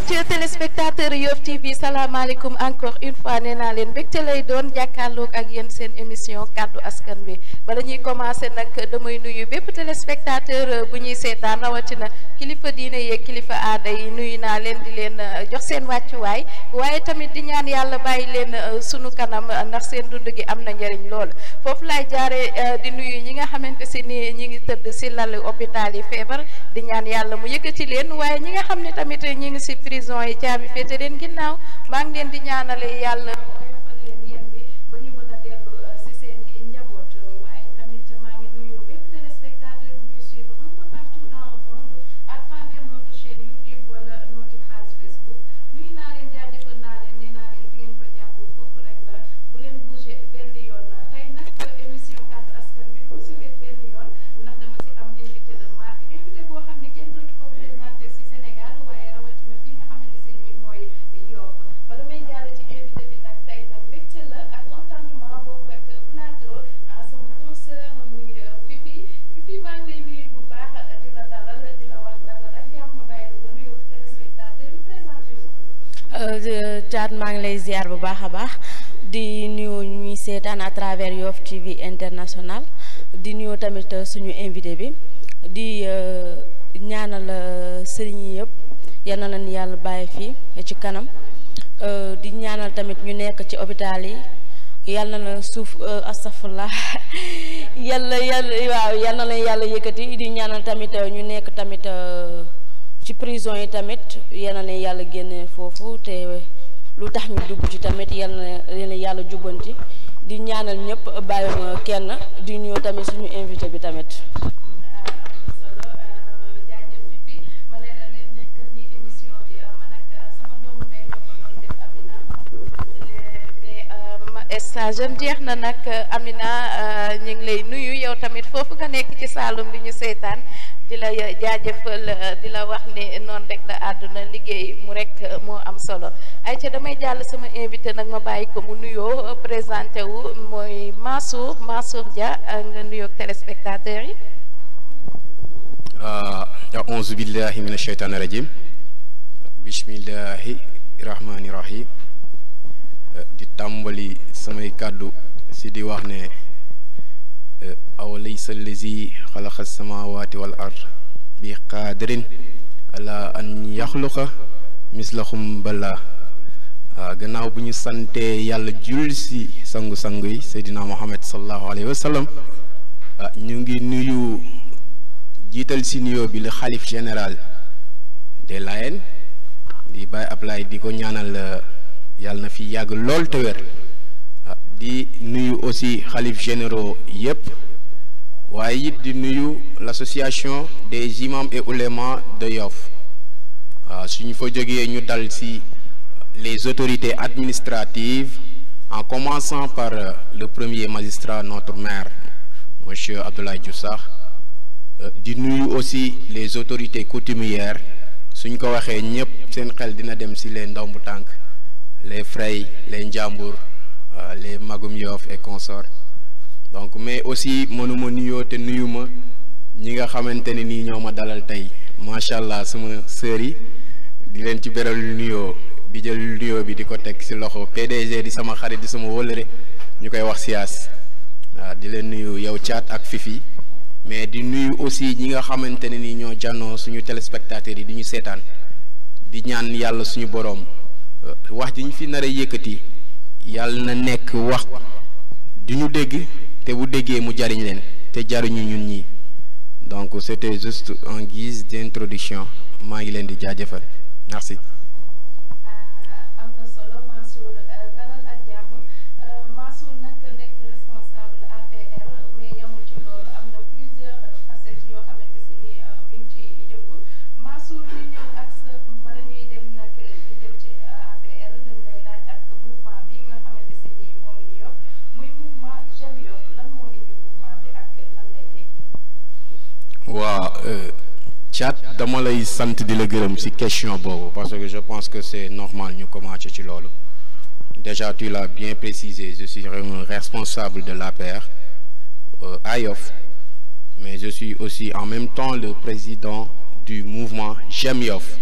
chers téléspectateurs Yoff TV salaamaaleykum encore une fois nee naa leen mbégte lay doon jàkkaarloog ak yéen seen émission kaddu askan bi bala ñuy commencé nag damay nuyu bépp téléspectateur bu ñuy seetaan rawatina kilifa diine yeeg kilifa aada yi nuyu naa leen di leen jox seen wàccuwaay waaye tamit di ñaan yàlla bàyyi leen sunu kanam ndax seen dund gi am na njëriñ lool foofu laay jaare di nuyu ñi nga xamante si ni ñi ngi tëdd si lal hôpital yi feebar di ñaan yàlla mu yëkkati leen waaye ñi nga xam ne tamit ñi ngi si prison yi caabi féete leen ginnaaw maa ngi leen di ñaanale yàlla oyofal leen yéen bi ba ñu mën a dellu si seen i njaboot waaye tamit maa ngi nuyu bépp téléspectateur bu ñuy suivre un peu partout dans le monde à travers notre chaîne YouTube wala notre page Facebook nuyu naa leen jaajëfal naa leen nee naa leen fi ngeen ko jàpp foofu rek la bu leen bouger benn yoon tey nag émission kaddu askan bi du si wet benn yoon ndax dama si am invité de marque invité boo xam ne kenn dootu ko présenté si Sénégal waaye rawatina fi nga xamante si ni mooy Yoff bala may jàll ci invité bi nag tey nag mbégte la ak contentement bokk ak plateau sama consoeur muy Fifi maa ngi lay nuyu bu baax di la dalal di la wax dalal ak yàlla ma bàyyi la ko nuyu téléspectateur yi présenté Thiat maa ngi lay ziar bu baax a baax di nuyu ñuy seetaan à travers Yoff TV international di nuyu tamit suñu invité bi di ñaanal sëriñ yi yëpp yal na leen yàlla bàyyi fii ci kanam di ñaanal tamit ñu nekk ci hôpital yi yal na suuf astafurlah yàlla waaw yal na leen yàlla yëkkati di ñaanal tamit ñu nekk tamit ci prison yi tamit yal na leen yàlla génne foofu te lu tax ñu dugg ci tamit yal na leen yàlla jubbanti di ñaanal ñëpp bàyyiwuma kenn di ñëw tamit suñu invité bi tamit. stage jeex na nag Amina ñu ngi lay nuyu yow tamit foofu nga nekk ci Saalum di ñu seetaan di la jaajëfal di la wax ne noonu rek la àdduna liggéey mu rek moo am solo ay ca damay jàll sama invité nag ma bàyyi ko mu nuyoo présenté wu mooy Mansour Dia nga nuyoo téléspectateurs yi a'uuzu billahi mina shaytaani rajim bismillahi rahmaani rahim di tàmbali samay kàddu si di wax ne aw laysa allazi xalaqa samawati wal ard bi qaadirin ala an yaxluqa mislahum bala gannaaw bu ñu santee yàlla jul si sangu-sangu yi seydina Muhammad sallallahu alayhi wa sallam ñu ngi nuyu jiital si nuyoo bi le xalif général des Layènes di Baye Ablaye di ko ñaanal yàlla na fi yàgg lool te wér di nuyu aussi xalif généraux yëpp waaye it di nuyu l'association des imams et oulémas de Yoff suñu fa jógee ñu dal ci les autorités administratives en commençant par le premier magistrat notre maire monsieur Abdoulaye Diouf Sarr di nuyu aussi les autorités coutumières suñ ko waxee ñëpp seen xel dina dem ci les ndombu tànk les Frey les Njàmbur les Magum Yoff et consorts donc mais aussi mënuma nuyoo te nuyu ma ñi nga xamante ne nii ñoo ma dalal tey macha allah sama sœur yi di leen ci beral nuyoo di jël nuyoo bi di ko teg ci loxo PDG di sama xarit di sama wóllëre ñu koy wax siyaas waaw di leen nuyu yow Thiat ak Fifi mais di nuyu aussi ñi nga xamante ne nii ñoo jànnoo suñu téléspectateurs yi di ñu seetaan di ñaan yàlla suñu boroom wax ji ñu fi nar a yëkkati yàlla na nekk wax du ñu dégg te bu déggee mu jariñ leen te jariñu ñun ñi donc c'était juste en guise d'introduction maa ngi leen di jaajëfal merci. am na solo Mansour dalal ak jàmm Mansour nag nekk responsable APR mais yamul ci loolu am na plusieurs facettes yoo xamante si ni mi ngi ci yëngu Mansour ñu ñëw ak sa bala ñuy dem nag ñu dem ci APR dañ lay laaj ak mouvement bi nga xamante si ni moo ngi Yoff muy mouvement J'aime Yoff lan moo indi mouvement bi ak lan lay tekki. waaw Thiat dama lay sant di la gërëm ci question boobu parce que je pense que c'est normal ñu commencer ci loolu déjà tu l'as bien précisé je suis un responsable de l'APR à Yoff mais je suis aussi en même temps le président du mouvement J'aime Yoff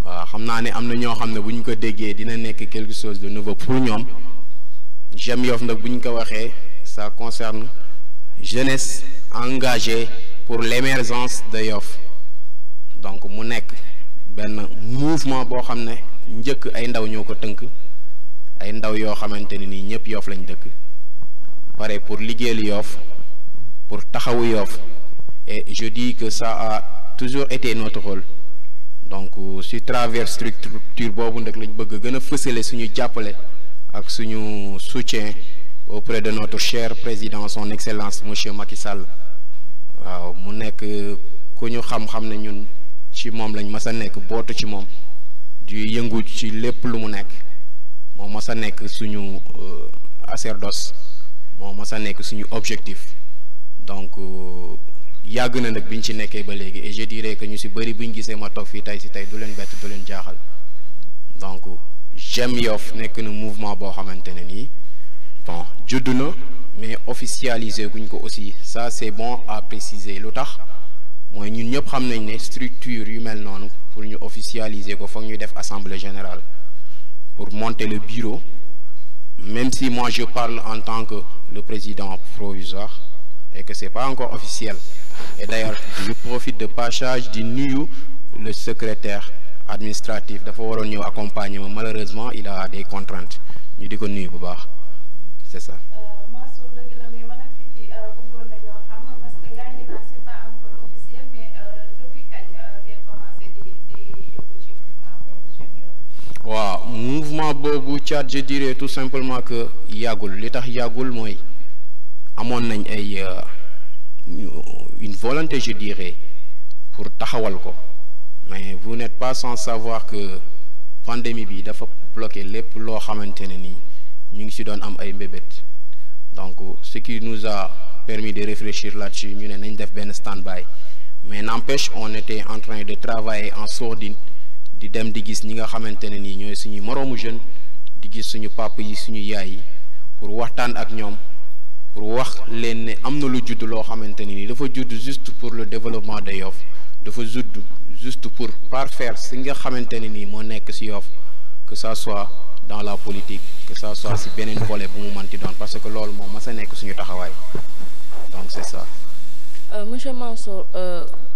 waaw xam naa ne am na ñoo xam ne bu ñu ko déggee dina nekk quelque chose de nouveau pour ñoom J'aime Yoff nag bu ñu ko waxee ça concerne jeunesse engagée pour l'émergence de Yoff donc mu nekk benn mouvement boo xam ne njëkk ay ndaw ñoo ko tënk ay ndaw yoo xamante ne nii ñëpp Yoff lañ dëkk pare pour liggéeyal Yoff pour taxawu Yoff et je dis que ça a toujours été notre rôle donc si travers structure boobu nag lañ bëgg gën a fësale suñu jàppale ak suñu soutien auprès de notre cher président son excellence monsieur Macky Sall waaw mu nekk ku ñu xam-xam ne ñun ci moom lañ mas a nekk bootu ci moom di yëngu ci lépp lu mu nekk moom mas a nekk suñu sacerdoce moom mas a nekk suñu objectif donc yàgg na nag biñ ci nekkee ba léegi et je dirais que ñu si bëri buñ gisee ma toog fii tey si tey du leen bett du leen jaaxal donc J'aime Yoff nekk na mouvement boo xamante ne nii bon judd na mais officialisé guñ ko aussi ça c'est bon à préciser lu tax mooy ñun ñëpp xam nañ ne structure yu mel noonu pour ñu officialiser ko foog ñu def assemblée générale pour monter le bureau même si moi je parle en tant que le président provisoire et que c'est pas encore officiel et d'ailleurs je profite de passage di nuyu le secrétaire administratif dafa waroon ñëw accompagner ma malheureusement il a des contraintes ñu di ko nuyu bu baax c'est ça. Mansour dëgg la mais man ak Fifi bëggoon nañoo xam parce que yaa ngi naan c'est pas encore officiel mais depuis kañ ngeen commencé di yëngu ci mouvement boobu J'aime Yoff. waaw mouvement boobu Thiat je dirais tout simplement que yàggul li tax yàggul mooy amoon nañ ay une volonté je dirais pour taxawal ko. mais vous n'êtes pas sans savoir que pandémie bi dafa bloqué lépp loo xamante ne nii ñu ngi ci doon am ay mbébét donc ce qui nous a permis de réfléchir là-dessus ñu ne nañ def benn stand-by mais n'empêche on était en train de travailler en sourdine di dem di gis ñi nga xamante ne nii ñooy suñu moroomu jeune di gis suñu papa yi suñu yaay yi pour waxtaan ak ñoom pour wax leen ne am na lu judd loo xamante ne nii dafa judd juste pour le développement de Yoff dafa judd juste pour parfaire si nga xamante ne nii moo nekk ci Yoff que ça soit dans la politique que ça soit ci beneen volet bu mu manti doon parce que loolu moom mas a nekk suñu taxawaay donc c'est ça. Monsieur Mansour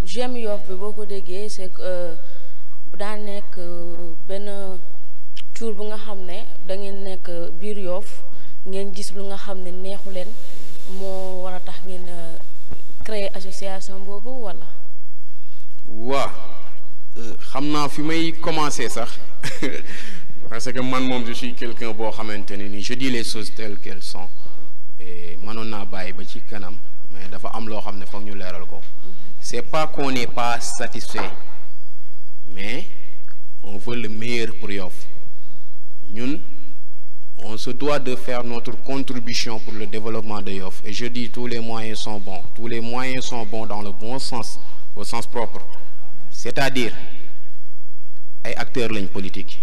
J'aime Yoff bi boo ko déggee c'est que daa nekk benn tour bu nga xam ne da ngeen nekk biir Yoff ngeen gis lu nga xam ne neexu leen moo war a tax ngeen créer association boobu wala. waaw xam naa fi may commencer sax parce que man moom je suis quelqu'un boo xamante ne ni je dis les choses telles qu'elles sont et mënoon naa bàyyi ba ci kanam mais dafa am loo xam ne foog ñu leeral ko c'est pas qu'on n'est pas satisfait mais on veut le meilleur pour Yoff ñun on se doit de faire notre contribution pour le développement de Yoff et je dis tous les moyens sont bons tous les moyens sont bons dans le bon sens au sens propre c'est-à-dire ay acteurs lañ politique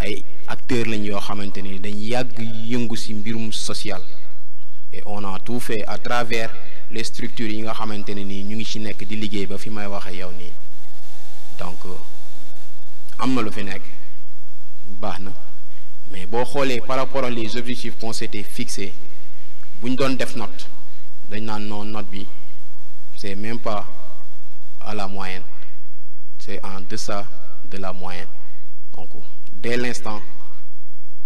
ay acteurs lañ yoo xamante ni dañ yàgg yëngu ci mbirum social et on a tout fait à travers les structures yi nga xamante ne nii ñu ngi ci nekk di liggéey ba fi may waxe yow nii donc am na lu fi nekk baax na mais boo xoolee par rapport à les objectifs qu'on s'était fixés bu ñu doon def note dañ naan non note bi c'est même pas à la moyenne c'est en deçà de la moyenne donc dès l'instant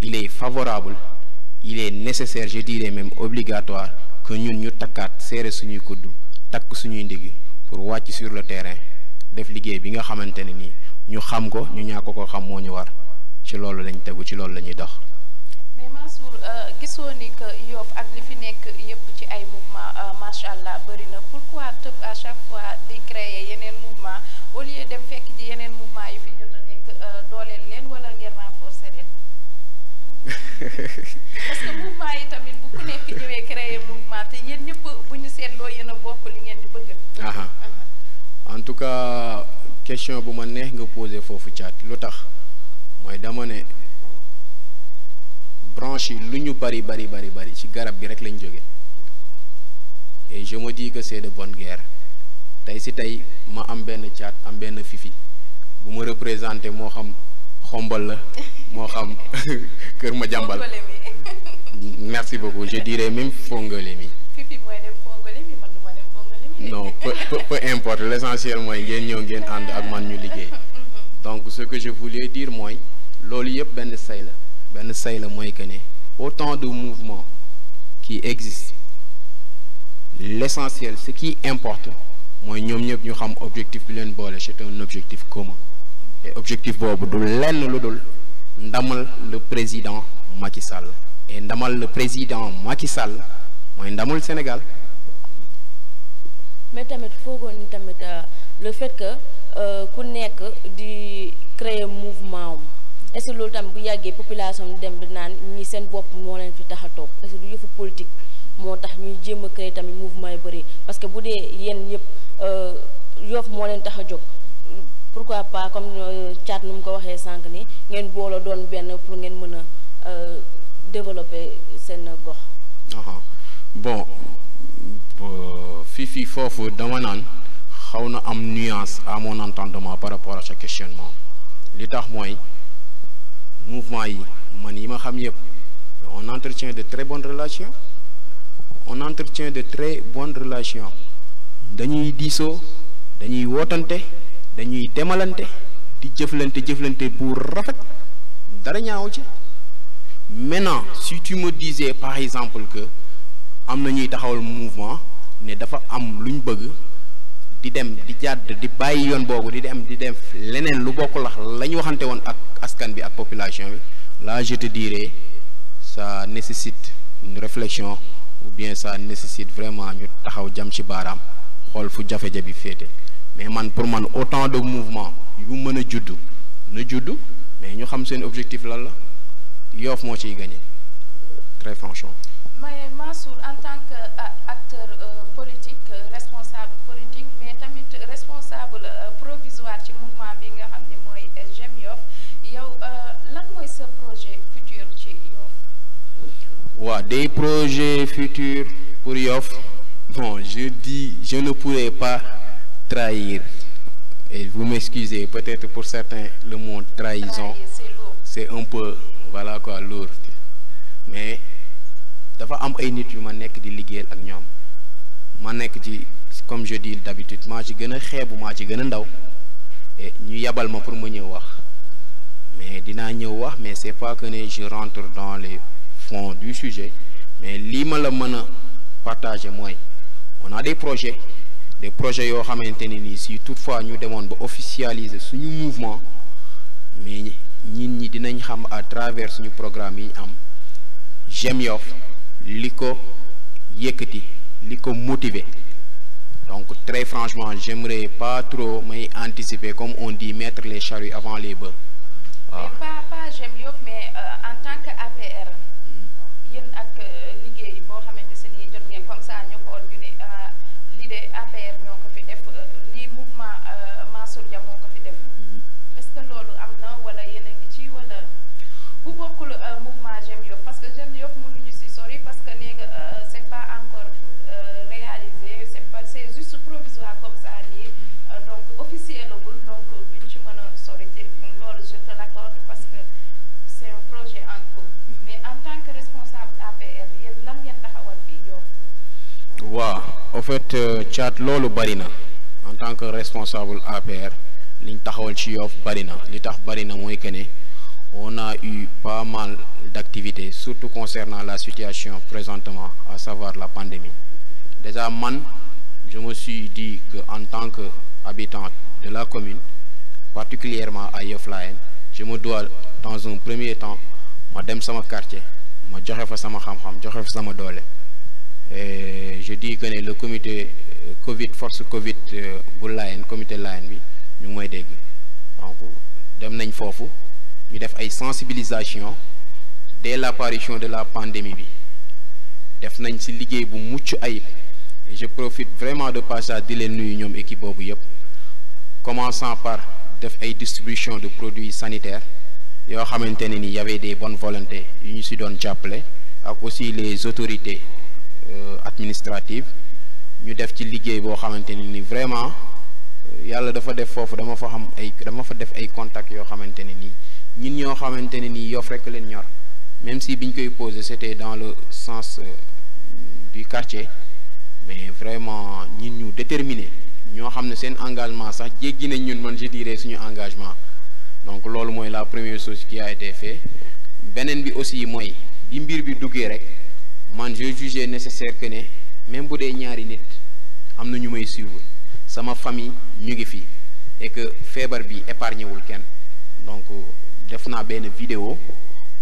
il est favorable il est nécessaire je dirais même obligatoire que ñun ñu takkaat serré suñuy kudd takk suñuy ndigg pour wàcc sur le terrain def liggéey bi nga xamante ne nii ñu xam ko ñu ñàkk ko xam moo ñu war ci loolu lañ tegu ci loolu la ñuy dox. mais Mansour gisoo ni que Yoff ak li fi nekk yëpp ci ay mouvement macha allah bëri na pourquoi tëb à chaque fois di créer yeneen mouvement au lieu dem fekk ji yeneen mouvement yi fi jot a nekk dooleel leen wala ngeen renforcer leen parce que mouvement yi tamit bu ku nekk ñëwee créer mouvement te yéen ñëpp bu ñu seetloo yéen a bokk li ngeen di bëgg. en tout cas question bu ma neex nga poser foofu Thiat lu tax mooy dama ne branche yi lu ñu bari ci garab gi rek lañ jóge et je me dis que c'est de bonne guerre tey si tey ma am benn Thiat am benn Fifi bu ma représenté moo xam Xombol la moo xam Kër Madiambal merci beaucoup je dirais même Fongolemi. Fifi mooy dem Fongolemi man du ma dem Fongolemi. non peu importe l'essentiel mooy ngeen ñëw ngeen ànd ak man ñu liggéey. donc ce que je voulais dire mooy loolu yëpp benn say la mooy que ne autant de mouvements qui existent l'essentiel ce qui importe mooy ñoom ñëpp ñu xam objectif bi leen boole c'est un objectif commun et objectif boobu du lenn lu dul ndamal le président Macky Sall et ndamal le président Macky Sall mooy ndamul Sénégal. mais tamit foogoon ni tamit le fait que ku nekk di créer mouvement am est-ce que loolu tamit bu yàggee population di dem di naan ñi seen bopp moo leen fi tax a toog est-ce que du yëfu politique moo tax ñuy jéem a créer tamit mouvement yu bëri parce que bu dee yéen yëpp Yoff moo leen tax a jóg pourquoi pas comme Thiat nu mu ko waxee sànq ni ngeen booloo doon benn pour ngeen mën a développer seen gox. bon fii foofu dama naan xaw na am nuance à mon entendement par rapport à ce questionnement li tax mooy mouvement yi man yi ma xam yëpp on entretient de très bonnes relations dañuy diisoo dañuy wootante dañuy demalante di jëflante bu rafet dara ñaaw ci. Maintenant si tu me disais par exemple que am na ñuy taxawal mouvement ne dafa am luñ bëgg di dem di jàdd di bàyyi yoon boobu di dem di def leneen lu bokkul ak la ñu waxante woon ak askan bi ak population bi là je te dirais ça nécessite une réflexion ou bien ça nécessite vraiment ñu taxaw jam ci baaraam xool fu jafe-jafe bi féete mais man pour man autant de mouvement yu mën a juddu na juddu mais ñu xam seen objectif lan la Yoff moo ciy gagné très franchement. mais Mansour en tant que acteur politique responsable politique mais tamit responsable provisoire ci mouvement bi nga xam ne mooy J'aime Yoff yow lan mooy sa projet futur ci Yoff. waaw des projets futurs pour Yoff bon je ne pourrais pas trahir et vous m'excusez peut-être pour certains le mot trahison c'est un peu voilà quoi lourd mais dafa am ay nit yu ma nekk di liggéeyal ak ñoom ma nekk ci comme je dis d'habitude maa ci gën a xeebu maa ci gën a ndaw et ñu yabal ma pour ma ñëw wax mais dinaa ñëw wax mais c'est pas que ne je rentre dans les fonds du sujet mais lii ma la mën a partager mooy on a des projets yoo xamante ne nii si toutefois ñu demoon ba officialiser suñu mouvement mais ñi dinañ xam à travers suñu programme yi ñu am J'aime Yoff li ko yëkkati li ko motiver donc très franchement j'aimerais pas trop may anticiper comme on dit mettre les charrues avant les bœufs waaw. mais pas J'aime Yoff mais en tant que APR yéen ak liggéey boo xamante se ni jot ngeen comme ça ñu xool ñu ne lii de APR ñoo ko fi def lii mouvement Mansour Dia moo ko fi def est-ce que loolu am na wala yéen a ngi ci wala bu bokkul mouvement J'aime Yoff parce que J'aime Yoff mënuñu si sori parce que nee nga c'est pas encore réalisé c'est juste provisoire comme ça nii donc officiel lagul donc duñ ci mën a sori ci loolu je te l'accorde parce que c'est un projet en cours mais en tant que responsable APR yéen lan ngeen taxawal fii Yoff. waaw en fait Thiat loolu bari na en tant que responsable APR liñ taxawal ci Yoff bari na li tax bari na mooy que ne on a eu pas mal d'activités surtout concernant la situation présentement à savoir la pandémie déjà man je me suis dit que en tant que habitant de la commune particulièrement à Yoff Layène je me dois dans un premier temps ma dem sama quartier ma joxe fa sama xam-xam joxe fa sama doole et je dis que ne le comité Covid force Covid bu Layène comité Layène bi ñu ngi may dégg donc dem nañ foofu ñu def ay sensibilisation dès l'apparition de la pandémie bi def nañ ci liggéey bu mucc ayib et je profite vraiment de passage di leen nuyu ñoom équipe boobu yëpp commençant par def ay distribution de produits sanitaires yoo xamante ne ni y avait des bonnes volontés yu ñu ci doon jàppale ak aussi les autorités administratives ñu def ci liggéey boo xamante ne ni vraiment yàlla dafa def foofu dama fa def ay contacts yoo xamante ne nii ñun ñoo xamante ne nii Yoff rek leen ñor même si biñ koy posé c'était dans le sens du quartier mais vraiment ñun ñu déterminé ñoo xam ne seen engagement sax jéggi nañ ñun man je dirais suñu engagement donc loolu mooy la première chose qui a été fait beneen bi aussi mooy bi mbir bi duggee rek man je jugé nécessaire que ne même bu dee ñaari nit am na ñu may suivre sama famille ñu ngi fi et que feebar bi épargné wul kenn donc def naa benn vidéo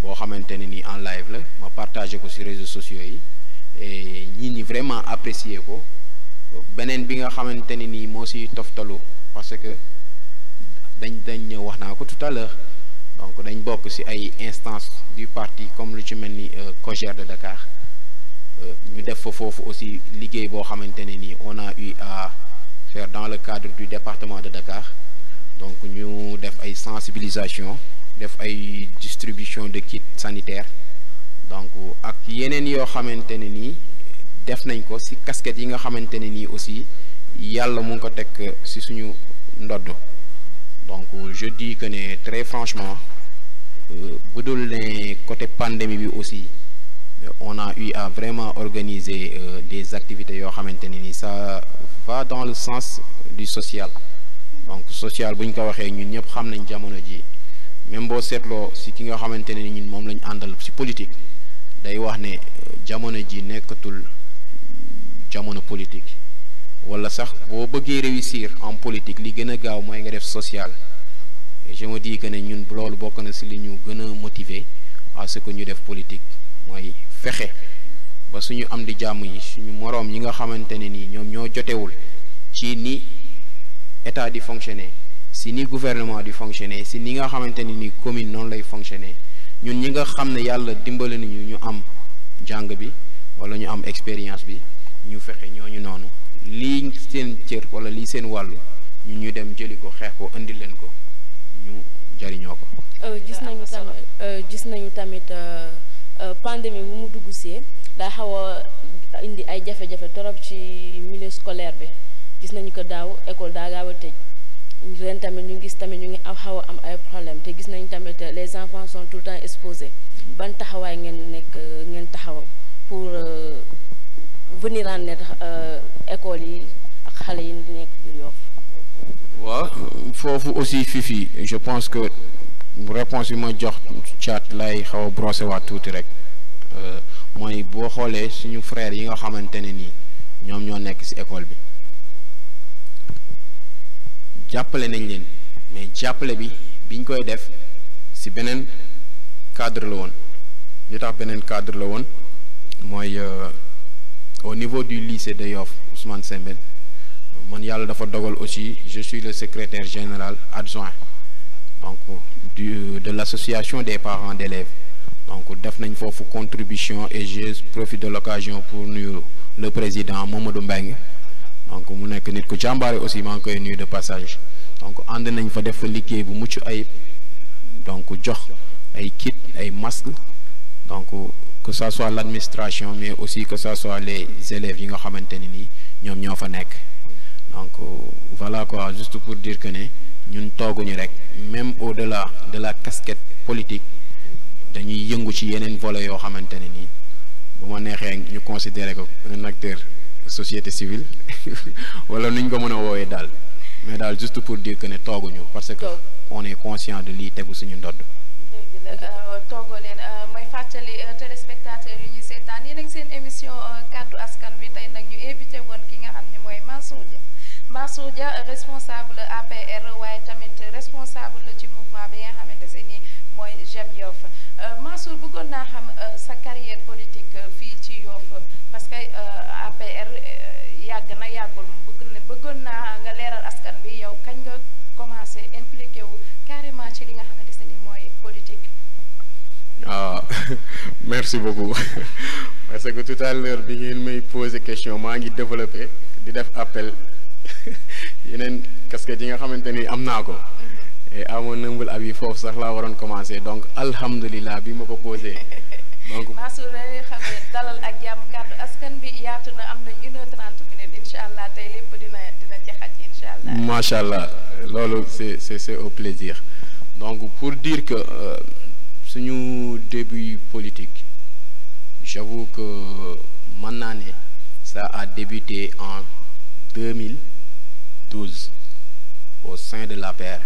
boo xamante ne ni en live la ma partagé ko ci réseaux sociaux yi et ñit ñi vraiment apprécier ko beneen bi nga xamante ne nii moo ci toftalu parce que dañ wax naa ko tout à l'heure donc dañ bokk ci ay instances du parti comme lu ci mel ni COJER de Dakar ñu def fa foofu aussi liggéey boo xamante ne nii on a eu à faire dans le cadre du département de Dakar donc ñu def ay sensibilisation def ay distribution de kits sanitaires donc ak yeneen yoo xamante ne nii def nañ ko ci casquette yi nga xamante ne nii aussi yàlla mu ngi ko teg ci suñu ndodd donc je dis que ne très franchement bu dul ne côté pandémie bi aussi on a eu à vraiment organiser des activités yoo xamante ne nii ça va dans le sens du social donc social bu ñu ko waxee ñun ñëpp xam nañ jamono ji même boo seetloo ci ki nga xamante ne ñun moom lañ àndal ci politique day wax ne jamono ji nekkatul jamono politique wala sax boo bëggee réussir en politique li gën a gaaw mooy nga def social et je me dis que ne ñun loolu bokk na ci li ñu gën a motiver à ce que ñu def politique mooy fexe ba suñu am di jàmm yi suñu moroom yi nga xamante ne nii ñoom ñoo jotewul ci ni état di fonctionner ci ni gouvernement di fonctionner ci ni nga xamante ne ni commune noonu lay fonctionner ñun ñi nga xam ne yàlla dimbali nañu ñu am jàng bi walla ñu am expérience bi ñu fexe ñooñu noonu lii seen cër walla lii seen wàllu ñu dem jëli ko xeex ko indi leen ko ñu jariñoo ko. gis nañu tamit pandémie bu mu dugg see daa xaw a indi ay jafe-jafe torop ci milieu scolaire bi gis nañu ko daaw école daa gaaw a tëj ren tamit ñu gis tamit ñu ngi xaw a am ay problème te gis nañu tamit les enfants sont tout le temps exposés ban taxawaay ngeen taxaw pour venir en aide école yi ak xale yi di nekk biir Yoff. waaw foofu aussi Fifi je pense que réponse bi ma jox chat lay xaw a brosser waat tuuti rek mooy boo xoolee suñu frères yi nga xamante ne nii ñoom ñoo nekk ci école bi jàppale nañ leen mais jàppale bi biñ koy def ci beneen cadre la woon li tax beneen cadre la woon mooy au niveau du lycée de Yoff Ousmane Sembène man yàlla dafa dogal aussi je suis le secrétaire général adjoint donc de l'association des parents d'élèves donc def nañ foofu contribution et je profite de l'occasion pour nuyu le président Mamadou Mbengue donc mu nekk nit ku jàmbaare aussi maa ngi koy nuyu de passage donc ànd nañ fa def fa liggéey bu mucc ayib donc jox ay kit ay masques donc que ça soit l'administration mais aussi que ça soit les élèves yi nga xamante ne nii ñoom ñoo fa nekk donc voilà quoi juste pour dire que ne ñun tooguñu rek même au-delà de la casquette politique dañuy yëngu ci yeneen volets yoo xamante ne nii bu ma neexee ñu considérer ko un acteur société civile wala nuñ ko mën a woowee daal mais daal juste pour dire que ne tooguñu parce que on est conscient de lii tegu suñu ndodd. toogoo leen may fàttali téléspectateurs yi ñuy seetaan yéen a ngi seen émission kaddu askan bi tey nag ñu invité woon ki nga xam ne mooy Mansour Dia responsable APR waaye tamit responsable la ci mouvement bi nga xamante se ni mooy J'aime Yoff Mansour bëggoon naa xam sa carrière politique fii ci Yoff parce que APR yàgg na yàggul bëggoon naa nga leeral askan bi yow kañ nga commencé impliqué wu carrément ci li nga xamante se ni mooy politique. Ah, merci beaucoup parce que tout à l'heure bi ngeen may poser question maa ngi développé di def appel yeneen casquette yi nga xamante ni am naa ko et à mon humble avis foofu sax laa waroon commencer donc alhamdulilah bi ma ko posé donc Mansour xam ne dalal ak jàmm kàddu askan bi yaatu na am na 1h30 incha allah tey lépp dina ci xaj incha allah. Machallah, c'est au plaisir. Donc pour dire que suñu début politique, j'avoue que mon année ça a débuté en 2012 au sein de l'APR.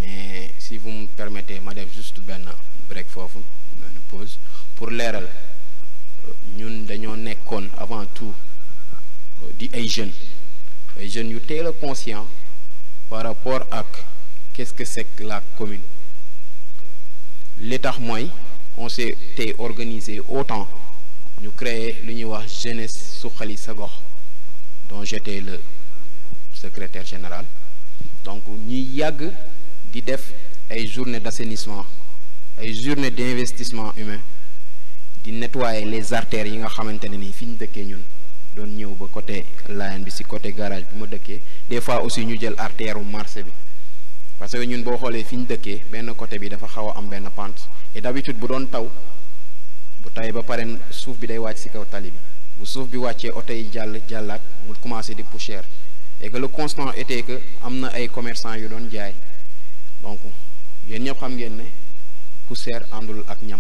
Mais si vous me permettez, ma def juste ben break fofu, une pause pour leral ñun dañoo nekkoon avant tout di ay jeunes yu teel a conscient par rapport à qu'est-ce que c'est que la commune. L'état mooy on s'était organisé autant ñu créer lu ñuy wax jeunesse suxali sa gox dont j'étais le secrétaire général. Donc ñi yàgg di def ay journées d'assainissement ay journées d'investissement humain di nettoyer les artères yi nga xamantene ni fiñ dëkkee ñun doon ñëw ba côté line bi ci côté garage bi ma dëkkee des fois aussi ñu jël artère marché bi parce que ñun boo xoolee fiñ dëkkee benn côté bi dafa xaw a am benn pente et d'habitude bu doon taw bu tay ba pare suuf bi day wàcc ci kaw tali bi bu suuf bi wàccee oto yi jàllaat mu commencé di poussière et que le constant était que am na ay commerçants yu doon jaay donc yéen ñëpp xam ngeen ne poussière àndul ak ñam.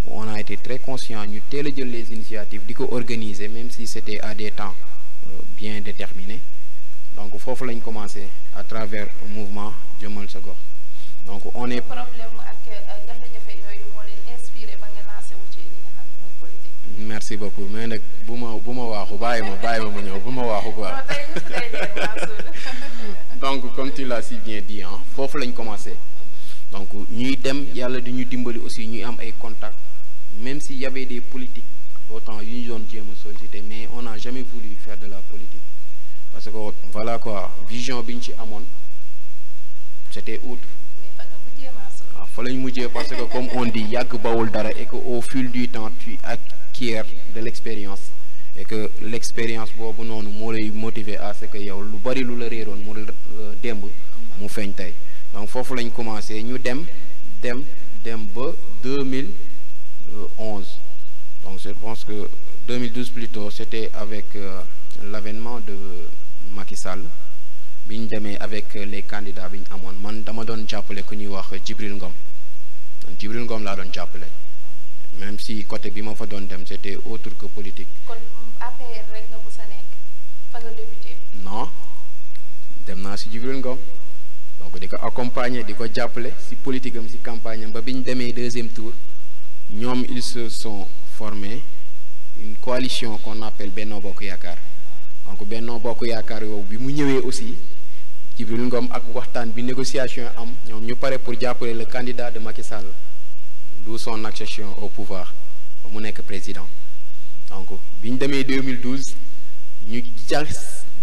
On a été très conscient ñu teel a jël les initiatives di ko organiser même si c'était à des temps bien déterminés. Donc foofu lañ commencé à travers un mouvement jëmal sa gox. Donc on est problème ak jafe-jafe yooyu moo leen inspiré ba nga lancé wu ci li nga xam ne mooy politique. Merci beaucoup mais nag bu ma waaxu bàyyi ma mu ñëw bu ma waaxu quoi. Donc comme tu l'as si bien dit hein foofu lañ commencé. Donc ñuy dem yàlla di ñu dimbali aussi ñuy am ay contacts même s'il y avait des politiques autant yu ñu doon jéem a solliciter mais on n'a jamais voulu faire de la politique parce que voilà quoi vision bi ñu ci amoon c'était autre. waaw fa lañ mujjee parce que comme on dit yàgg bawul dara et que au fil du temps tu acquiers de l'expérience et que l'expérience boobu noonu moo lay motiver à ce que yow lu bari lu la réeroon mu démb mu feeñ tey. Donc foofu lañ commencé ñu dem ba 2011 donc je pense que 2012 plutôt c'était avec l'avènement de Macky Sall bi ñu demee avec les candidats bi ñu amoon man dama doon jàppale ku ñuy wax Djibril Ngom laa doon jàppale même si côté bi ma fa doon dem c'était autre que politique. kon APR rek nga mës a nekk fa nga débuté. Non dem naa si Djibril Ngom. Donc di ko accompagner di ko jàppale ci politique am ci campagne am ba bi ñu demee deuxième tour ñoom ils se sont formés une coalition qu'on appelle Benno Bokk Yaakaar donc Benno Bokk Yaakaar yow bi mu ñëwee aussi Djibril Ngom ak waxtaan bi négociation am ñoom ñu pare pour jàppale le candidat de Macky Sall d'où son accession au pouvoir ba mu nekk président donc bi ñu demee 2012 ñu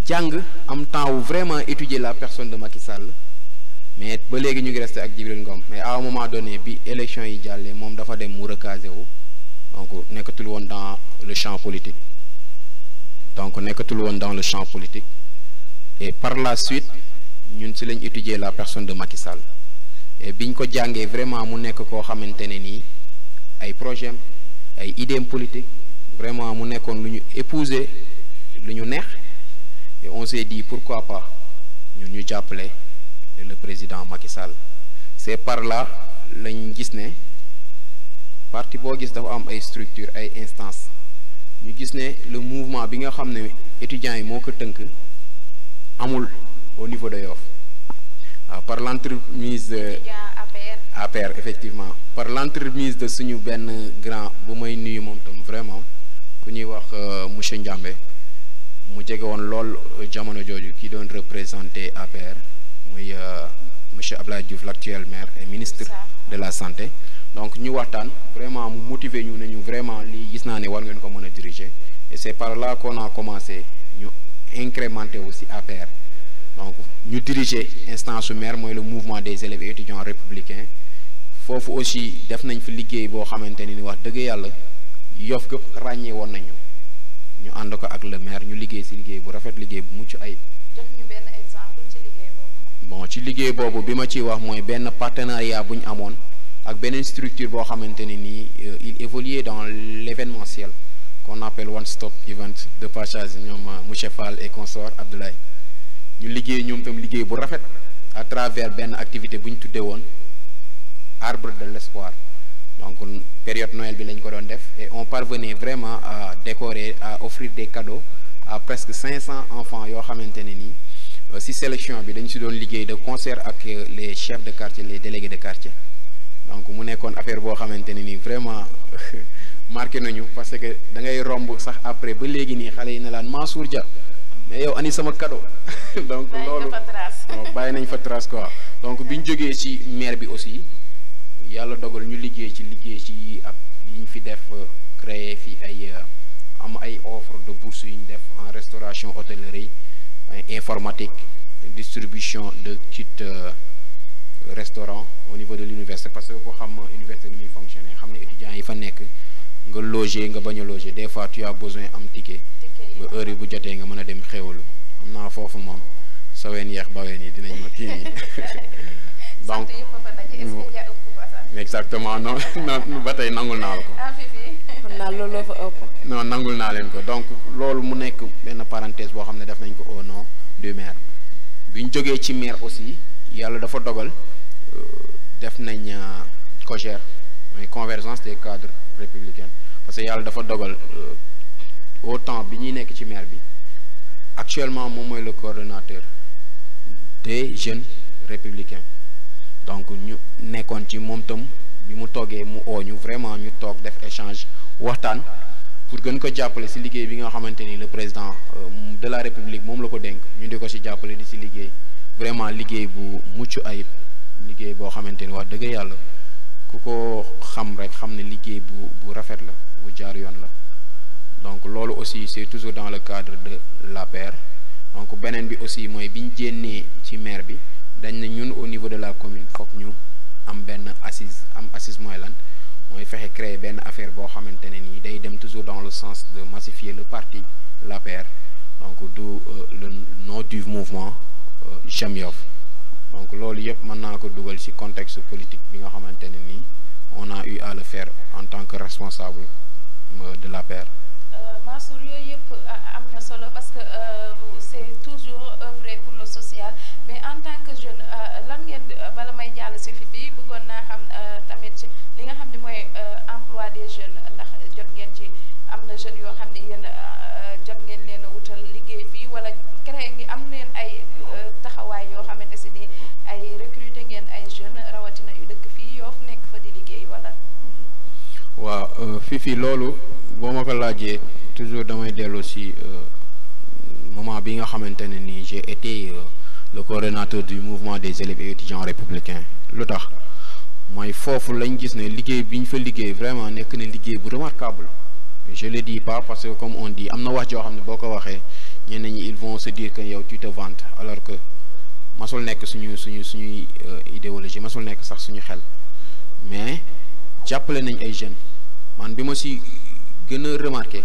jàng am temps wu vraiment étudier la personne de Macky Sall. Mais ba léegi ñu ngi resté ak Djibril Ngom mais à un moment donné bi élection yi jàllee moom dafa dem mu recasé wu donc nekkatul woon dans le champ politique et par la suite ñun ci lañ étudier la personne de Macky Sall et biñ ko jàngee vraiment mu nekk koo xamante ne nii ay projet ay idées politiques vraiment mu nekkoon lu ñu épouser lu ñu neex et on s'est dit pourquoi pas ñun ñu jàppale le président Macky Sall. C'est par là lañ gis ne parti boo gis dafa am ay structure ay instances ñu gis ne le mouvement bi nga xam ne étudiants yi moo ko tënk amul au niveau de Yoff par l'entremise APR effectivement par l'entremise de suñu benn grand bu may nuyu moom tam vraiment ku ñuy wax monsieur Ndiambé mu jege woon lool jamono jooju ki doon représenter APR muy monsieur Abdoulaye Diouf l'actuel maire et ministre de la santé donc ñu waxtaan vraiment mu motiver ñu ne ñu vraiment lii gis naa ne war ngeen ko mën a diriger et c'est par là qu'on a commencé ñu incrémenter aussi APR donc ñu diriger instance su maire mooy le mouvement des élèves et étudiants républicains foofu aussi def nañ fi liggéey boo xamante ni wax dëgg yàlla Yoff gëpp ràññee woon nañu ñu ànd ko ak le maire ñu liggéey ci liggéey bu rafet liggéey bu mucc ayib. jox ñu benn exemple ci liggéey boobu. Bon ci liggéey boobu bi ma ciy wax mooy benn partenariat bu ñu amoon ak beneen structure boo xamante ne nii il évoluait dans l'événementiel qu'on appelle One Stop Event de passage ñoom monsieur Fall et consort Abdoulaye ñu liggéey ñoom tam liggéey bu rafet à travers benn activité bu ñu tuddee woon arbre de l'espoir. Donc période Noël bi lañ ko doon def et on parvenait vraiment à décorer, à offrir des cadeaux à presque 500 enfants yoo xamante ne nii si sélection bi dañ si doon liggéey de concert ak les chefs de quartier, les délégués de quartier. Donc mu nekkoon affaire boo xamante ne nii vraiment marqué nañu parce que da ngay romb sax après ba léegi nii xale yi ne laan Mansour Dia mais yow ani sama cadeau. Donc loolu bàyyi nañ fa trace quoi. Donc bi ñu jógee ci maire bi aussi yàlla dogal ñu liggéey ci ak yi ñu fi def créer fi ay am ay offre de bourse yu ñu def en restauration, hôtellerie, informatique, distribution de kits restaurant au niveau de l'université parce que ko xam université ni muy fonctionner xam ne étudiants yi fa nekk nga loger nga bañ a loger des fois tu as besoin am ticket ba heure yi bu jotee nga mën a dem xéwalu am naa foofu moom saween yeex baween yi dinañ ma kii nii donc exactement non ba tey nangul naa la ko xam naa loolu fa ëpp non nangul naa leen ko donc loolu mu nekk benn parenthèse boo xam ne def nañ ko au nom du maire bi ñu jógee ci maire aussi yàlla dafa dogal def nañ COJER mooy convergence des cadres républicains parce que yàlla dafa dogal au temps bi ñuy nekk ci maire bi actuellement moom mooy le coordonnateur des jeunes républicains donc ñu nekkoon ci moom tam bi mu toogee mu ooñu vraiment ñu toog def échange waxtaan pour gën ko jàppale ci liggéey bi nga xamante ni le président de la république moom la ko dénk ñu di ko ci jàppale di ci liggéey vraiment liggéey bu mucc ayib liggéey boo xamante ni wax dëgg yàlla ku ko xam rek xam ne liggéey bu rafet la bu jaar yoon la donc loolu aussi c'est toujours dans le cadre de l'APR. Donc beneen bi aussi mooy bi ñu jénnee ci maire bi dañ ne ñun au niveau de la commune foog ñu am benn assise mooy lan mooy fexe créer benn affaire boo xamante ne nii day dem toujours dans le sens de massifier le parti l'APR, donc du le nom du mouvement Jam Yoff. Donc loolu yëpp mën naa ko dugal ci contexte politique bi nga xamante ne nii on a eu à le faire en tant que responsable de l'APR. Mansour, yooyu yëpp am na solo parce que c'est toujours œuvrer pour le social, mais en tant que jeune lan ngeen bala may jàll ci fifi bëggoon naa xam tamit li nga xam ne mooy emploi des jeunes ndax jot ngeen ci am na jeunes yoo xam ne yéen jot ngeen leen a wutal liggéey fii wala créé ngi am leen ay taxawaay yoo xamante si ni ay recruter ngeen ay jeunes rawatina yu dëkk fii Yoff nekk fa di liggéey wala. waaw fifi loolu boo ma ko laajee toujours damay dellu ci moment bi nga xamante ne nii j'ai été le coordonnateur du mouvement des élèves et étudiants républicains. lu tax mooy foofu lañ gis ne liggéey bi ñu fa liggéey vraiment nekk na liggéey bu remarquable. Je le dis pas parce que comme on dit am na wax joo xam ne boo ko waxee ñenn ñi ils vont se dire que yow tu te vantes alors que masul nekk suñuy idéologie masul nekk sax suñu xel mais jàppale nañ ay jeunes man bi ma ci gën a remarqué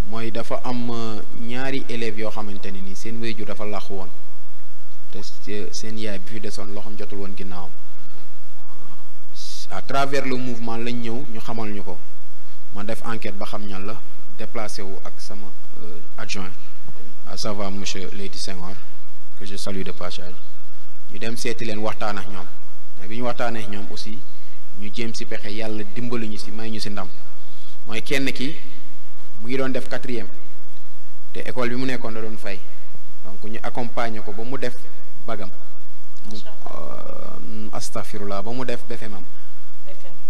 mooy dafa am ñaari élèves yoo xamante ne ni seen wéyjur dafa làqu woon te seen yaay bi fi desoon loxoom jotul woon ginnaaw à travers le mouvement lañ ñëw ñu xamal ñu ko ma def enquête ba xam ñan la déplacé wu ak sama adjoint à savoir monsieur Leyti Senghor que je salue de passage ñu dem seeti leen waxtaan ak ñoom mais bi ñu waxtaanee ak ñoom aussi ñu jéem ci pexe yàlla dimbali ñu ci may ñu ci ndam mooy kenn ki mu ngi doon def 4e te école bi mu nekkoon da doon fay donc ñu accompagner ko ba mu def bagam mu astafirullah ba mu def BFM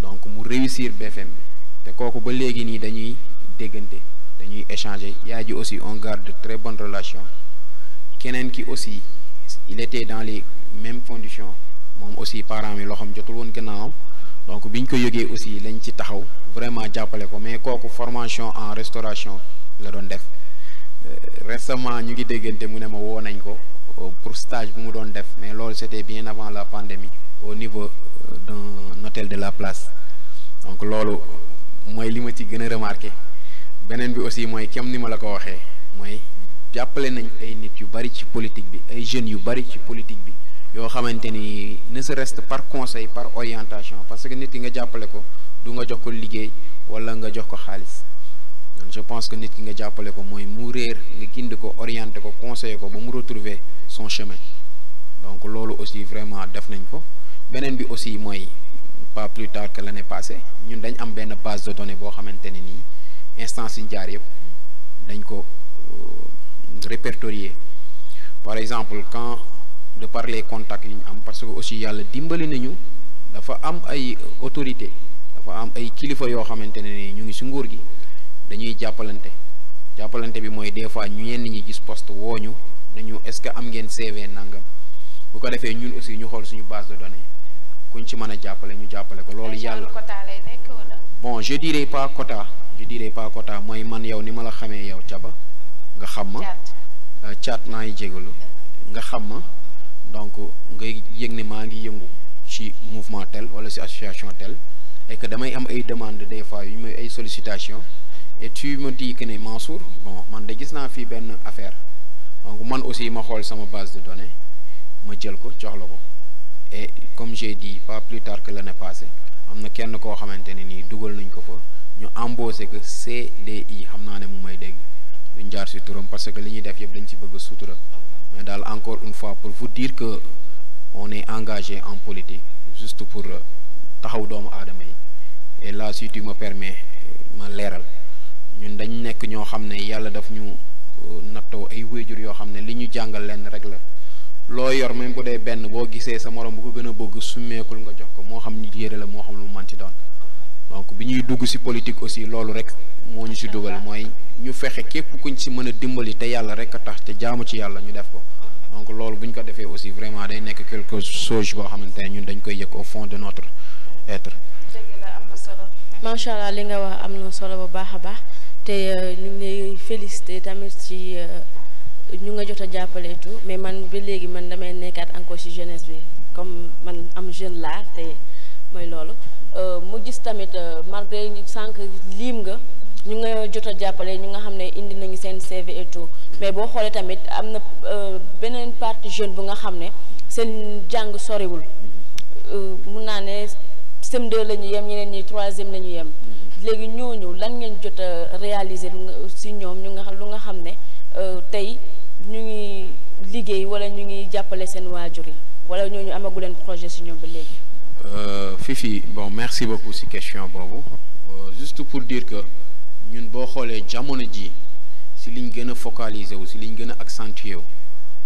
donc mu réussir BFM bi te kooku ba léegi nii dañuy déggante dañuy échanger yaay ji aussi on garde de très bonnes relations keneen ki aussi il était dans les mêmes conditions moom aussi parents mi loxoom jotul woon gannaawam donc biñ ko yëgee aussi lañ ci taxaw vraiment jàppale ko mais kooku formation en restauration la doon def récemment ñu ngi déggante mu ne ma woo nañ ko pour stage bu mu doon def mais loolu c'était bien avant la pandémie au niveau d'un hôtel de la place donc loolu mooy li ma ci gën a remarqué beneen bi aussi mooy kem ni ma la ko waxee mooy jàppale nañ ay nit yu bari ci politique bi ay jeunes yu bari ci politique bi yoo xamante ni ne se reste par conseil par orientation parce que nit ki nga jàppale ko du nga jox ko liggéey wala nga jox ko xaalis je pense que nit ki nga jàppale ko mooy mu réer nga gindi ko orienté ko conseiller ko ba mu retrouver son chemin donc loolu aussi vraiment def nañ ko beneen bi aussi mooy pas plus tard que l'année passée ñun dañ am benn base de données boo xamante ne nii instance yi jaar yëpp dañ ko répertorier par exemple quand de par les contacts yi ñu am parce que aussi yàlla dimbali nañu dafa am ay autorité dafa am ay kilifa yoo xamante ne nii ñu ngi ci nguur gi dañuy jàppalante bi mooy des fois ñu ñenn ñi gis poste wooñu nañu est-ce que am ngeen CV nangam bu ko defee ñun aussi ñu xool suñu base de données kuñ ci mën a jàppale ñu jàppale ko loolu yàlla bon je dirais pas quota mooy man yow ni ma la xamee yow Thiaba nga xam ma caat maa ngi jégalu nga xam ma donc nga yëg ne maa ngi yëngu ci mouvement tel wala ci association tel et que damay am ay demandes des fois yu may ay sollicitations et tu me dis que ne Mansour bon man de gis naa fii benn affaire donc man aussi ma xool sama base de données ma jël ko jox la ko et comme j'ai dit pas plus tard que l'année passée am na kenn koo xamante ne nii dugal nañ ko fa ñu embauché que CDI xam naa ne mu may dégg duñ jaar ci turam parce que li ñuy def yëpp dañ ci bëgg a sutura mais daal encore une fois pour vous dire que on est engagé en politique juste pour taxaw doomu aadama yi et là si tu me permets ma leeral ñun dañ nekk ñoo xam ne yàlla daf ñu nattoo ay wéjur yoo xam ne li ñu jàngal leen rek la loo yor même bu dee benn boo gisee sa morom bu ko gën a bëgg summeekul nga jox ko moo xam nit yére la moo xam lu mu manti doon donc bi ñuy dugg ci politique aussi loolu rek moo ñu ci dugal mooy ñu fexe képp kuñ ci mën a dimbali te yàlla rek a tax te jaamu ci yàlla ñu def ko donc loolu bu ñu ko defee aussi vraiment day nekk quelque chose boo xamante ne ñun dañ koy yëg au fond de notre être. macha allah li nga wax am na solo bu baax a baax te ñu ngi lay féliciter tamit ci ñu nga jot a jàppale tout mais man ba léegi man damay nekkaat encore ci jeunesse bi comme man am jeune laa te mooy loolu mu gis tamit malgré sànq liim nga ñu nga jot a jàppale ñu nga xam ne indi nañu seen CV et tout mais boo xoolee tamit am na beneen partie jeune bu nga xam ne seen jàng soriwul mun naa ne CM2 la ñu yem ñeneen ñi 3e la ñu yem léegi ñooñu lan ngeen jot a réaliser ci ñoom ñu nga lu nga xam ne tey ñu ngi liggéey wala ñu ngi jàppale seen waajur yi wala ñooñu amagu leen projet ci ñoom ba léegi. Fifi bon merci beaucoup ci question boobu juste pour dire que ñun boo xoolee jamono ji ci liñ gën a focaliser wu ci liñ gën a accentuer wu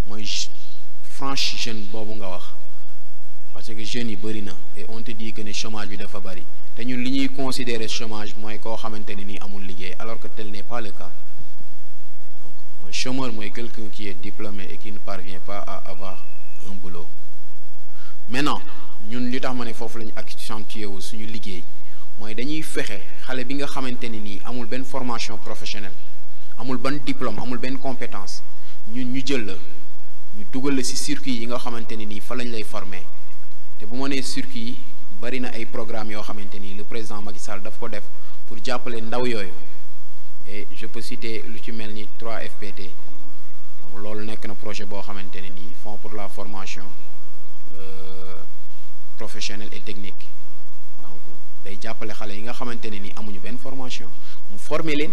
mooy franche jeune boobu nga wax parce que jeunes yi bëri na et on te dit que ne chômage bi dafa bëri te ñun li ñuy considérer chômage mooy koo xamante ne nii amul liggéey alors que tel n'est pas le cas donc chômeur mooy quelqu'un qui est diplômé et qui ne parvient pas à avoir un boulot maintenant ñun li tax ma ne foofu la ñu accentuer wu suñu liggéey mooy dañuy fexe xale bi nga xamante ne nii amul benn formation professionnelle amul benn diplôme amul benn compétence ñun ñu jël la ñu dugal la ci circuit yi nga xamante ne nii fa lañ lay former te bu ma nee circuit yi bari na ay programmes yoo xamante ni le président Macky Sall daf ko def pour jàppale ndaw yooyu et je peux citer lu ci mel ni 3FPT loolu nekk na projet boo xamante ne nii fonds pour la formation professionnelle et technique donc day jàppale xale yi nga xamante ne ni amuñu benn formation mu former leen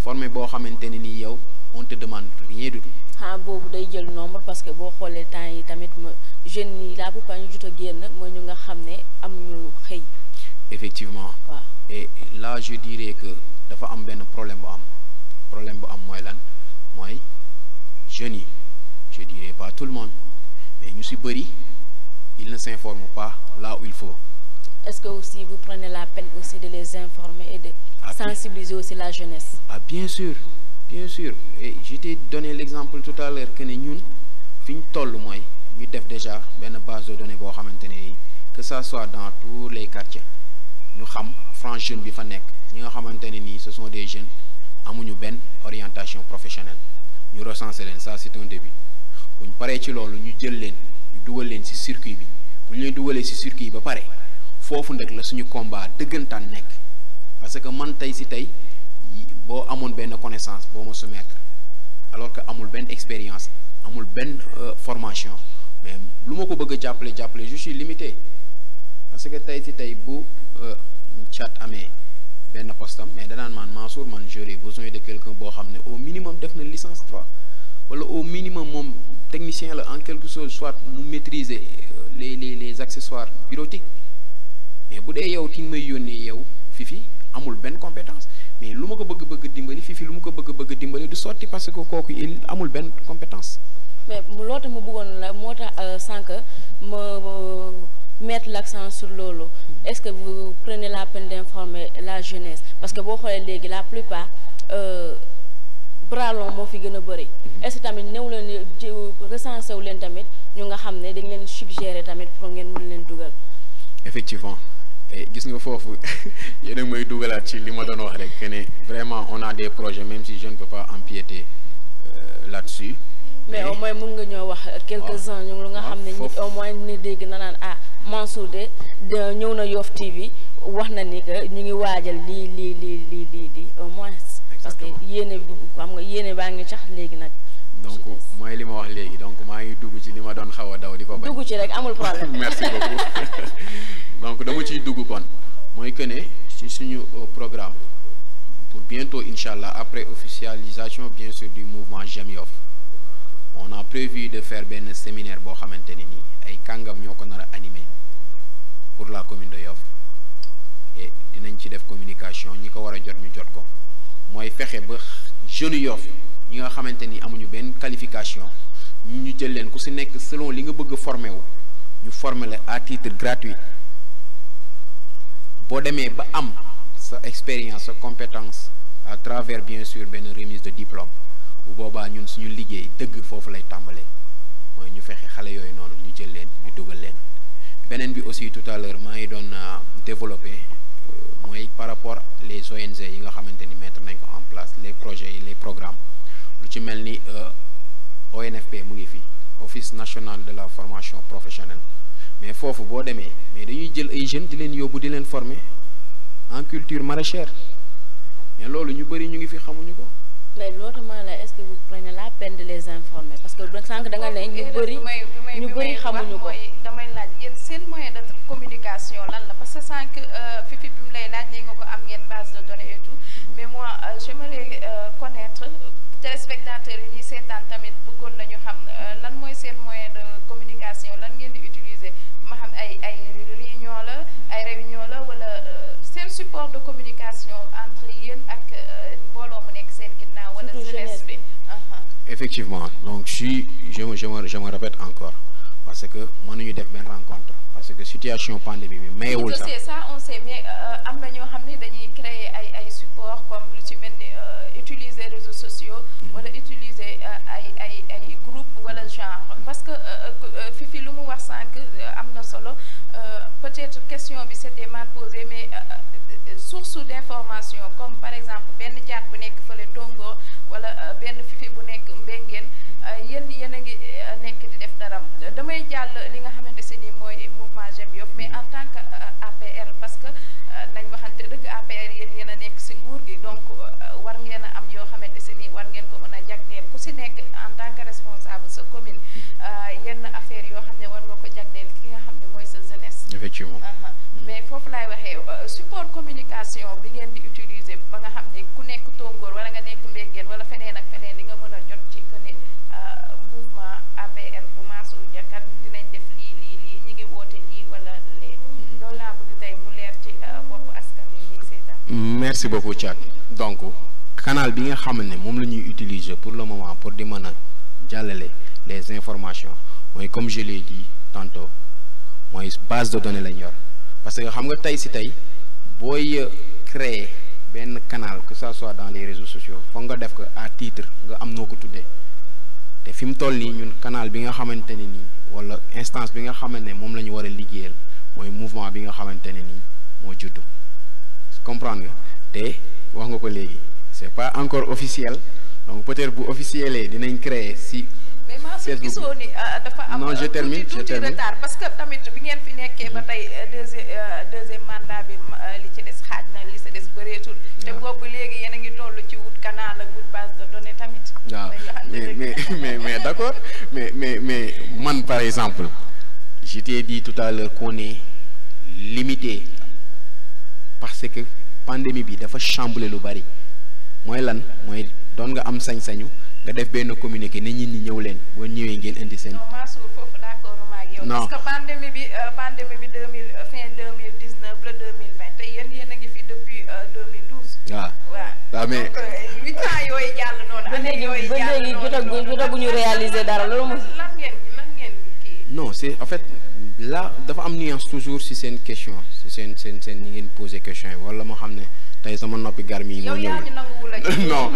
former boo xamante ne ni yow on te demande rien du tout. boobu day jël nombre parce que boo xoolee temps yi tamit jeunes yi la plupart ñu jot a génn mooy ñu nga xam ne am ñu xëy. effectivement. waaw et là je dirais que dafa am benn problème bu am mooy lan mooy jeunes yi je dirais pas tout le monde mais ñu ci bëri ils ne s'informent pas là où il faut. Est-ce que aussi vous prenez la peine aussi de les informer et de sensibiliser aussi la jeunesse? Bien sûr et je t'ai donné l'exemple tout à l'heure que ne ñun fi ñu toll mooy ñu def déjà benn base de données boo xamante ne que ça soit dans tous les quartiers ñu xam frange jeune bi fa nekk ñi nga xamante ne nii ce sont des jeunes amuñu benn orientation professionnelle ñu recenser leen ça c'est un début bu ñu paree ci loolu ñu jël leen ñu dugal leen ci circuit bi bu ñu leen dugalee ci circuit ba pare foofu nag la suñu combat dëggantaan nekk parce que man tey ci tey boo amoon benn connaissance boo ma soumettre alors que amul benn expérience amul benn formation mais lu ma ko bëgg a jàppale je suis limité parce que tey ci tey bu chat amee benn postam mais danaan man Mansour man j'aurais besoin de quelqu'un boo xam ne au minimum def na licence 3 wala au minimum moom technicien la en quelque chose soit mu maîtriser les accessoires bureautiques mais bu dee yow ki nga may yónnee yow Fifi amul benn compétence mais lu ma ko bëgg dimbali Fifi lu ma ko bëgg dimbali du sotti parce que kooku il amul benn compétence. mais loolu tax ma bëggoon la moo tax sànq ma mettre l'accent sur loolu est-ce que vous prenez la peine d'informer la jeunesse parce que boo xoolee léegi la plupart bras long moo fi gën a bëri est-ce que tamit néew leen recensé wu leen tamit ñu nga xam ne dañ leen suggérer tamit pour ngeen mën leen dugal. effectivement gis nga foofu yéen a may dugalaat ci li ma doon wax rek que ne vraiment on a des projets même si je ne peux pas empiéter là-dessus. mais au moins mun nga ñoo wax quelques-uns ñu lu nga xam ne nit au moins ni dégg na naan Mansour de ñëw na Yoff TV wax na ni que ñu ngi waajal lii au moins. parce que yéene xam nga yéene baa ngi sax léegi nag. donc mooy li ma wax léegi donc maa ngi dugg ci li ma doon xaw a daw di ko bañ. dugg ci rek amul problème. merci beaucoup donc dama ciy dugg kon mooy que ne ci suñu programme pour bientôt incha allah après officialisation bien sûr du mouvement J'aime Yoff on a prévu de faire benn séminaire boo xamante ne nii ay kàngam ñoo ko nar a animé pour la commune de Yoff et dinañ ci def communication ñi ko war a jot ñu jot ko mooy fexe ba jeune Yoff ñi nga xamante ni amuñu benn qualification ñu jël leen ku si nekk selon li nga bëgg a formé wu ñu former la à titre gratuit boo demee ba am sa expérience sa compétence à travers bien sûr benn remise de diplôme bu boobaa ñun suñu liggéey dëgg foofu lay tàmbalee mooy ñu fexe xale yooyu noonu ñu jël leen ñu dugal leen beneen bi aussi tout à l'heure maa ngi doon développer mooy par rapport les ONG yi nga xamante ni mettre nañ ko en place les projets yi les programmes lu ci mel ni ONFP mu ngi fi Office national de la formation professionnelle mais foofu boo demee mais dañuy jël ay jeunes di leen yóbbu di leen former en culture maraîchère mais loolu ñu bëri ñu ngi fi xamuñu ko. mais loolu la est-ce que vous prenez la peine de les informer parce que sànq da nga ne ñu bëri xamuñu ko. damay laaj yéen seen moyen de communication lan la parce que sànq Fifi bi mu lay laaj ne nga ko am ngeen base de données et tout mais moi j'aimerais connaître téléspectateurs yi ñuy seetaan tamit bëggoon nañu xam lan mooy seen moyen de communication lan ngeen di utiliser ma xam ay réunion la ay réunion la wala seen support de communication entre yéen ak mbooloo mu nekk seen ginnaaw wala jeunesse bi. effectivement donc je me répète encore parce que mënuñu def benn rencontre parce que situation pandémie bi mayewul sax. ça on sait mais am na ñoo xam ne dañuy créer ay support comme lu ci mel ni utiliser réseaux sociaux wala utiliser ay groupe wala genre parce que Fifi lu mu wax sànq am na solo peut-être question bi c'était mal posé mais source d'information comme par exemple benn jaat bu nekk fële Tongo wala benn Fifi bu nekk Mbengeen yéen a ngi nekk di def dara damay jàll li nga xamante si ni mooy mouvement J'aime Yoff mais en tant que APR parce que nañ waxante dëgg APR yéen a nekk si nguur gi donc war ngeen a am yoo xamante si ni war ngeen ko mën a jagleel ku si nekk en tant que responsable sa commune yenn affaire yoo xam ne war nga ko jagleel ki nga xam ne mooy sa jeunesse. effectivement. mais foofu laay waxee support communication bi ngeen di utiliser ba nga xam ne ku nekk Tongoor wala nga nekk Mbengeen wala feneen ak feneen li nga mën a jot ci que ne mouvement APR bu Mansour Dia kat dinañ def lii ñu ngi woote lii wala lee loolu laa bëgg tey mu leer ci bopp askan wi ñuy seetaan. merci beaucoup Thiat donc canal bi nga xam ne moom la ñuy utiliser pour le moment pour di mën a jàllale les informations mooy comme je l'ai dit tantôt mooy base de données lañ yor parce que xam nga tey si tey booy créer benn canal que ça soit dans les réseaux sociaux foog nga def ko à titre nga am noo ko tuddee te fi mu toll nii ñun canal bi nga xamante ne nii wala instance bi nga xamante ne moom la ñu war a liggéeyal mooy mouvement bi nga xamante ne nii moo juddu comprendre nga te wax nga ko léegi c'est pas encore officiel donc peut-être bu officiel dinañ créer si. mais Mansour gisoo ni dafa am. non je termine retard parce que tamit bi ngeen fi nekkee ba tey deuxième mandat bi li ci des xaaj na li ci des bëreetul. te boobu léegi yéen a ngi toll ci wut canal ak wut base de données tamit. waaw mais d'accord mais man par exemple je t'ai dit tout à l'heure qu'on est limité parce que pandémie bi dafa chambouler lu bari mooy lan mooy doon nga am sañ-sañu nga def benn communiqué ne nit ñi ñëw leen boo ñëwee ngeen indi seen. non Mansour foofu d'accord ma ak yow. non parce que pandémie bi fin 2019 la 2020 te yéen a ngi fi depuis 2012. waaw waaw mais. donc 8 ans yooyu jàll noonu. ba léegi jotaguñu réaliser dara loolu moom. lan ngeen kii. non c'est en fait là dafa am nuance toujours si seen question si seen ni ngeen poser question yi wala moo xam ne tey sama noppi garmi yi moo ñëw. non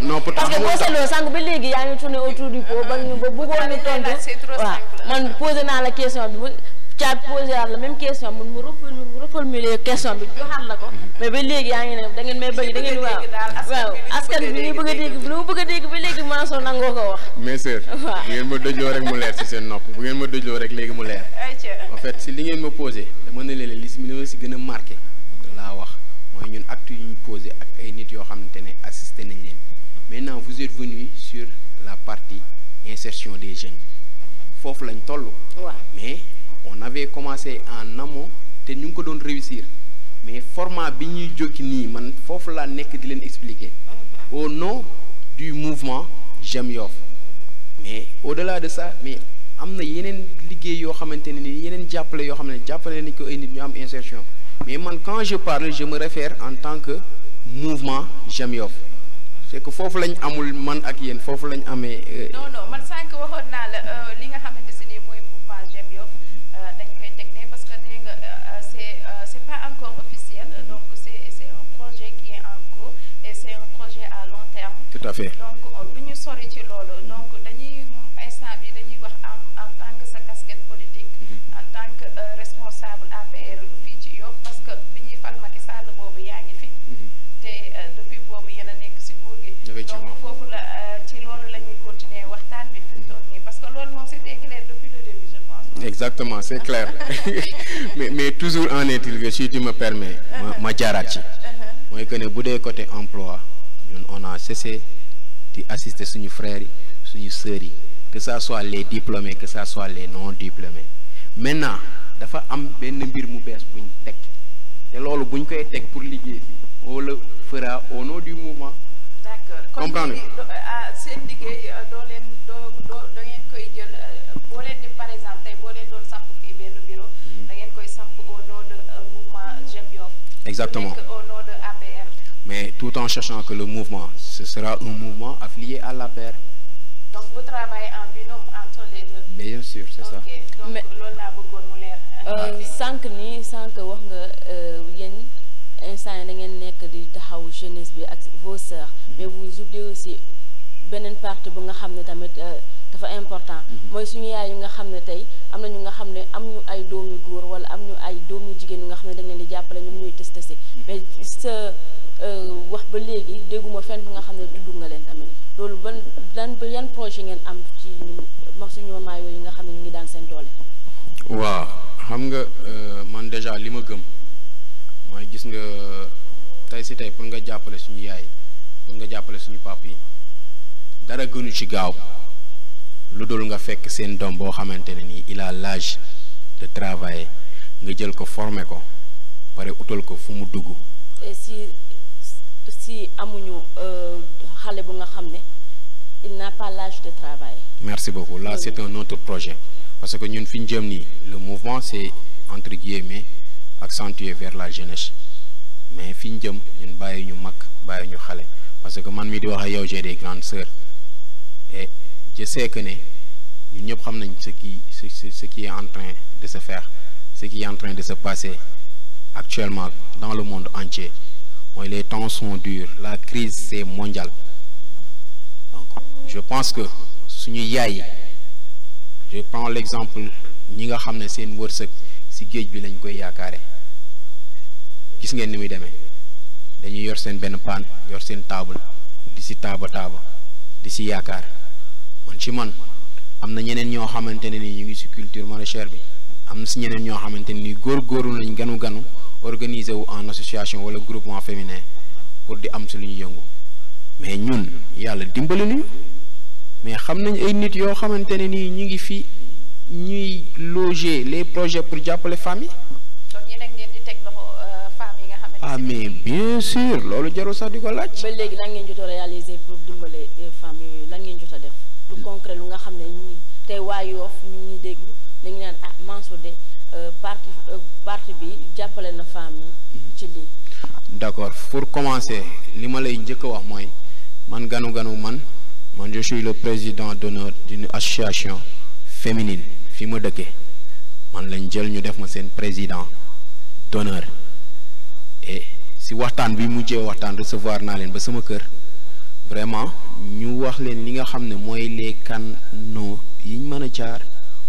non parce que boo seetloo sànq ba léegi yaa ngi tourné autour du pot ba bëggoon ñu tontu waaw man posé naa la question bi caat posé la même question bi mu reformuler question bi joxaat la ko mais ba léegi yaa ngi ne da ngeen may bëgg da ngeen waaw askan bi ñuy bëgg a dégg lu mu bëgg a dégg ba léegi Mansour nangoo ko wax. mes sœurs bu ngeen ma dëjloo rek mu leer si seen nopp bu ngeen ma dëjloo rek léegi mu leer en fait si li ngeen ma posé dama ne leen li ma si gën a marqué laa wax mooy ñun acte yu ñu posé ak ay nit yoo xamante ne assisté nañ leen maintenant vous êtes venu sur la partie insertion des jeunes foofu lañ toll. mais on avait commencé en amont te ñu ngi ko doon réussir mais format bi ñuy jógi nii man foofu laa nekk di leen expliquer au nom du mouvement J'aime Yoff mais au-delà de ça mais am na yeneen liggéey yoo xamante ne ni yeneen jàppale yoo xam ne jàppale nañ ko ay nit ñu am insertion mais man quand je parle je me réfère en tant que mouvement J'aime Yoff c'est que foofu lañ amul man ak yéen foofu lañ amee. non man sànq waxoon naa la li nga xamante si ni mooy mouvement J'aime Yoff dañ koy teg ne parce que nee nga c'est pas encore officiel donc c'est un projet qui est en cours et c'est un projet à long terme. tout à fait donc du ñu sori ci loolu donc dañuy instant bi dañuy wax en tant que sa casquette politique. en tant que responsable APR fii ci Yoff parce que bi ñuy fal Macky Sall boobu yaa ngi fi. te depuis boobu yéen a nekk si nguur gi. donc foofu la ci loolu la ñuy continuer waxtaan bi fi mu toll nii parce que loolu moom c'était clair depuis le début je pense. exactement c'est clair mais toujours en est-il que si tu me permets. ma jaaraat ci. mooy que ne bu dee côté emploi ñun on a cessé di assister suñu frères yi suñu sœurs yi que ça soit les diplômés que ça soit les non diplômés maintenant dafa am benn mbir mu bees buñ teg te loolu buñ koy teg pour liggéey si on le fera au nom du mouvement. d'accord comprendre seen liggéey doo ngeen koy jël boo leen di par exemple tey boo leen doon samp fii benn bureau da ngeen koy samp au nom de mouvement J'aime Yoff. exactement au nom de APR. mais tout en sachant que le mouvement ce sera un mouvement affilié à l'APR. donc vous travaillez en binôme entre les deux. bien sûr c'est ça. ok donc loolu laa bëggoon mu leer. sànq wax nga yéen instant yi da ngeen nekk di taxaw jeunesse bi ak vos sœurs mais vous oubliez aussi beneen partie bu nga xam ne tamit dafa important mooy suñu yaay yu nga xam ne tey am na ñu nga xam ne am ñu ay doom yu góor wala am ñu ay doom yu jigéen yu nga xam ne dañ leen di jàppale ñoom ñuy testé mais sa wax ba léegi dégguma fenn nga xam ne tudd nga leen tamit loolu yan projet ngeen am ci suñu maman yooyu nga xam ne ñu ngi daan seen doole. waaw xam nga man déjà li ma gëm mooy gis nga tey si tey pour nga jàppale suñu yaay pour nga jàppale suñu papa yi dara gënu ci gaaw lu dul nga fekk seen doom boo xamante ne nii il a l'âge de travailler nga jël ko former ko pare utal ko fu mu dugg. et si amuñu xale bu nga xam ne il n'a pas l'âge de travailler. merci beaucoup là c'est un autre projet parce que ñun fi ñu jëm nii le mouvement c'est entre guillemets accentué vers la jeunesse mais fi ñu jëm ñun bàyyi ñu mag bàyyi ñu xale parce que man mi di wax ak yow j'ai des grandes sœurs et je sais que ne ñun ñëpp xam nañ ce qui est en train de se faire ce qui est en train de se passer actuellement dans le monde entier mooy les temps sont durs la crise c'est mondial donc je pense que suñu yaay je prends l'exemple ñi nga xam ne seen wërsëg ci géej bi lañ koy yaakaare gis ngeen ni muy demee dañuy yor seen benn paan yor seen table di ci taaba di ci yaakaar man am na ñeneen ñoo xamante ne ni ñu ngi ci culture maraîchère bi am na ci ñeneen ñoo xamante ne ni góorgóorlu nañ ganu organiser wu en association wala groupement féminin pour di am ci lu ñu yëngu mais ñun yàlla dimbali nañu mais xam nañ ay nit yoo xamante ne nii ñu ngi fi ñuy loger les projets pour jàppale famille. donc yéen a ngi leen di teg loxo ah mais bien sûr loolu jarul sax di ko laaj. ba léegi lan ngeen jot a réaliser pour dimbale femmes yooyu lan ngeen jot a def lu concret lu nga xam ne ñi tey waa Yoff ñu ñuy déglu dañu naan ah Mansour de parti bi jàppale na femmes yi ci lii. d'accord pour commencer li ma lay njëkk a wax mooy man ganu man je suis le président d'honneur d'une association féminine fi ma dëkkee man lañ jël ñu def ma seen président d'honneur et si waxtaan bi mujjee waxtaan recevoir naa leen ba sama kër vraiment ñu wax leen li nga xam ne mooy les canaux yiñ mën a jaar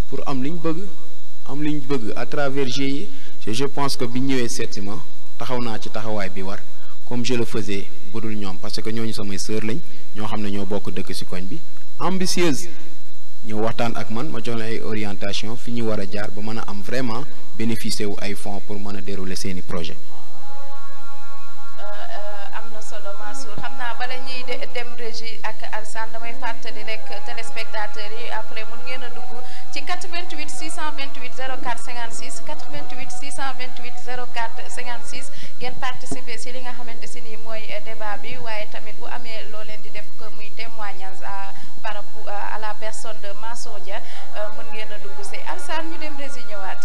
pour am liñ bëgg à travers GIE je pense que bi ñëwee seet ma taxaw naa ci taxawaay bi war comme je le faisais budul ñoom parce que ñooñu samay sœur lañ ñoo xam ne ñoo bokk dëkk ci koñ bi ambitieuse ñoo waxtaan ak man ma jox leen ay orientation fi ñu war a jaar ba mën a am vraiment bénéficier wu ay fonds pour mën a dérouler seeni projet. am na solo Mansour xam naa bala ñuy dem régie ak Alsane damay fàttali rek téléspectateurs yi après mun ngeen a dugg ci 88 628 04 56 88 628 04 56 ngeen participer ci li nga xamante si nii mooy débat bi waaye tamit bu amee loo leen di def ko muy témoignage par rapport à la personne de Mansour Dia mën ngeen a dugg ci Alsane ñu dem régie ñëwaat.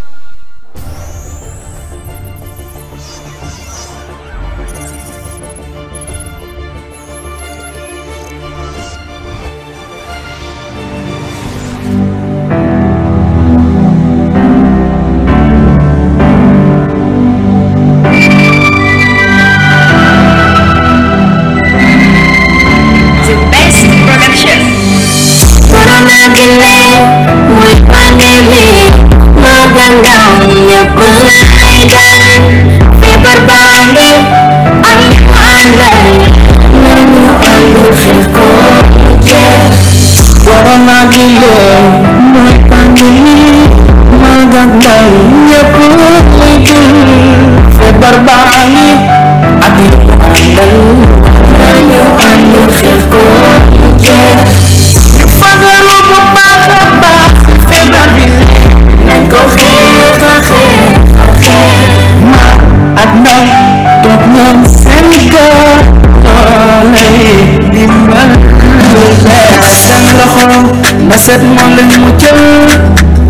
Set molen mucho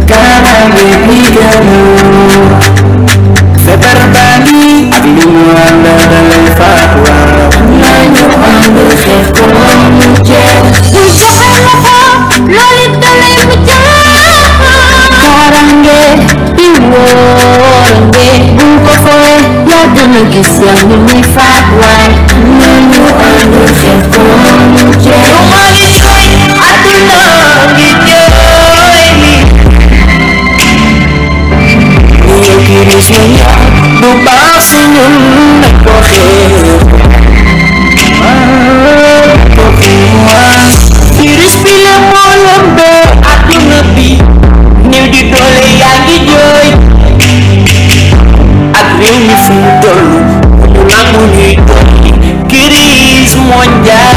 cara de ligado Febarbani Abilu anda dalam fatwa Nanyo anda kheko mucho Mucho halaha Lolit dalam mucho Karange Iworange Buko foe Yadu nagis yang ini fatwa Nanyo anda kheko mucho Rumali koy Aduna Kirisnya lupa senyum Kiris bila malam aku nepi New di dole yang hijau Aku ni fundol Pulang hidup Kiris monjal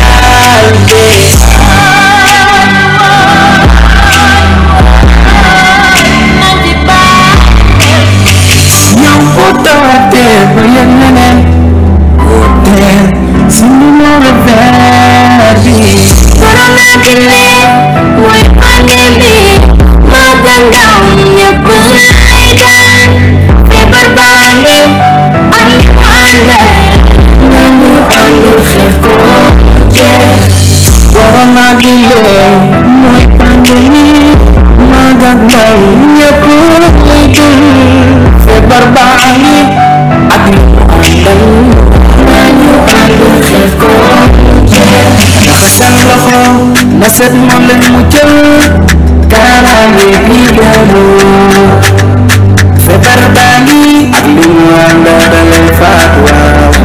Set molen mucho cara de ligado Febarbani Abilu anda dalam fatwa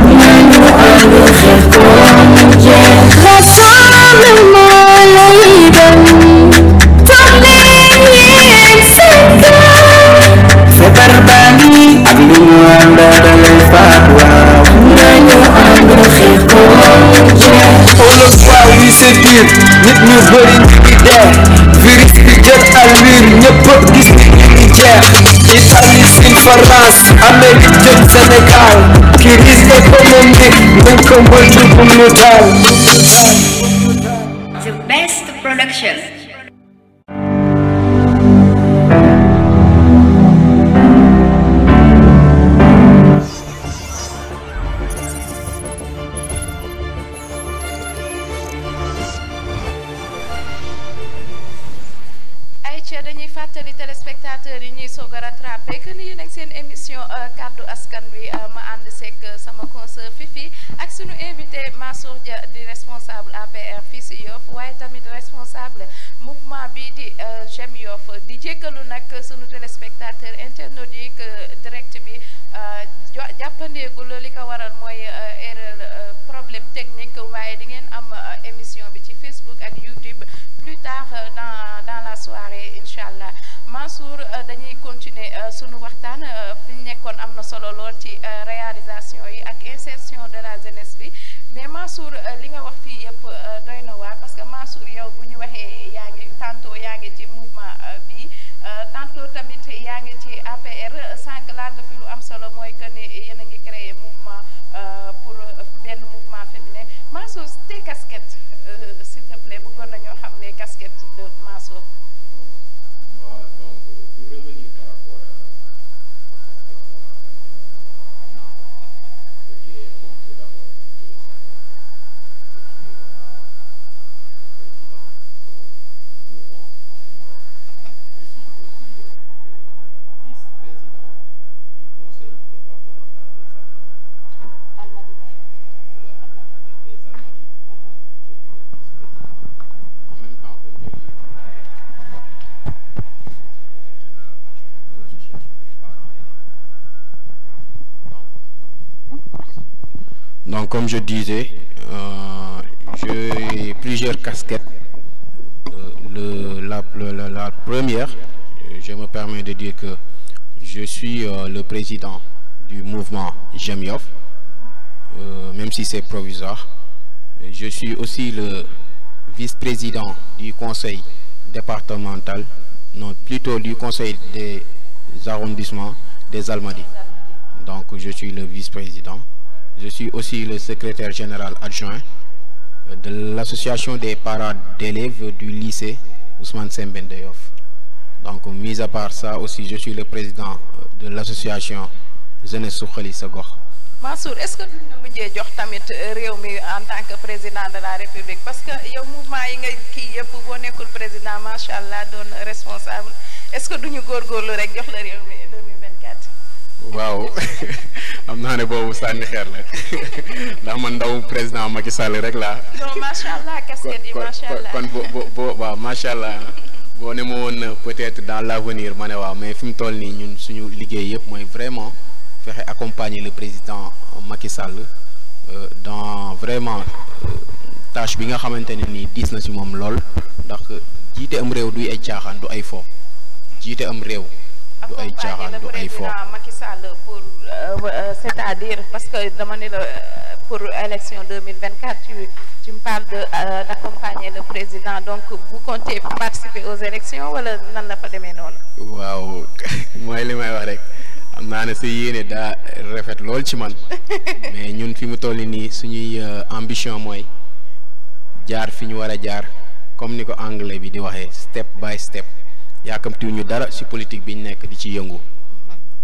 Nanyo anda kheko mucho Rasanya mulai dan Tolengin segar Febarbani Abilu anda dalam fatwa Nanyo anda kheko mucho Olok wa wi sedir nit ñu bari ñu di dee virus bi jël alwir ñëpp gis ni ñu jeex Italie sin France Amérique jëm Sénégal crise économique nañ ko moytu bu mu taal. The best production. dañuy fàttali téléspectateurs yi ñuy soog a rattrapé que ni yéen ak seen émission kaddu askan wi ma ànd seeg sama consoeur Fifi ak sunu invité Mansour Dia di responsable APR fii si Yoff waaye tamit responsable mouvement bi di J'aime Yoff di jéggalu nag sunu téléspectateur internautes yi que direct bi jàppandeegul li ko waral mooy erreur problème technique waaye di ngeen am émission bi ci Facebook ak YouTube plus tard dans la soirée inchallah Mansour dañuy continuer sunu waxtaan fi ñu nekkoon am na solo lool ci réalisation yi ak insertion de la jeunesse bi mais Mansour li nga wax fii yëpp doy na waar parce que Mansour yow bu ñu waxee tantôt yaa ngi ci mouvement bi tantôt tamit yaa ngi ci APR sànq laal nga fi lu am solo mooy que ni yéen a ngi créer mouvement pour benn mouvement féminin Mansour tes casquettes s'il te plaît bëggoon nañoo xam les casquettes de Mansour. Voilà, donc pour revenir par rapport aux casquettes de la je dirais tout d'abord, comme vous le savez, je suis le président du mouvement. Je suis aussi le vice-président du conseil départemental des Almadies. Des Almadies. Je suis le vice-président. En même temps, comme je dis, de l'association des parents d'élèves. Donc, comme je disais, j'ai plusieurs casquettes. La première, je me permets de dire que je suis le président du mouvement J'aime Yoff, même si c'est provisoire. Je suis aussi le vice-président du conseil départemental, non, plutôt du conseil des arrondissements des Almadies. Donc je suis le vice-président. Je suis aussi le secrétaire général adjoint de l'association des parents d'élèves du lycée Ousmane Sembène de Yoff. Donc mis à part ça aussi, je suis le président de l'association Jeunesse Suxali Sa Gox. Mansour, est-ce que duñu mujjee jox tamit réew mi en tant que président de la République parce que yow mouvement yi nga kii yëpp boo nekkul président macha allah doon responsable est-ce que duñu góorgóorlu rek jox la réew mi 2024. waaw am naa ne boobu sànni xeer la ndax man ndaw président Macky Sall rek laa. non macha allah casquette yi macha allah kon waaw macha allah boo ne ma woon peut-être dans l'avenir ma ne waaw mais fi mu toll nii ñun suñu liggéey yëpp mooy vraiment fexe accompagner le président Macky Sall dans vraiment tâche bi nga xamante ne nii diis na ci moom lool ndax jiite am réew du ay caaxaan du ay fo jiite am réew. du ay caaxaan du ay fo Macky Sall pour c'est-à-dire parce que dama ne la pour élection 2024 tu me parles d'accompagner le président donc vous comptez participer aux élections wala nan la fa demee noonu. waaw mooy li may wax rek am naa ne sa yéene daa rafet lool ci man mais ñun fi mu toll nii suñuy ambition mooy jaar fi ñu war a jaar comme ni ko anglais bi di waxee step by step. yaakamtiw ñu dara ci politique bi ñu nekk di ci yëngu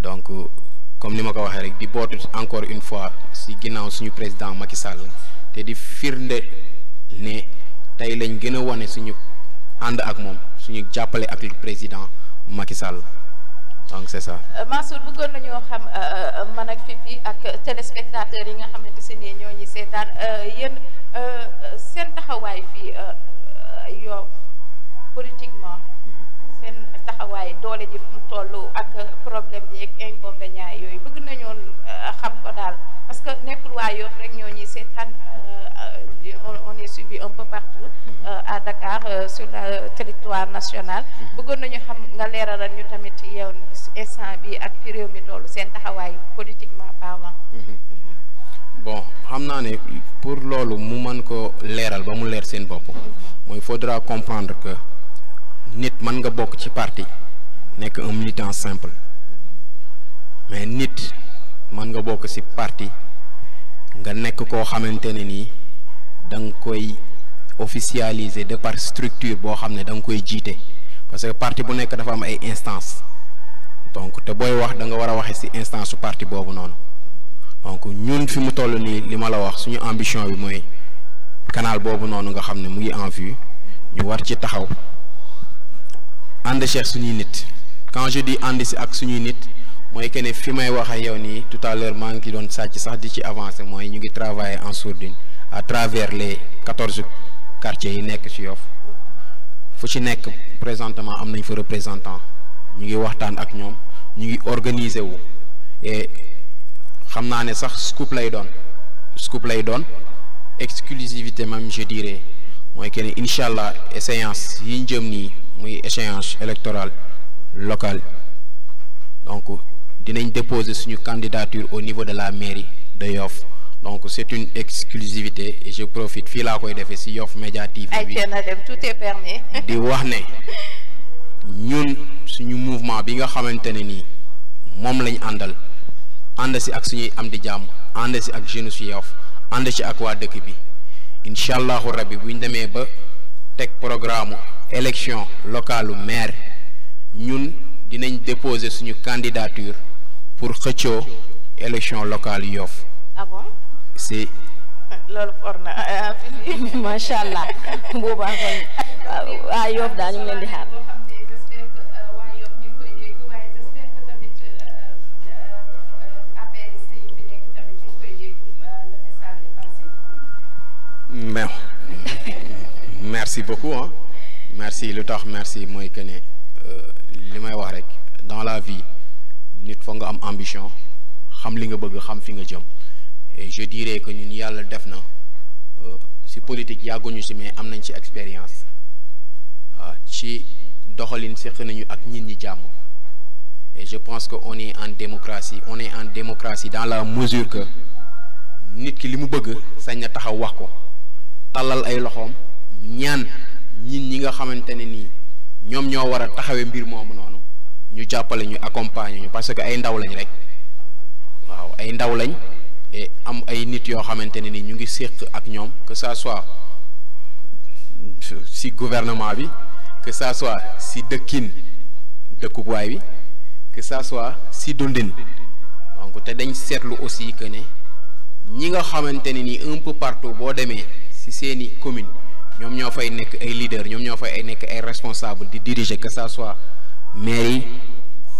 donc comme ni ma ko waxee rek di bootu encore une fois ci ginnaaw suñu président Macky Sall te di firnde ne tey lañ gën a wane suñu ànd ak moom suñu jàppale ak le président Macky Sall donc c'est ça. Mansour bëggoon nañoo xam man ak Fifi ak téléspectateurs yi nga xamante si nii ñoo ñuy seetaan yéen seen taxawaay fii yow politiquement. seen taxawaay doole ji fu mu toll ak problème yi ak inconvénients yooyu bëgg nañoon xam ko daal parce que nekkul waa Yoff rek ñoo ñuy seetaan on est suivi un peu partout à Dakar sur le territoire national bëggoon nañu xam nga leeralal ñu tamit yow instant bi ak fi réew mi toll seen taxawaay politiquement parlant. bon xam naa ne pour loolu mu mën ko leeral ba mu leer seen bopp mooy faudra comprendre que nit mën nga bokk ci parti nekk un militant simple mais nit mën nga bokk ci parti nga nekk koo xamante ne nii da nga koy officialiser de par structure boo xam ne da nga koy jiite parce que parti bu nekk dafa am ay instance donc te booy wax da nga war a waxe ci instance su parti boobu noonu donc ñun fi mu toll nii li ma la wax suñu ambition bi mooy canal boobu noonu nga xam ne mu ngi en vue ñu war ci taxaw ànd Cheikh suñuy nit quand je dis ànd ci ak suñuy nit mooy que ne fi may wax ak yow nii tout à l'heure maa ngi doon sàcc sax di ci avancer mooy ñu ngi travailler en sourdine à travers les 14 quartiers yi nekk ci Yoff fu ci nekk présentement am nañ fa représentant ñu ngi waxtaan ak ñoom ñu ngi organiser wu et xam naa ne sax scoop lay doon exclusivité même je dirais mooy que ne incha allah échéance yi ñu jëm nii muy échéance électorale locale donc dinañ déposer suñu candidature au niveau de la mairie de Yoff donc c'est une exclusivité et je profite fii laa koy defee ci Yoff Média TV bi tout est permis di wax ne ñun suñu mouvement bi nga xamante ne nii moom lañ ànd ci ak suñuy am di jàmm ànd ci ak jeunesse Yoff ànd ci ak waa dëkk bi incha allahu rabbi buñ demee ba teg programme élection locale maire ñun dinañ déposer suñu candidature pour xëccoo élection locale Yoff. Ah bon? C'est loolu for na macha allah boobaa kon waa Yoff daal ñu ngi leen di xaar. mais merci beaucoup hein merci lu tax merci mooy que ne li may wax rek dans la vie nit foog nga am ambition xam li nga bëgg xam fi nga jëm et je dirais que ñun yàlla def na ci politique yàgguñu ci mais am nañ ci expérience waaw ci doxalin seq nañu ak nit ñi jàmm et je pense que on est en démocratie dans la mesure que nit ki li mu bëgg sañ na taxaw wax ko tàllal ay loxoom ñaan ñi nga xamante ne nii ñoom ñoo war a taxawee mbir moomu noonu ñu jàppale ñu accompagner ñu parce que ay ndaw lañ rek waaw ay ndaw lañ et am ay nit yoo xamante ne nii ñu ngi séq ak ñoom que ça soit ci gouvernement bi que ça soit ci dëkkuwaay bi que ça soit ci dundin donc te dañ seetlu aussi que ne ñi nga xamante ne nii un peu partout boo demee ci seeni commune ñoom ñoo fay nekk ay leader ñoom ñoo fay nekk ay responsable di diriger que ça soit mairie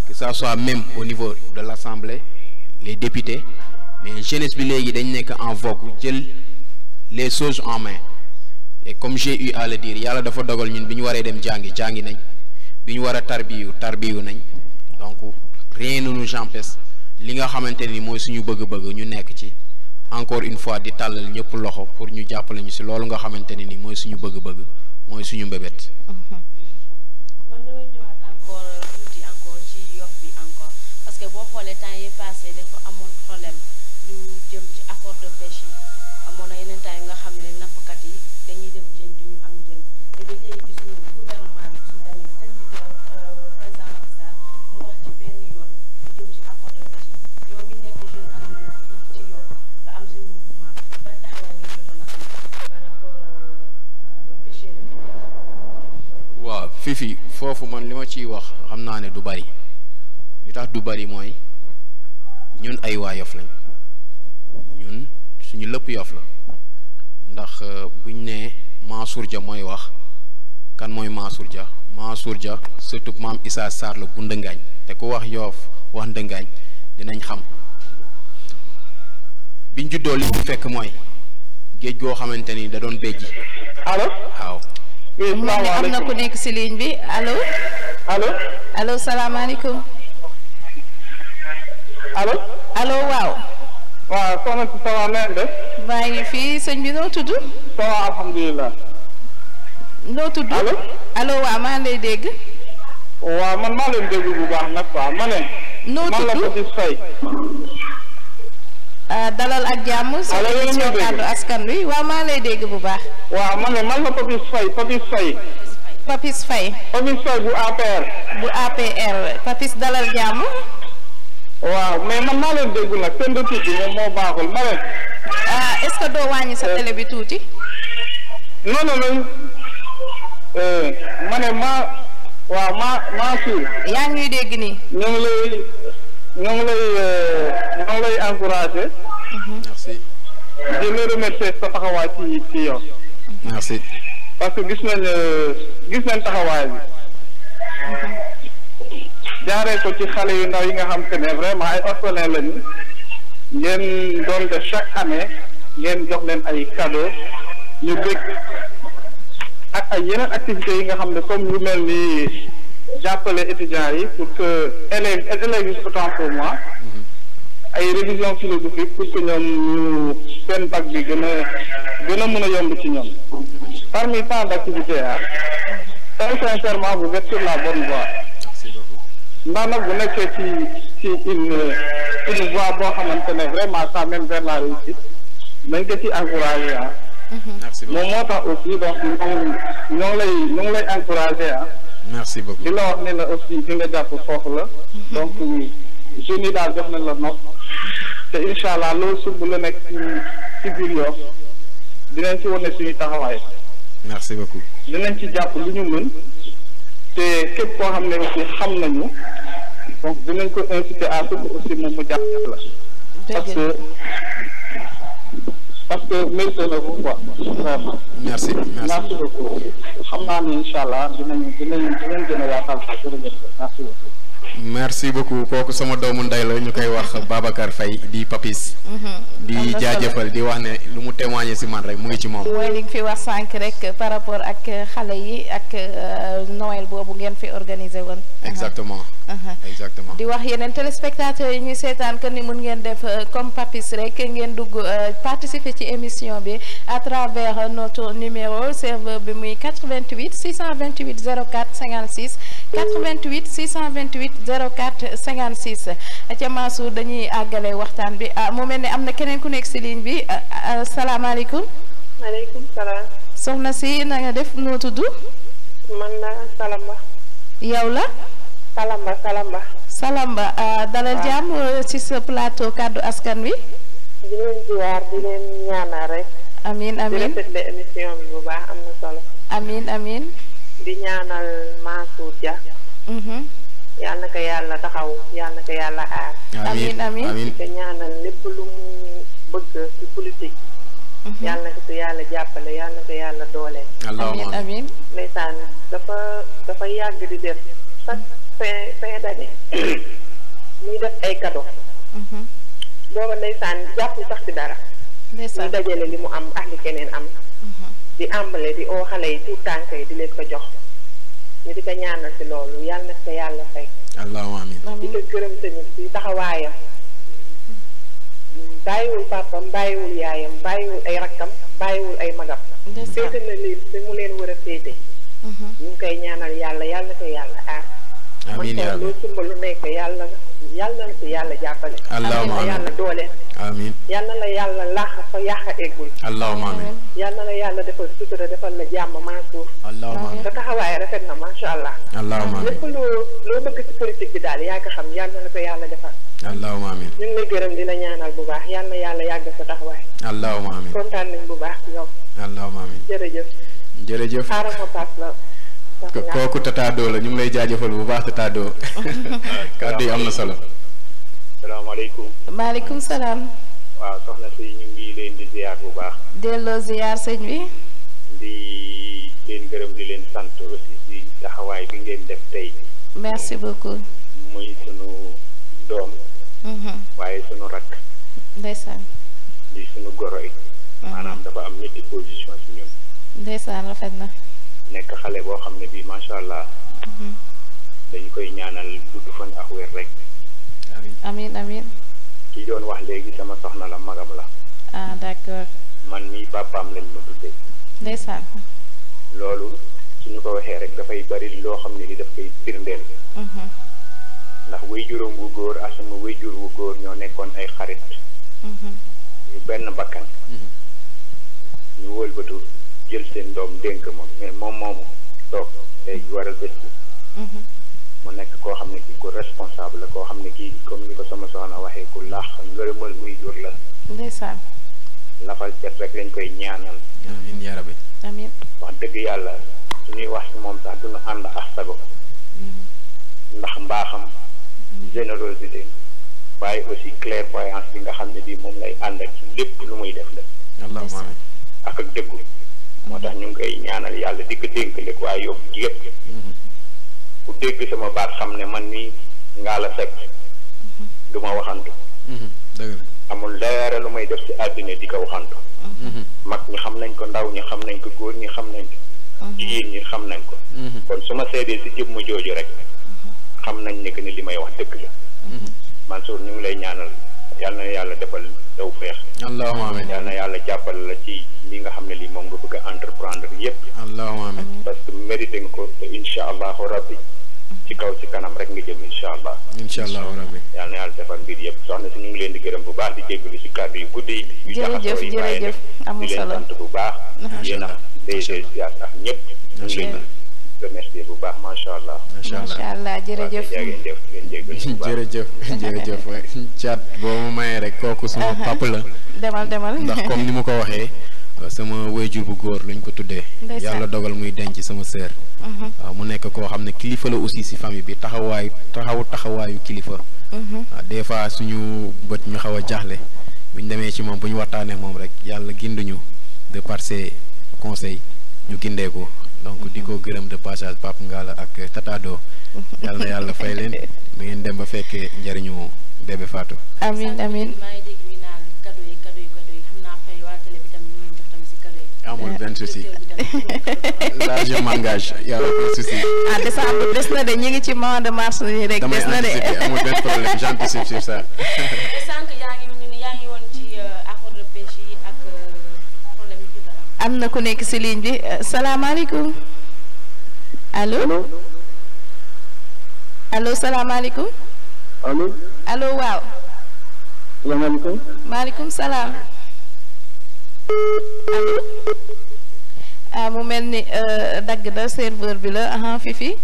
que ça soit même au niveau de l'Assemblée les députés mais jeunesse bi léegi dañ nekk en vogue jël les choses en main et comme j'ai eu à le dire yàlla dafa dogal ñun bi ñu waree dem jàngi nañ bi ñu war a tarbiyu nañ donc rien ne nous empêche li nga xamante ni mooy suñu bëgg-bëgg ñu nekk ci encore une fois di tàllal ñëpp loxo pour ñu jàppale ñu ci loolu nga xamante ne ni mooy suñu bëgg-bëgg mooy suñu mbébét. man damay ñëwaat encore ci Yoff bi encore parce que boo xoolee temps yi passé dafa amoon problème lu jëm ci accord de pêche yi amoon na yeneen temps yi nga xam ne nappkat yi dañuy dem jën du ñu am jën te ba léegi gis ñu gouvernement bi suñu tamit serviteur président Macky Sall mu wax ci benn yoon lu jëm ci accord de pêche yi yow mi nekk jeune am na ci Yoff nga am seen mouvement ban taxawaay nga jotoon a am par rapport pêche yi. waaw fifi foofu man li ma ciy wax xam naa ne du bari li tax du bari mooy ñun ay waa Yoff lañ ñun suñu lépp Yoff la ndax buñ ne Mansour Dia mooy wax kan mooy Mansour Dia surtout maam Issa Sarr la bu Ndëngaañ te ku wax Yoff wax Ndëngaañ dinañ xam biñ juddoo li ñu fekk mooy géej goo xamante ni da doon béjji. allo waaw. am na ku nekk ci ligne bi allo salaamaaleykum. allo waaw. waaw soxna si ça va na ngeen def. maa ngi fii sëñ bi noo tudd. ça va alhamdulilah. noo tudd. allo waaw maa ngi lay dégg. waaw man maa leen dégg bu baax nag quoi ma ne. noo tudd man la Papis Faye. dalal ak jàmm. allo yéen a ngi dégg kàddu askan wi waaw maa lay dégg bu baax. waaw ma ne man la Papis Faye. Papis Faye. Papis Faye bu APR. Papis dalal jàmm. waaw mais man maa leen déggu nag seen retour bi moom moo baaxul ma leen. est-ce que doo wàññi sa télé bi tuuti. non ma ne maa suul. yaa ngi ñuy dégg nii. ñoo ngi lay encouragé. merci. di la remercier sa taxawaay ci yow. merci. parce que gis nañ taxawaay bi. jaaree ko ci xale yu ndaw yi nga xam te ne vraiment ay orphelins lañu ngeen doon def chaque année ngeen jox leen ay cadeaux ñu bëgg ak ay yeneen activités yi nga xam ne comme lu mel ni jàppale étudiants yi pour que élèves yi autant pour moi ay révision philosophique pour que ñoom ñu seen bac bi gën a mën a yomb ci ñoom parmi tant d'activités très sincèrement vous êtes sur la bonne voie. ndax nag bu nekkee ci une voie boo xamante ne vraiment ça mène vers la réussite nañ ko ci encouragé merci beaucoup moom moo tax aussi donc ñoo ngi lay encouragé merci beaucoup di la wax ne la aussi fi nga jàpp foofu la. donc jeunes yi daal jox nañ la nopp te incha allah loolu sub la nekk ci biir Yoff dinañ ci wane suñuy taxawaay. merci beaucoup dinañ ci jàpp lu ñu mën. te képp koo xam ne aussi xam nañu donc dinañ ko inciter à ce que aussi moom mu jàpp la parce que mérite na ko quoi vraiment. merci beaucoup xam naa ni incha allah dinañ gën a yaatal jërëjëf merci beaucoup. merci beaucoup kooku sama doomu ndey la ñu koy wax Babacar Faye di Papis. di jaajëfal di wax ne lu mu témoigné si man rek mu ngi ci moom. mooy li nga fi wax sànq rek par rapport ak xale yi ak Noël boobu ngeen fi organisé woon. exactement. exactement di wax yeneen téléspectateurs yi ñuy seetaan que ni mun ngeen def comme Papis rek ngeen dugg participer ci émission bi à travers notre numéro serveur bi muy 88 628 04 56 88 628 04 56 ca Mansour dañuy àggale waxtaan bi mu mel ne am na keneen ku nekk si ligne bi salaamaaleykum. maaleykum salaam. soxna si na nga def noo tudd. man la Salamba. yow la. Salamba dalal jàmm ci sa plateau kaddu askan wi. di leen ziar di leen ñaanal rek. amiin di rafetlu émission bi bu baax am na solo. amiin. di ñaanal Mansour Dia. yal na ko yàlla taxaw yal na ko yàlla aar. amiin te ñaanal lépp lu mu bëgg ci politique. yal na ko si yàlla jàppale yal na ko yàlla dooleel. amiin. ndeysaan dafa yàgg di def chaque fin d'année muy def ay cadeau. booba ndeysaan jàpp sax ci dara. ñu dajale li mu am ak li keneen am. di ambale di oo xale yi tout tànk yi di leen ko jox. ñu di ko ñaanal ci loolu yal na ko yàlla fay. allahumma amiin. di ko gërëm tamit ci taxawaayam. bàyyiwul papam bàyyiwul yaayam bàyyiwul ay rakkam bàyyiwul ay magam. féete na leen te mu leen war a féete. ñu ngi koy ñaanal yàlla yal na ko yàlla aar. amiin yaa lu sumba lu nekk yàlla na ci yàlla jàppale. allahumma amiin yàlla dooleel. amiin. yal na la yàlla laax fa yàq eggul. allahumma amiin. yal na la yàlla defal sutura defal la jàmm Mansour. allahumma amiin. sa taxawaay rafet na macha allah. allahumma amiin. lépp loo bëgg ci politique bi daal yaa ko xam yal na la ko yàlla defal. allahumma amiin. ñu ngi lay gërëm di la ñaanal bu baax yal na yàlla yàgg sa taxawaay. allahumma amiin. kontaan nañ bu baax ci yow. allahumma amiin. jërëjëf. xaaral ma paas la. kooku Tata Do la ñu ngi lay jaajëfal bu baax Tata Do. kàddu yi am na solo. salaamaaleykum. maaleykum salaam. waaw soxna si ñu ngi leen di ziar bu baax. delloo ziar sëñ bi. di leen gërëm di leen sant aussi ci taxawaay bi ngeen def tey. merci beaucoup. muy sunu doom. waaye sunu rakk. ndeysaan. di sunu goro yi. maanaam dafa am ñetti position ci ñun. ndeysaan rafet na. nekk xale boo xam ne bii macha allah. dañu koy ñaanal gudd fan ak wér rek. amiin. kii doon wax léegi sama soxna la magam la. d'accord. man mii papaam lañ ma tuddee. ndeysaan. loolu suñu ko waxee rek dafay bari loo xam ne ni daf koy firndeel. ndax wayjuram wu góor ak sama wayjur wu góor ñoo nekkoon ay xarit. ñu benn bakkan. ñu wëlbatu jël seen doom dénk ma mais moom moomu toog tey waral bés bi. mu nekk koo xam ne kii ku responsable la koo xam ne kii comme ni ko sama soxna waxee ku laax ngërëmal muy jur la. ndeysaan. lafal cet rek lañ koy ñaanal. amiin yaa rabbi. amiin. wax dëgg yàlla suñuy wax ci moom sax duñu ànd ak sago. ndax mbaaxam. générosité. waaye aussi clairvoyance bi nga xam ne bii moom lay ànd ak lépp lu muy def la. allahumma amiin. ak dëggu. moo tax ñu ngi koy ñaanal yàlla di ko dénk lépp waaye yóbbu yëpp. ku dégg sama baat xam ne man nii ngaa la fekk. du ma waxantu. dëgg la. amul dara lu may def ci àddina di ko waxantu. mag ñi xam nañ ko ndaw ñi xam nañ ko góor ñi xam nañ ko. jigéen ñi xam nañ ko. kon su ma seedee ci jëmm jooju rek. xam nañ ne que ni li may wax dëgg la. Mansour ñu ngi lay ñaanal yal na yàlla defal tawfeex. allahumma amiin. yal na yàlla jàppal la ci li nga xam ne lii moom nga bëgg a entreprendre yépp. allahumma amiin. parce que mérité nga ko te incha allahu rabbi ci kaw ci kanam rek nga jëm incha allah. incha allahu rabbi. yal na yàlla defal mbir yëpp soxna si ñu ngi leen di gërëm bu baax di jéggalu ci kàddu yu guddi yi. yu jaxasoo yi waaye nag di leen sant bu baax. yéen a DG Sias ak ñëpp. ñu ngi leen remercier bu baax macha allah. macha allah jërëjëf. jërëjëf jërëjëf caat boo ma mayee rek kooku suma papa la. demal ndax comme ni ma ko waxee sama wayjur bu góor lañ ko tuddee. yàlla dogal muy denc sama sœur. waaw mu nekk koo xam ne kilifa la aussi ci famille bi taxawaayu kilifa. des fois suñu bët ñu xaw a jaaxle bu ñu demee ci moom bu ñu waxtaanee moom rek yàlla ginduñu de par ses conseils ñu gindee ko. donc di ko gërëm de passage Pape Ngala ak Tatado yàlla na yàlla fay leen ba ngeen dem ba fekkee njëriñu bébé Fatou. amiin amiin. amul benn souci là je m'engage y a aucun souci. décembre des na de ñu ngi ci mois de mars nii rek. des na de amul benn problème j'anticipe sur ça. sànq yaa ngi woon ci accord de pêche yi ak problème yi ci am na ku nekk ci ligne bi salaamaaleykum allo allo salaamaaleykum. allo waaw. salaamaaleykum. maaleykum salaam. allo mu mel ni dagg da serveur bi la Fifi.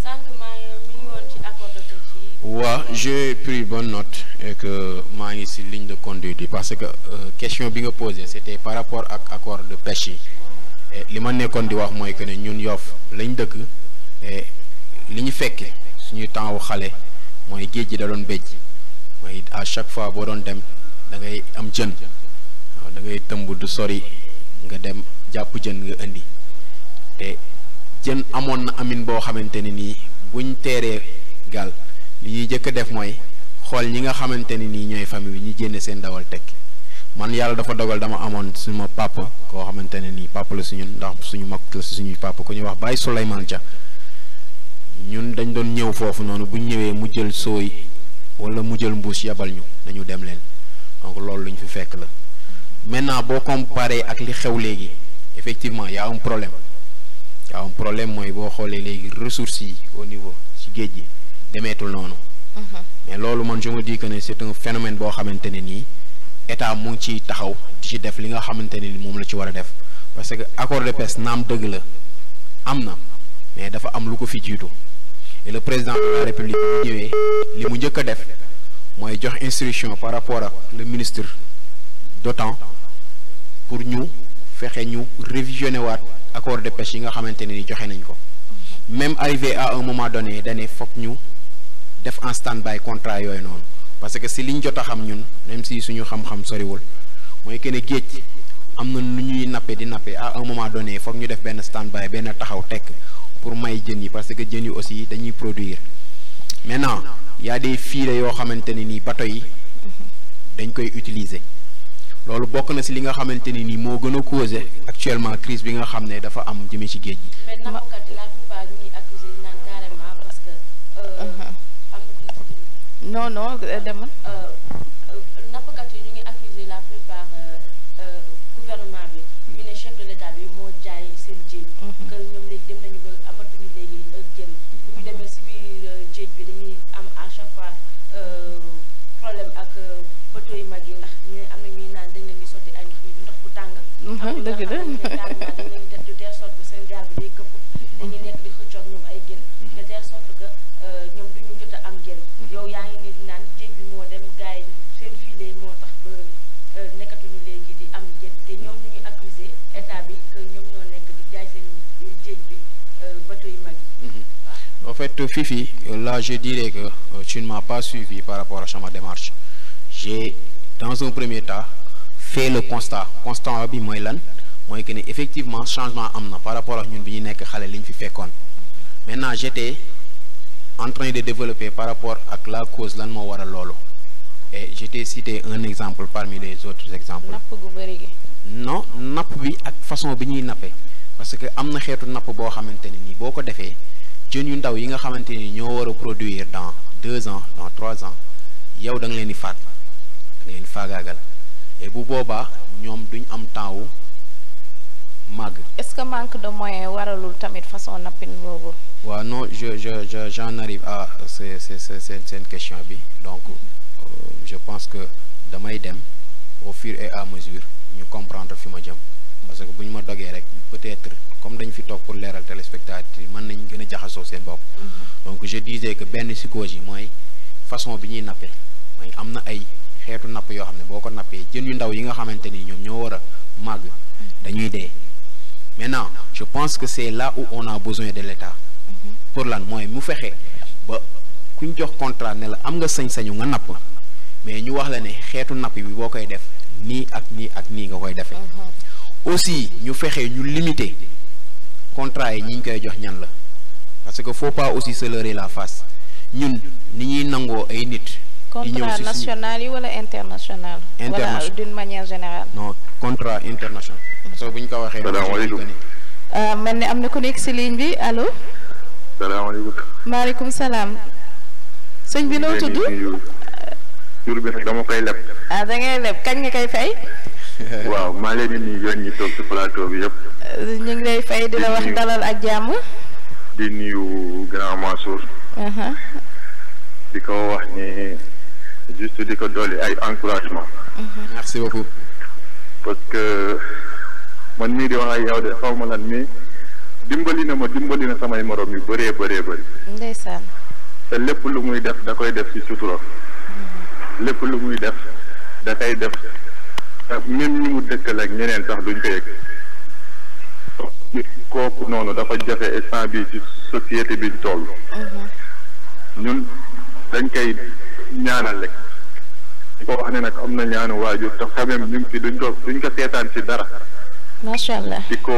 sànq maa ngi woon ci accord de pêche yi. waaw j'ai pris bonne note et que maa ngi ci ligne de conduite yi parce que question bi nga posé c'était par rapport ak accord de pêche yi li ma nekkoon di wax mooy que ne ñun Yoff lañ dëkk li ñu fekke suñuy temps wu xale mooy géej gi da doon béj mooy à chaque fois boo doon dem da ngay am jën waaw da ngay tëmb du sori nga dem jàpp jën nga indi te jën amoon na amin boo xamante ne nii buñ teeree gaal li ñuy jëkk a def mooy xool ñi nga xamante ne nii ñooy famille bi ñu génne seen dawal teg man yàlla dafa dogal dama amoon suma papa koo xamante ne nii papa la suñu ndax suñu mag la si suñuy papa ku ñuy wax Baye Souleymane Dia ñun dañ doon ñëw foofu noonu bu ñëwee mu jël sooy wala mu jël mbuus yabal ñu nañu dem leen donc loolu lu ñu fi fekk la maintenant boo comparé ak li xew léegi effectivement y a un problème mooy boo xoolee léegi ressources yi au niveau ci géej gi demeetul noonu. mais loolu man je me dis que ne c'est un phénomène boo xamante ne nii état mu ngi ciy taxaw di ci def li nga xamante ne ni moom la ci war a def parce que accord de pêche naam dëgg la am na mais dafa am lu ko fi jiitu et le président de la république bu ñëwee li mu njëkk a def mooy jox instruction par rapport ak le ministre d'autant pour ñu fexe ñu révisionner waat accord de pêche yi nga xamante ne ni joxe nañ ko même arrivé à un moment donné dané foog ñu def en stand-by contrat yooyu noonu parce que si liñ jot a xam ñun même si suñu xam-xam soriwul mooy que ne géej am na nu ñuy nappe di nappe à un moment donné foog ñu def benn stand-by benn taxaw tekk pour may jën yi parce que jën yi aussi dañuy produire maintenant y a des filets yoo xamante ne nii bateau yi dañ koy utiliser loolu bokk na si li nga xamante ne nii moo gën a causé actuellement crise bi nga xam ne dafa am jëmee ci géej gi. mais nappkat yi la plupart ñu ngi accusé naan carrément parce que. non dama. nappkat yi ñu ngi accusé la plupart gouvernement bi ñu ne chef de l'état bi moo jaay seen jéeg. que ñoom léegi dem nañu ba amatuñu léegi jën bu ñu demee si biir jéeg bi dañuy am à chaque fois problème ak bateau yu mag yi ndax ñu am na ñuy naan dañ leen di sotti ay ndox bu tàng. dëgg la dañ leen di def de telle sorte que seen gaal bi day këpp dañuy nekk di xëccoog ñoom ay jën de telle sorte que En fait, Fifi, là, je dirais que tu ne m'as pas suivi par rapport à ma démarche. J'ai, dans un premier temps, fait le constat. Constat bi mooy lan mooy que ne effectivement changement am na par rapport ak ñun bi ñu nekk xale li ñu fi fekkoon. Maintenant, j'étais en train de développer par rapport ak la cause lan moo waral loolu. Et je t'ai cité un exemple parmi les autres exemples. napp gu bëri gi. Non, napp bi ak façon bi ñuy nappe parce que am na xeetu napp boo xamante ne nii boo ko defee jeunes yu ndaw yi nga xamante ni ñoo war a produire dans 2 ans dans 3 ans yow da nga leen di faat da nga leen di faagaagal et bu boobaa ñoom duñ am temps wu màgg. est-ce que manque de moyens waralul tamit façon nappin boobu. waaw non j'en arrive à seen question bi donc je pense que damay dem au fur et à mesure ñu comprendre fi ma jëm parce que bu ñu ma dogee rek peut-être comme dañ fi toog pour leeral téléspectateurs yi mën nañ gën a jaxasoo seen bopp. Donc je disais que benn psychologie mooy façon bi ñuy nappe mooy am na ay xeetu napp yoo xam ne boo ko nappee jën yu ndaw yi nga xamante ni ñoom ñoo war a màgg dañuy dee. Maintenant je pense que c'est là où on a besoin de l'État. Pour lan mooy mu fexe ba kuñ jox contrat ne la am nga sañ-sañu nga napp mais ñu wax la ne xeetu napp bi boo koy def nii ak nii ak nii nga koy defee. Aussi ñu fexe ñu limiter contrat yi ñi ñu koy jox ñan la parce que faut pas aussi se leurrer la face ñun ni ñuy nangoo ay nit. contrat national yi wala international. International d'une manière générale. non contrat international. parce que bu ñu ko waxee. salaamaaleykum. mel ni am na ku nekk ci ligne bi allo. salaamaaleykum. maaleykum salaam. sëñ bi noo tudd. tur bi nag dama koy leb. da ngay leb kañ nga koy fay. waaw maa leen di nuyu yoon ñi toog ci plateau bi yëpp. ñu ngi lay fay di la wax dalal ak jàmm. di nuyu grand Mansour. di ko wax ni juste di ko dolli ay encouragement. Merci beaucoup. parce que man mii di wax ak yow de xaw ma lan mi dimbali na samay morom yu bëree bëri. ndeysaan. te lépp lu muy def da koy def ci sutura. lépp lu muy def da koy def même ñi mu dëkkal ak ñeneen sax duñ ko yëg. kooku noonu dafa jafe instant bi ci société biñ toll. ñun dañ koy ñaanal rek. di ko wax ne nag am na ñaanu waajur te quand même ñu ngi fi duñ ko seetaan ci dara. macha allah di ko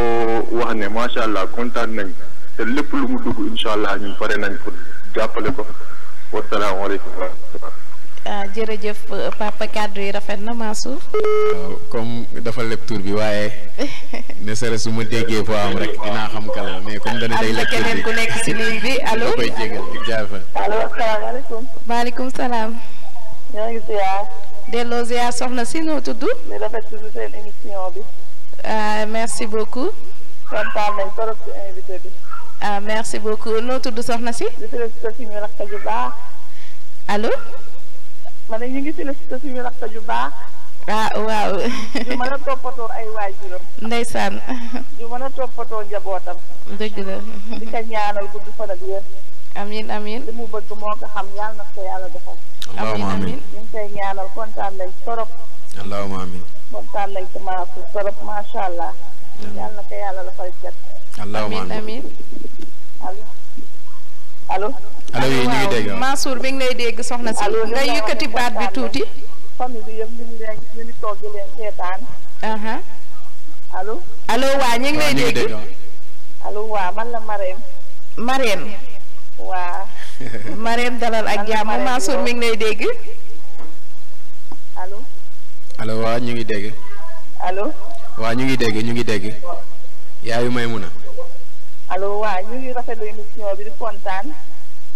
wax ne macha allah kontaan nañ te lépp lu mu dugg incha allah ñun pare nañ pour jàppale ko wasalaamaaleykum wa rahmatulah. jërëjëf papa kàddu yi rafet na Mansour. waaw comme dafa leb tur bi waaye ne serait su ma déggee foo am rek dinaa xam kala mais comme dana day leb tur bi keneen ku nekk ci ligne bi allo. koy jégal di jaafal. allo asalaamaaleykum. maaleykum salaam. ñoo ngi ziar. delloo ziar soxna si noo tudd. di rafetlu seen émission bi. merci beaucoup. kontaan nañ trop ci invité bi. merci beaucoup noo tudd soxna si. di félicité suñu rakk ju baax. allo. ma ne ñu ngi félicité suñu rakk ju baax. waaw. ju mën a toppatoo ay waajuram. ndeysaan. ju mën a toppatoo njabootam. dëgg la. di ko ñaanal gudd fan ak wér. amiin amiin. li mu bëgg moo ko xam yàlla na ko yàlla defal. allahumma amiin. ñu ngi koy ñaanal kontaan nañ torop. allahumma amiin. kontaan nañ ci Mansour torop macha allah. yàlla na ko yàlla la fay jot. allahumma amiin. allo. allo yi ñu ngi dégg Mansour bi ngi lay dégg soxna si. nga yëkkati baat bi tuuti. famille bi yëpp ñu ngi toog di leen seetaan. allo. allo waa ñu ngi lay dégg. allo waa man la Marème. Marème. waa. Marème dalal ak jàmm Mansour mi ngi lay dégg. allo. allo waa ñu ngi dégg. allo. waa ñu ngi dégg. yaayu Maymuna. allo waa ñu ngi rafetlu émission bi di kontaan.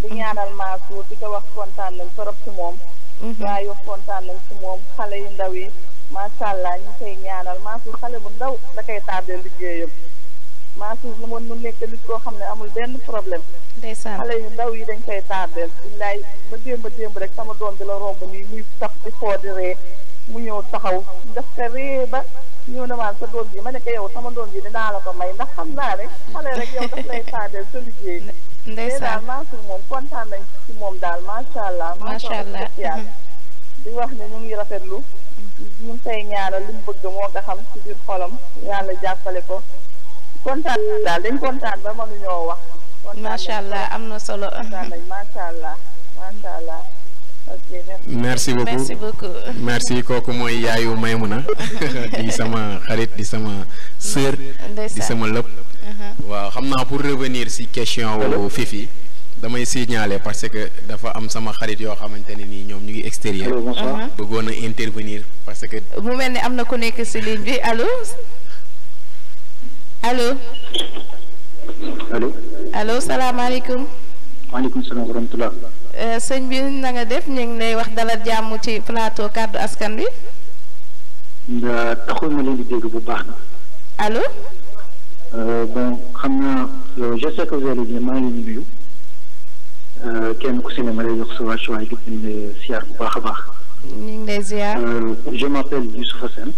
di ñaanal Mansour di ko wax kontaan nañ torop ci moom. waaye kontaan nañ ci moom xale yu ndaw yi macha allah ñu koy ñaanal Mansour xale bu ndaw da koy tardé liggéeyam. Mansour lu mu nekk nit koo xam ne amul benn problème. ndeysaan xale yu ndaw yi dañ koy tardé billaay ba démb rek sama doom bi la romb nii muy tax di foo di ree mu ñëw taxaw daf ko ree ba ñëw na maan sa doom bi ma ne ko yow sama doom bi dinaa la ko may ndax xam naa ne xale rek yow daf lay tardé sa liggéey. ndeysaan Mansour moom kontaan nañ ci moom daal macha allah. macha allah di wax ne ñu ngi rafetlu. ñu ngi koy ñaanal li mu bëgg moo ko xam ci biir xolam yàlla jàppale ko. kontaan daal dañ kontaan ba mënuñoo wax. macha allah am na solo. macha allah macha allah. ok merci beaucoup merci kooku mooy yaayu Maymuna di sama xarit di sama sœur di sama lépp. waaw xam naa pour revenir ci question wu Fifi damay signaler parce que dafa am sama xarit yoo xamante ne nii ñoom ñu ngi extérieur. bëggoon a intervenir parce que. mu mel ni am na ku nekk ci ligne bi allo. allo. allo. allo salaamaaleykum. waaleykum salaam wa rahmatulah. sëñ bi na nga def ñu ngi lay wax dalal jàmm ci plateau kaddu askan bi. taxul ma leen di dégg bu baax na. allo. bon xam naa je sais que vous allez bien maa ngi leen di nuyu kenn ku si ne ma lay jox sa wàccuwaay di leen siyaar bu baax a baax. ñu ngi lay ziar. je m'appelle Youssouf Hassane.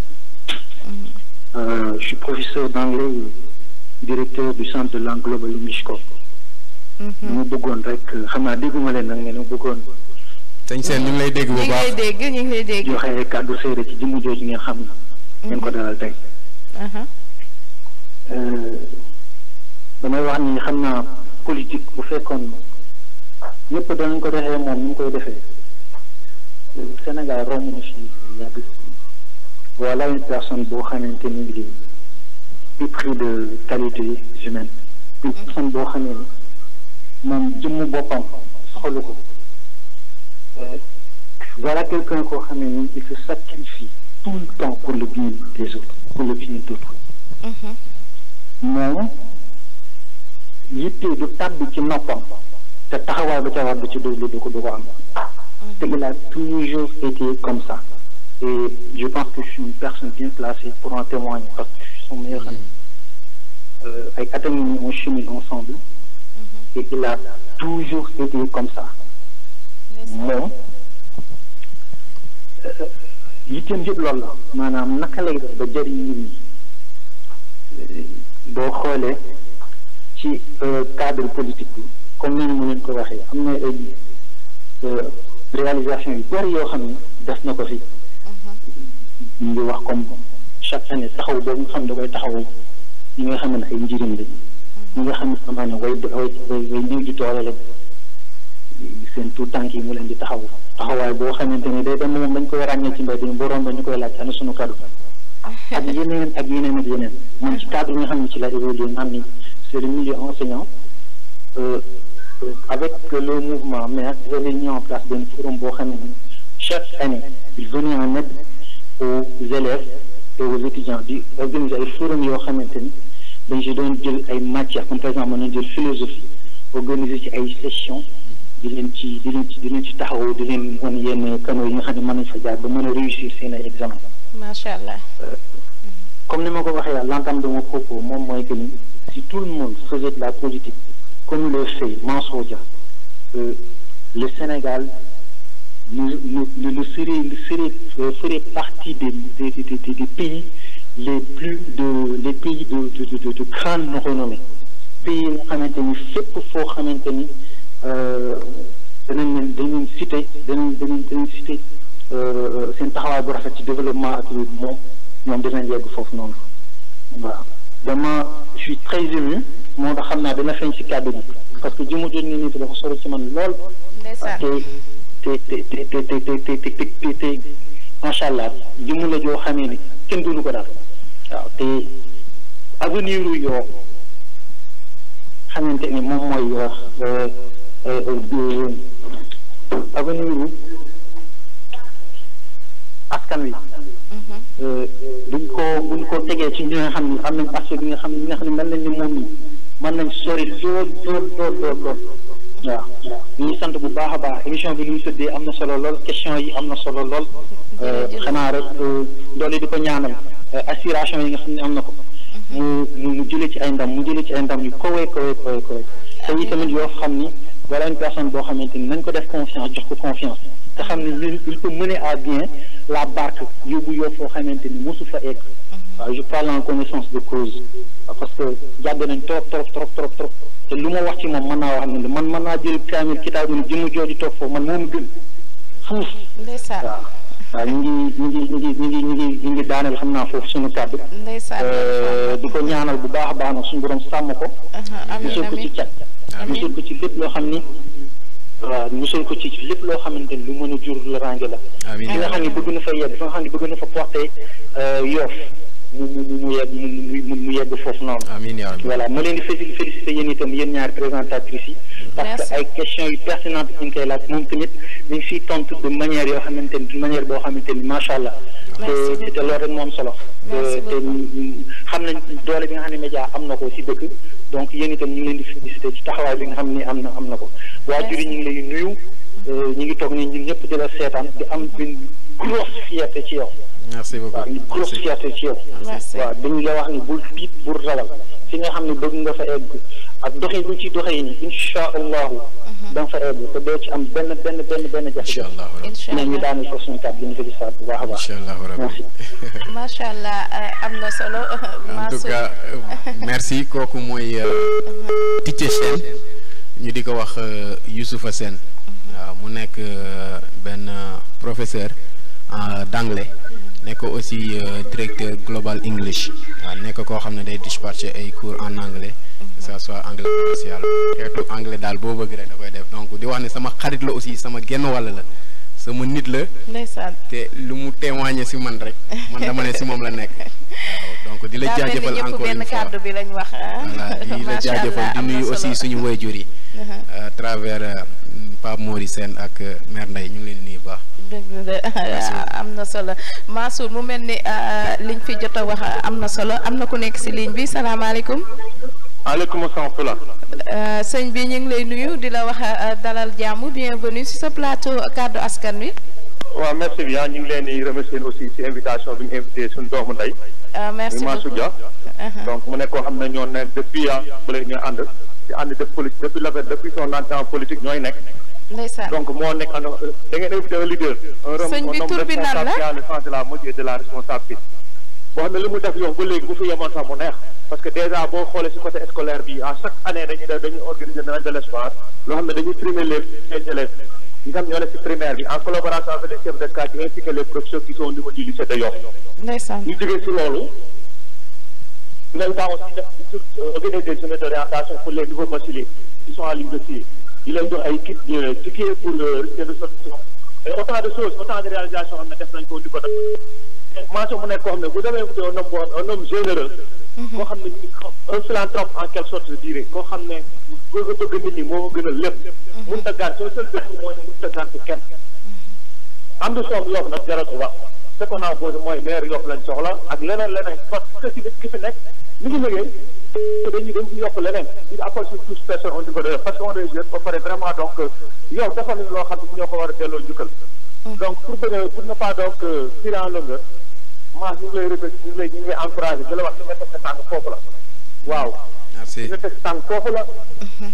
Je suis professeur d'anglais et directeur du centre de langue globale Mishko. mu bëggoon rek xam naa dégguma leen nag ngeen mu bëggoon. sëñ Sène ñu ngi lay dégg bu baax ñu ngi lay dégg. joxe kàddu seede ci jëmm jooju ngeen xam na. ngeen ko dalal tey. damay wax ni xam naa politique bu fekkoon ñëpp danañ ko defee moom ni mu koy defee Sénégal romb na fi yàgg. Voilà une personne boo xamante ni il est épris de qualité humaine. Une personne boo xamee ni moom jëmmu boppam soxalu ko. Voilà quelqu'un koo xamee ni il se sacrifie tout le temps pour le bien des autres, pour le bien d'autres. moom yitte du tàbbi ci noppam te taxawaay ba ca war ba ci déglu du ko am. te il a toujours été comme ça. Et je pense que je suis une personne bien placée pour en témoigner parce que je suis son meilleur ami. Avec Atami, on chemine ensemble. Et il a toujours été comme ça. Bon. Yitteem yëpp loolu la maanaam naka lay def ba jëriñ nit ñi boo xoolee ci cadre politique bi comme ni mu leen ko waxee am na ay réalisation yu bari yoo xam ne def na ko fi. ñu ngi wax comme chaque année taxaw boobu nga xam ne da koy taxaw ñi nga xam ne ay njëriñ lañ ñi nga xam ne sama ne way ñëw ji doole lañ seen tout tànk yi mu leen di taxawaay boo xamante ni day dem moom dañ koy ràññee ci mbedd mi boo romb ñu koy laaj ana sunu kaddu ak yeneen ak yeneen ak yeneen man ci cadre bi nga xam ne ci la évolué nga xam ni c'est le milieu enseignant avec le mouvement mais vous avez mis en place benn forum boo xam ne chaque année il venait en aide aux élèves et aux étudiants di organiser ay forum yoo xamante ni dañ si doon jël ay matières comme par exemple mën nañ jël philosophie organiser ci ay sessions di leen ci taxaw di leen wan yenn canaux yi nga xam ne mën nañ fa jaar ba mën a réussir seen ay examen. macha allah. comme ni ma ko waxee à l'entame de mon propos moom mooy que ni si tout le monde faisait de la politique comme le fait Mansour Dia le Sénégal ferait partie des pays les pays de grande renommée pays yi nga xamante ni fépp foo xamante ni danañ cité seen taxawaay bu rafet ci développement ak moom ñoom dinañ yegg foofu noonu waaw je suis très ému moo tax xam naa dina feeñ ci kàddu gi parce que jëmu jot nit dafa sori ci man lool te macha allah jëmu la joo xamee ni kenn dunu ko daal waaw te avenir yoo xamante ni moom mooy avenir askan wi buñ ko tegee ci ñi nga xam ne am nañ aspect bi nga xam ne mel nañ ni moom ni mën nañ sori lool waaw ñu ngi sant bu baax a baax émission bi li ñu tëddee am na solo lool question yi am na solo lool xanaa rek doole di ko ñaanal aspiration yi nga xam ne am na ko mu jëlee ci ay ndam yu kowe te yi tamit yoo xam ni wala une personne boo xamante ni nañ ko def confiance jox ko confiance te xam ne il peut mener à bien la barque yóbbu yoo foo xamante ni mosu fa egg waaw je parle en connaissance de cause parce que jàgg nañ trop te lu ma wax ci moom mën naa wax ne man mën naa jël kaamil kitaab ni jëmm jooju toog foofu man moomu gën fuuf waaw ñu ngi daaneel xam naa foofu suñu kàddu di ko ñaanal bu baax a baax nag suñu borom sàmm ko musal ko ci cat musal ko ci lépp loo xam ni waaw musal ko ci lépp loo xamante ni lu mën a jur la range la fi nga xam ne bëgg na fa yegg fi nga xam ne bëgg na fa porter Yoff mu yegg foofu noonu. amiin yaa rabbi. voilà ma leen di féliciter yéen itam yéen ñaari présentatrices yi. parce que ay questions yu pertinentes ñu ngi koy laaj moom tamit ñu ngi siy tontu de manière yoo xamante ni de manière boo xamante ni macha allah. te loolu rek moo am solo. te xam nañ doole bi nga xam ne média am na ko si dëkk donc yéen itam ñu ngi leen di féliciter ci taxawaay bi nga xam ne am na ko waajur yi ñu ngi lay nuyu ñu ngi toog nii ñun ñëpp di la seetaan di am une grosse fierté ci yow. merci beaucoup waaw une grosse fierté ci yow. waaw dañu la wax ni bul tiit bul ragal fi nga xam ne bëgg nga fa egg ak doxin bu ñu ciy doxee nii incha allahu da nga fa egg te doo ci am benn jafe-jafe. incha allah ñu daaneel fa suñu kàddu ñu félicité bu baax a baax. incha allah merci. macha allah am na solo. en tout cas merci kooku mooy Teacher Sène ñu di ko wax Youssoufa Sène waaw mu nekk benn professeur d'anglais nekk aussi directeur global English waaw nekk koo xam ne day dispatcher ay cours en anglais que ça soit anglais commercial xeetu anglais daal boo bëgg rek da koy def donc di wax ne sama xarit la aussi sama genn wàll la sama nit la ndeysaan te lu mu témoigner si man rek man dama ne si moom la nekk waaw donc di la jaajëfal encore une fois kàddu bi lañ wax voilà di la jaajëfal di nuyu aussi suñu waajur yi à travers Pape Mori Sène ak Mère Ndeye ñu ngi leen di nuyu baax. dëgg am na solo Mansour mu mel ni liñ fi jot a wax am na solo am na ku nekk si ligne bi salaamaaleykum. maaleykum salaam. sëñ bi ñu ngi lay nuyu di la wax dalal jàmm bienvenue si sa plateau kaddu askan wi. waaw merci bien ñu ngi leen di remercier aussi ci invitation bi ñu invité suñu doomu ndey. merci beaucoup Mansour Dia. donc mu nekk koo xam ne ñoo ne depuis ba léegi ñooy ànd di ànd def politique depuis son entrée en politique ñooy nekk. ndeysaan donc moo nekk da ngeen invité un leader. sëñ bi tur bi nan la le sens de la mesure et de la responsabilité. boo xam ne li mu def yow ba léegi bu fi yemoon sax mu neex parce que déjà boo xoolee ci côté scolaire bi à chaque année dañuy organiser nañ de l'espoir loo xam ne dañuy primer les élèves ñi xam ñoo nekk ci primaire bi en collaboration avec les chefs de quartier ainsi que les professeurs qui sont au niveau du lycée de Yoff. ndeysaan ñu jógee ci loolu même temps aussi def organiser des journées d'orientation pour les nouveaux bacheliers qui sont en ligne de tir di leen jox ay kits de tickets pour risque de sortie et autant de choses autant de réalisations xam ne def nañ ko au niveau de mention mu nekk koo xam ne bu demee un homme généreux koo xam ne un philanthrope en quelque sorte je dirais koo xam ne bëgg nit ñi moo gënal lépp mun ta gaan soo seul dëkk mooy ne mun ta gaan ci kenn am du soom Yoff nag jaratu wax ce qu'on a posé mooy maire Yoff lañ soxla ak leneen parce que si nit ki fi nekk mi ngi liggéey dañ ci yokk leneen il apporte sur toute personne au niveau de parce que on est jeune ba pare vraiment donc yow defal nañu loo xam ne ñoo ko war a delloo njukkal donc pour ne pas donc tirer en longueur maa ñu ngi lay remercier ñu ngi lay encouragé di la wax li nga teg sa tànk foofu la waaw li nga teg sa tànk foofu la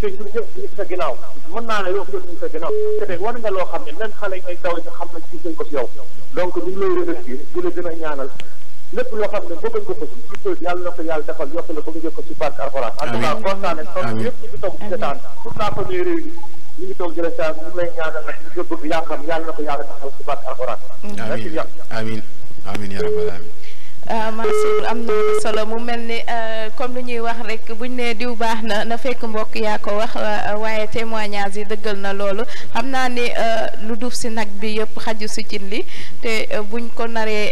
te ñun ñëpp ñu sa ginnaaw mën naa ne yow ñëpp ñu sa ginnaaw te war nga loo xam ne même xale yi ngay daw yi xam nañ ci ko si yow donc ñu ngi lay remercier di la gën a ñaanal lépp loo xam ne bëgg nga ko ci yàlla na ko yàlla defal yokk la bëgg nga ko ci barke alxuraan en tout cas kontaan nañ kon yëpp ñu ngi toog di seetaan pour la première réunion ñu ngi toog di la seetaan ñu lay ñaanal nag li nga bëgg yaa xam yàlla na ko yàlla defal ci barke alxuraan amiin amiin yaa rabbal aalamiin Mansour am na solo mu mel ni comme lu ñuy wax rek buñ ne diw baax na fekk mbokk yaa ko wax waaye témoignage yi dëggal na loolu xam naa ni lu duuf si nag bi yëpp xaju si cin li te buñ ko naree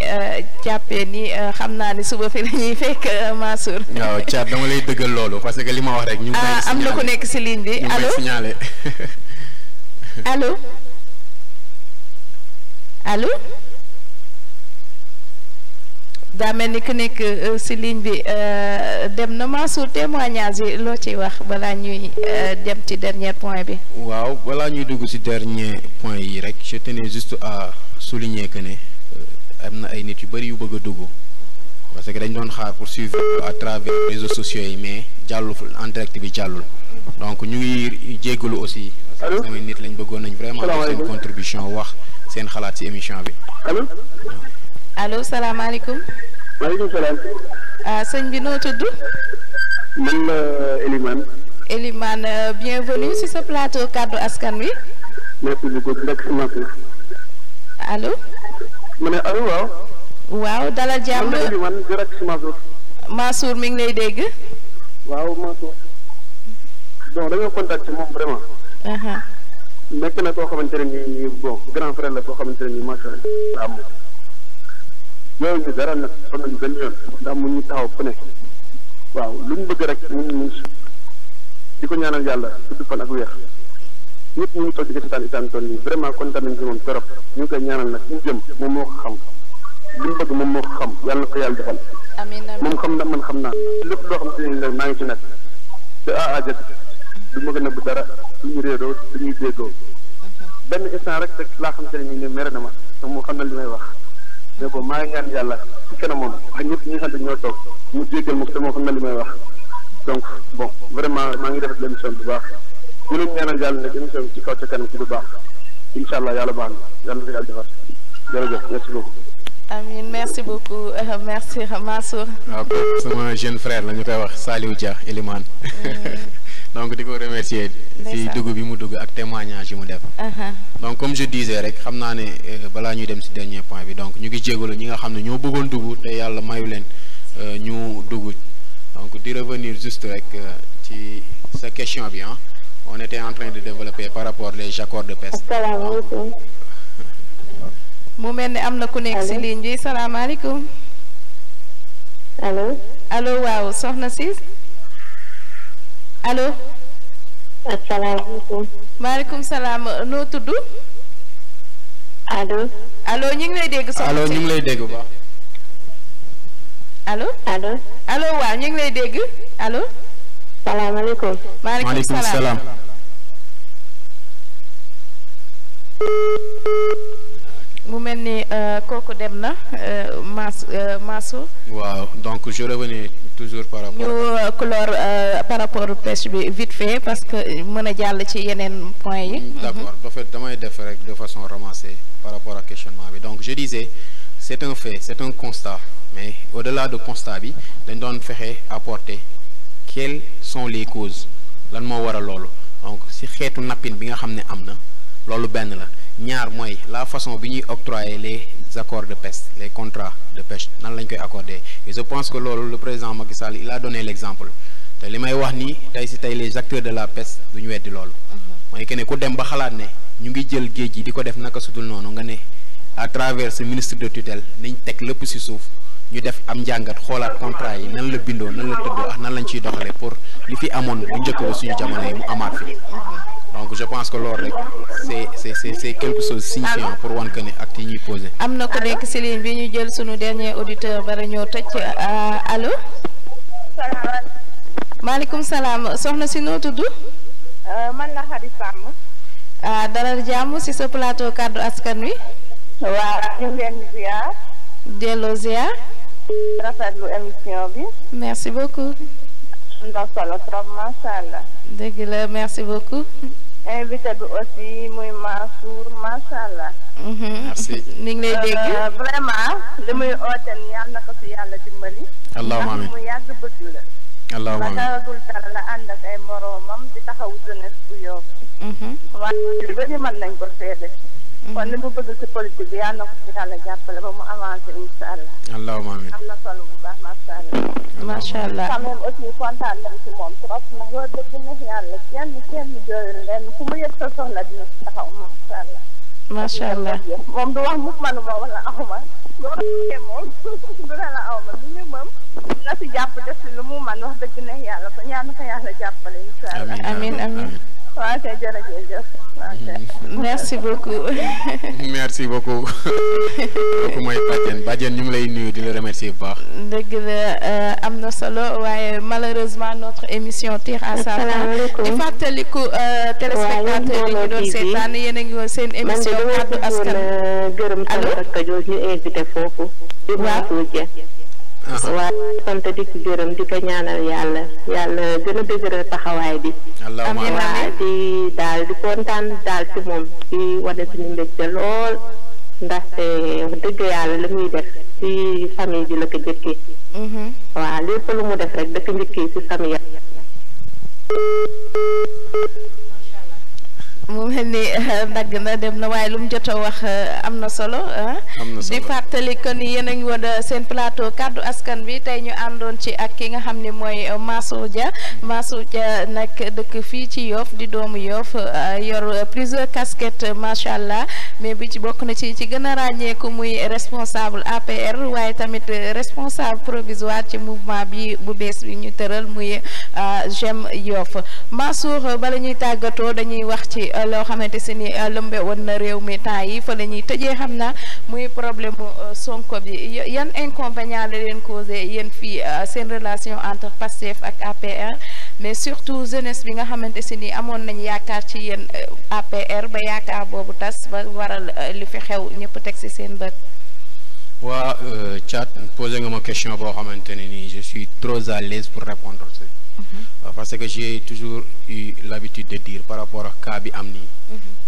jàppee ni xam naa ni suba fi la ñuy fekk Mansour. waaw Thiat dama lay dëggal loolu parce que li ma wax rek. ñu ngi may signalé am na ku nekk si ligne bi allo allo allo. daa mel ni ku nekk si ligne bi dem na Mansour témoignage yi loo ciy wax balaa ñuy dem ci dernier point bi. waaw balaa ñuy dugg ci dernier point yi rek je tenais juste à souligner que ne am na ay nit yu bari yu bëgg a dugg parce que dañ doon xaar pour suivre à travers réseaux sociaux yi mais jàllul en direct bi jàllul donc ñu ngi jéggalu aussi. parce que samay nit lañ bëggoon nañ vraiment def seen contribution wax seen xalaat ci émission bi. allo salaamaaleykum. maaleykum salaam. sëñ bi noo tudd. man la Elimane. Elimane bienvenue si sa plateau kaddu askan wi. merci beaucoup ndek si Mansour. allo. ma ne allo waaw. waaw dalal jàmm. man la Elimane direct si Mansour. Mansour mi ngi lay dégg. waaw Mansour. bon dañoo contacté moom vraiment. nekk na koo xamante ne nii bon grand frère la koo xamante ne nii macha allah am yooyu ñu dara nag sonn nañu benn yoon ndax mu ñu taxaw fu ne waaw lu ñu bëgg rek ñun di ko ñaanal yàlla gudd fan ak weex ñëpp ñu ngi toog di ko seetaan itam toll nii vraiment kontaan nañu si moom trop ñu ngi koy ñaanal nag ñu jëm moom moo ko xam li mu bëgg moom moo ko xam yàlla na ko yàlla defal. amiin moom xam na man xam naa lépp loo xam ne nii maa ngi ci nekk te jët du ma gën a bu dara duñu réeroo duñuy déggoo benn instant rek laa xam te ne nii mere na ma te moo xam na li may wax mais bon maa ngi ñaan yàlla ci kanam moom wax ñëpp ñi nga xam ne ñoo toog mu jéggal ma te moo xam na li may wax donc bon vraiment maa ngi defat l'émission bu baax ñu leen ñaanal yàlla nag émission bi ci kaw ca kanam ci lu baax incha allah yàlla baax na yàlla na yàlla defar jërëjëf merci beaucoup. Amin merci beaucoup merci Mansour. waaw sama jeune frère la ñu koy wax Saliou Dia Elimane donc di ko remercier ci dugg bi mu dugg ak témoignage yi mu def. donc comme je disais rek xam naa ne balaa ñuy dem ci dernier point bi donc ñu ngi jégalu ñi nga xam ne ñoo bëggoon dugg te yàlla mayu leen ñu dugg donc di revenir juste rek ci sa question bi ah on était en train de développer par rapport les accords de paix. asalaamaaleykum. mu mel ni am na ku nekk ci ligne bi salaamaaleykum. allo. allo waaw soxna si. allo. asalaamaaleykum. maaleykum salaam noo tudd. allo. allo ñu ngi lay dégg. soxna si allo ñu ngi lay dégg bu baax. allo. allo. allo waaw ñu ngi lay dégg allo. salaamaaleykum. maaleykum salaam. mu mel ni kooku dem na Mansour. waaw donc je revenais toujours par rapport. ñu clore par rapport pêche bi vite fait parce que mën a jàll ci yeneen points yi. d'accord en fait damay def rek de façon ramassée par rapport à questionnement bi donc je disais c'est un fait c'est un constat mais au-delà de constat bi dañ doon fexe apporter quelles sont les causes lan moo waral loolu donc ci xeetu nappin bi nga xam ne am na loolu benn la. ñaar mooy la façon bi ñuy octroyer les accords de pêche les contrats de pêche nan lañ koy accorder et je pense que loolu le président Macky Sall il a donné l'exemple te li may wax nii tey ci tey les acteurs de la pêche du ñu weddi loolu mooy que ne ku dem ba xalaat ne ñu ngi jël géej gi di ko def naka sudul noonu nga ne à travers ce ministre de tutelle nañ teg lépp ci suuf ñu def am njàngat xoolaat contrat yi nan la bindoo nan la tëddoo ak nan lañ ciy doxalee pour li fi amoon bu njëkk ba suñu jamono yi mu amaat fi donc je pense que loolu rek c'est quelque chose signifiant pour wan que ne acte yi ñuy posé. am na ku nekk ci ligne bi ñu jël sunu dernier auditeur bara ñoo tëj allo. maaleykum salaam soxna si noo tudd. man la Khady Samb. dalal jàmm ci sa plateau kaddu askan wi. waaw ñu ngi leen di ziar. delloo ziar. rafetlu émission bi. merci beaucoup. ndax solo trop macha allah. dëgg la merci beaucoup. invité bi aussi muy Mansour macha allah. merci. ni ngi lay dégg. vraiment li muy oote nii yàlla na ko si yàlla dimbali. allahumma amiin mu yàgg bëgg la. allahumma amiin ba dara dara la ànd ak ay moroomam di taxaw jeunesse bu yow. waaye lu bëri mën nañ ko seede. kon li mu bëgg si politique bi yàlla na ko si yàlla jàppale ba mu avancé incha allah. allahumma amiin am na solo bu baax macha allah. macha allah quand même aussi kontaan nañ si moom trop ndax loolu dëgg na yàlla kenn jooyul leen fu mu yëg sa soxla dina si taxaw macha allah. macha allah moom du wax mukk manuma wala awma loolu moom du ne la awma minimum na si jàpp def si lu mu man wax dëgg na yàlla ko ñaan ko yàlla jàppale incha allah. amiin amiin. waaw kay jërëjëf. merci beaucoup. merci beaucoup. kooku mooy Badiane ñu ngi lay nuyu di la remercier bu baax. dëgg la am na solo waaye malheureusement notre émission tire à sa fin. di fàttaliku téléspectateurs yi ñu doon seetaan yéen a ngi woon seen émission kaddu askan. gërëm sama rakk jooju ñu invité foofu. waaw sant di ko gërëm di ko ñaanal yàlla gën a dëgëral taxawaay bi. waa di daal di kontaan daal ci moom ci wane suñu mbégte lool ndaxte wax dëgg yàlla li muy def ci famille bi la ko jëkkee. waaw lépp lu mu def rek da ko njëkkee ci famille. mu mel ni dagg na dem na waaye lu mu jot a wax am na solo di fàttali que ni yéen a ngi woon seen plateau kaddu askan bi tey ñu àndoon ci ak ki nga xam ne mooy Massour Dia nag dëkk fii ci Yoff di doomu Yoff yor plusieurs casquettes macha allah mais bi ci bokk na ci gën a ràññeeku muy responsable APR waaye tamit responsable provisoire ci mouvement bi bu bees bi ñu tëral muy JEM Yoff. Massour bala ñuy tàggatoo dañuy wax ci loo xamante si ni lëmbe woon na réew mi temps yi fa la ñuy tëjee xam na muy problème Sonko bi yan inconvénient la leen causé yéen fii seen relation entre Pastef ak APR mais surtout jeunesse bi nga xamante si ni amoon nañ yaakaar ci yéen APR ba yaakaar boobu tas ba waral li fi xew ñëpp teg si seen bët. waa Thiat posé nga ma question boo xamante ne nii je suis trop à l'aise pour répondre parce que j'ai toujours eu l'habitude de dire par rapport ak cas bi am nii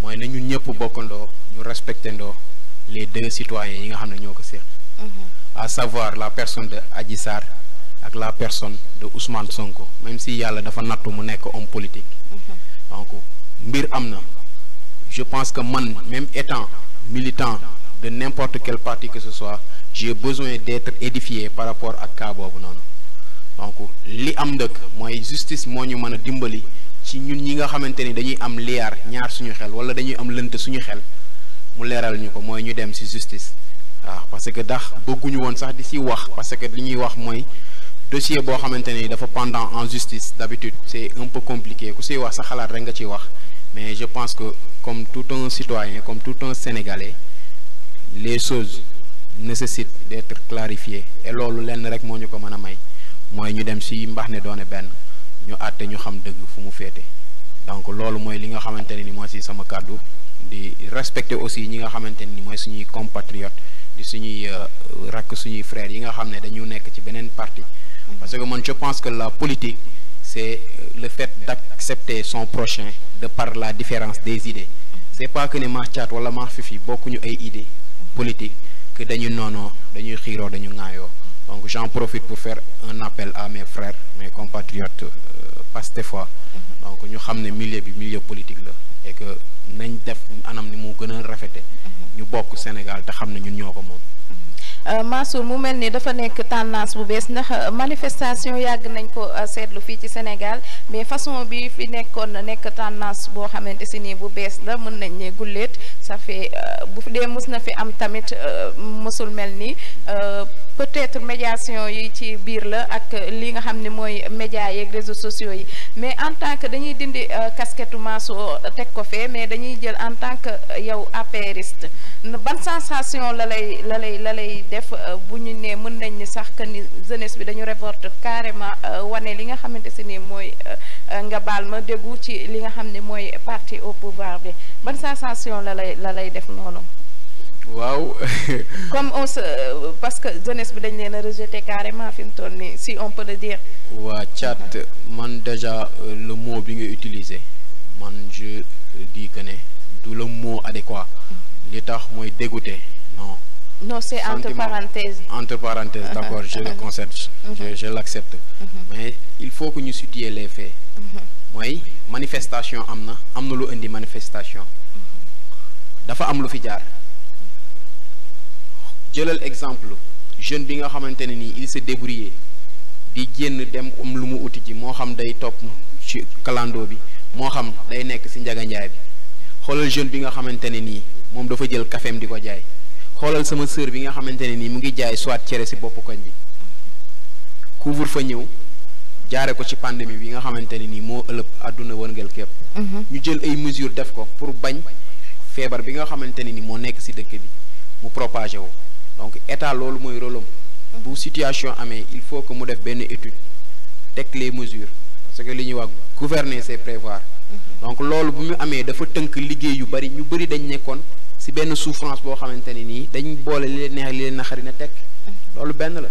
mooy na ñun ñëpp bokkandoo ñu respectandoo les deux citoyens yi nga xam ne ñoo ko seq à savoir la personne de Adji Sarr ak la personne de Ousmane Sonko même si yàlla dafa nattu mu nekk homme politique donc mbir am na je pense que man même étant militant de n'importe quel parti que ce soit j'ai besoin d'être édifié par rapport ak cas boobu noonu donc li am dëkk mooy justice moo ñu mën a dimbali ci ñun ñi nga xamante ni dañuy am liyaar ñaar suñu xel wala dañuy am lënt suñu xel mu leeral ñu ko mooy ñu dem ci justice waaw parce que ndax bëgguñu woon sax di ci wax parce que li ñuy wax mooy dossier boo xamante ni dafa pendant en justice d'habitude c'est un peu compliqué ku ciy wax sa xalaat rek nga ciy wax mais je pense que comme tout un citoyen comme tout un Sénégalais les choses nécessitent d'être clarifiées et loolu lenn rek moo ñu ko mën a may mooy ñu dem ci mbax ne doone benn ñu àtte ñu xam dëgg fu mu féete donc loolu mooy li nga xamante ne ni mooy ci sama kàddu di respecter aussi ñi nga xamante ne ni mooy suñuy compatriotes di suñuy rakk suñuy frères yi nga xam ne dañu nekk ci beneen parti parce que man je pense que la politique c'est le fait d'accepter son prochain de par la différence des idées c'est pas que ne Mah Thiat wala Mah Fifi bokkuñu ay idées politiques que dañu noonoo dañuy xiiroo dañu ŋaayoo donc j'en profite pour faire un appel à mes frères mes compatriotes pastéfois donc ñu xam ne milieu bi milieu politique la et que nañ def anam ni mu gën a rafete ñu bokk Sénégal te xam ne ñun ñoo ko moom. Massour mu mel ni dafa nekk tendance bu bees ndax manifestation yàgg nañ ko seetlu fii ci Sénégal mais façon bi fi nekkoon na nekk tendance boo xamante si nii bu bees la mën nañ ne gulleet ça fait bu dee mës na fi am tamit mësul mel ni peut-être médiation yi ci biir la ak li nga xam ne mooy médias yeeg réseaux sociaux yi mais en tant que dañuy dindi casquette Massour teg ko fee mais dañuy jël en tant que yow apériste ban sensation la lay def bu ñu ne mën nañ ni sax que ni jeunesse bi dañu révolte carrément wane li nga xamante si ni mooy nga baal ma déggu ci li nga xam ne mooy parti au pouvoir bi ban sensation la lay def noonu. waaw. comme parce que jeunesse bi dañ leen a rejeté carrément fi mu toll nii si on peut le dire. waa Thiat man déjà le mot bi nga utilisé man je dis que ne du le mot adéquat li tax mooy dégoûté non. Non, c'est entre parenthèses. Entre parenthèses, d'accord, je le concède, je l'accepte. Mais il faut que nous situions les faits. Moi, manifestation amna lu indi manifestation. Dafa am lu fi jaar. Jëlal exemple, jeune bi nga xamantene ni il se débrouillait di génn dem lu mu uti ji moo xam day topp ci kalando bi moo xam day nekk ci njaga njaay bi. Xoolal jeune bi nga xamantene ni moom dafa jël kafeem di ko jaay. xoolal sama sœur bi nga xamante ne nii mu ngi jaay soit cere ci bopp koñ bi couvre fa ñëw jaare ko ci pandémie bi nga xamante ne nii moo ëllëg àdduna wërngël képp ñu jël ay mesures def ko pour bañ feebar bi nga xamante ne ni moo nekk ci dëkk bi mu propagé wu donc état loolu mooy rôle am bu situation amee il faut que mu def benn étude teg les mesures parce que li ñuy wax gouverner c'est prévoir donc loolu bu mu amee dafa tënk liggéey yu bari ñu bari dañ nekkoon ci benn souffrance boo xamante ne nii dañ boole li leen neex li leen naxari na tekk loolu benn la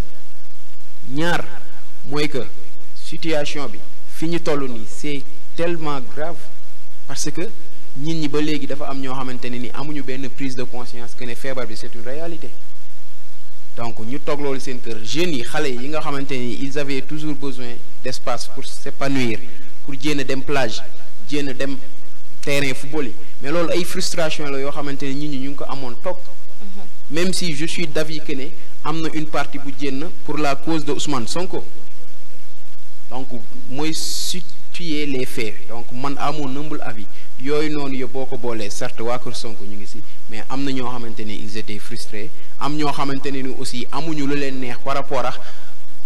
ñaar mooy que situation bi fi ñu toll nii c'est tellement grave parce que nit ñi ba léegi dafa am ñoo xamante ne ni amuñu benn prise de conscience que ne feebar bi c'est une réalité donc ñu toog loolu seen kër jeunes yi xale yi nga xamante ni ils avaient toujours besoin d'espace pour s'épanouir pour jéem a dem plage jéem a dem terrain football yi mais loolu ay frustration la yoo xamante ne nit ñi ñu ngi ko amoon toog même si je suis d'avis que ne am na une partie bu jénn pour la cause de Ousmane Sonko donc mooy situer les faits donc man à mon humble avis yooyu noonu yëpp boo ko boolee certes waa kër Sonko ñu ngi ci mais am na ñoo xamante ne ils étaient frustrés am ñoo xamante ne ni aussi amuñu lu leen neex par rapport ak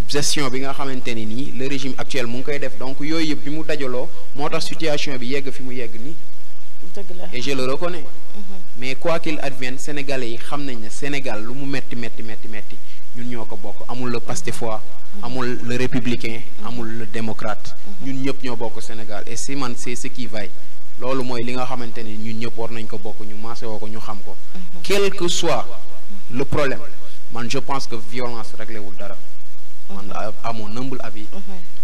gestion bi nga xamante ne nii le régime actuel mu ngi koy def donc yooyu yëpp bi mu dajaloo moo tax situation bi yegg fi mu yegg nii et je le reconnais mais quoi qu'il advienne sénégalais yi xam nañ ne Sénégal lu mu metti ñun ñoo ko bokk amul le Pastefois amul le républicain amul le démocrate ñun ñëpp ñoo bokk Sénégal et c'est ce qui vaille loolu mooy li nga xamante ne ñun ñëpp war nañ ko bokk ñu maase woo ko ñu xam ko quel que soit le problème man je pense que violence réglé wul dara man à mon humble avis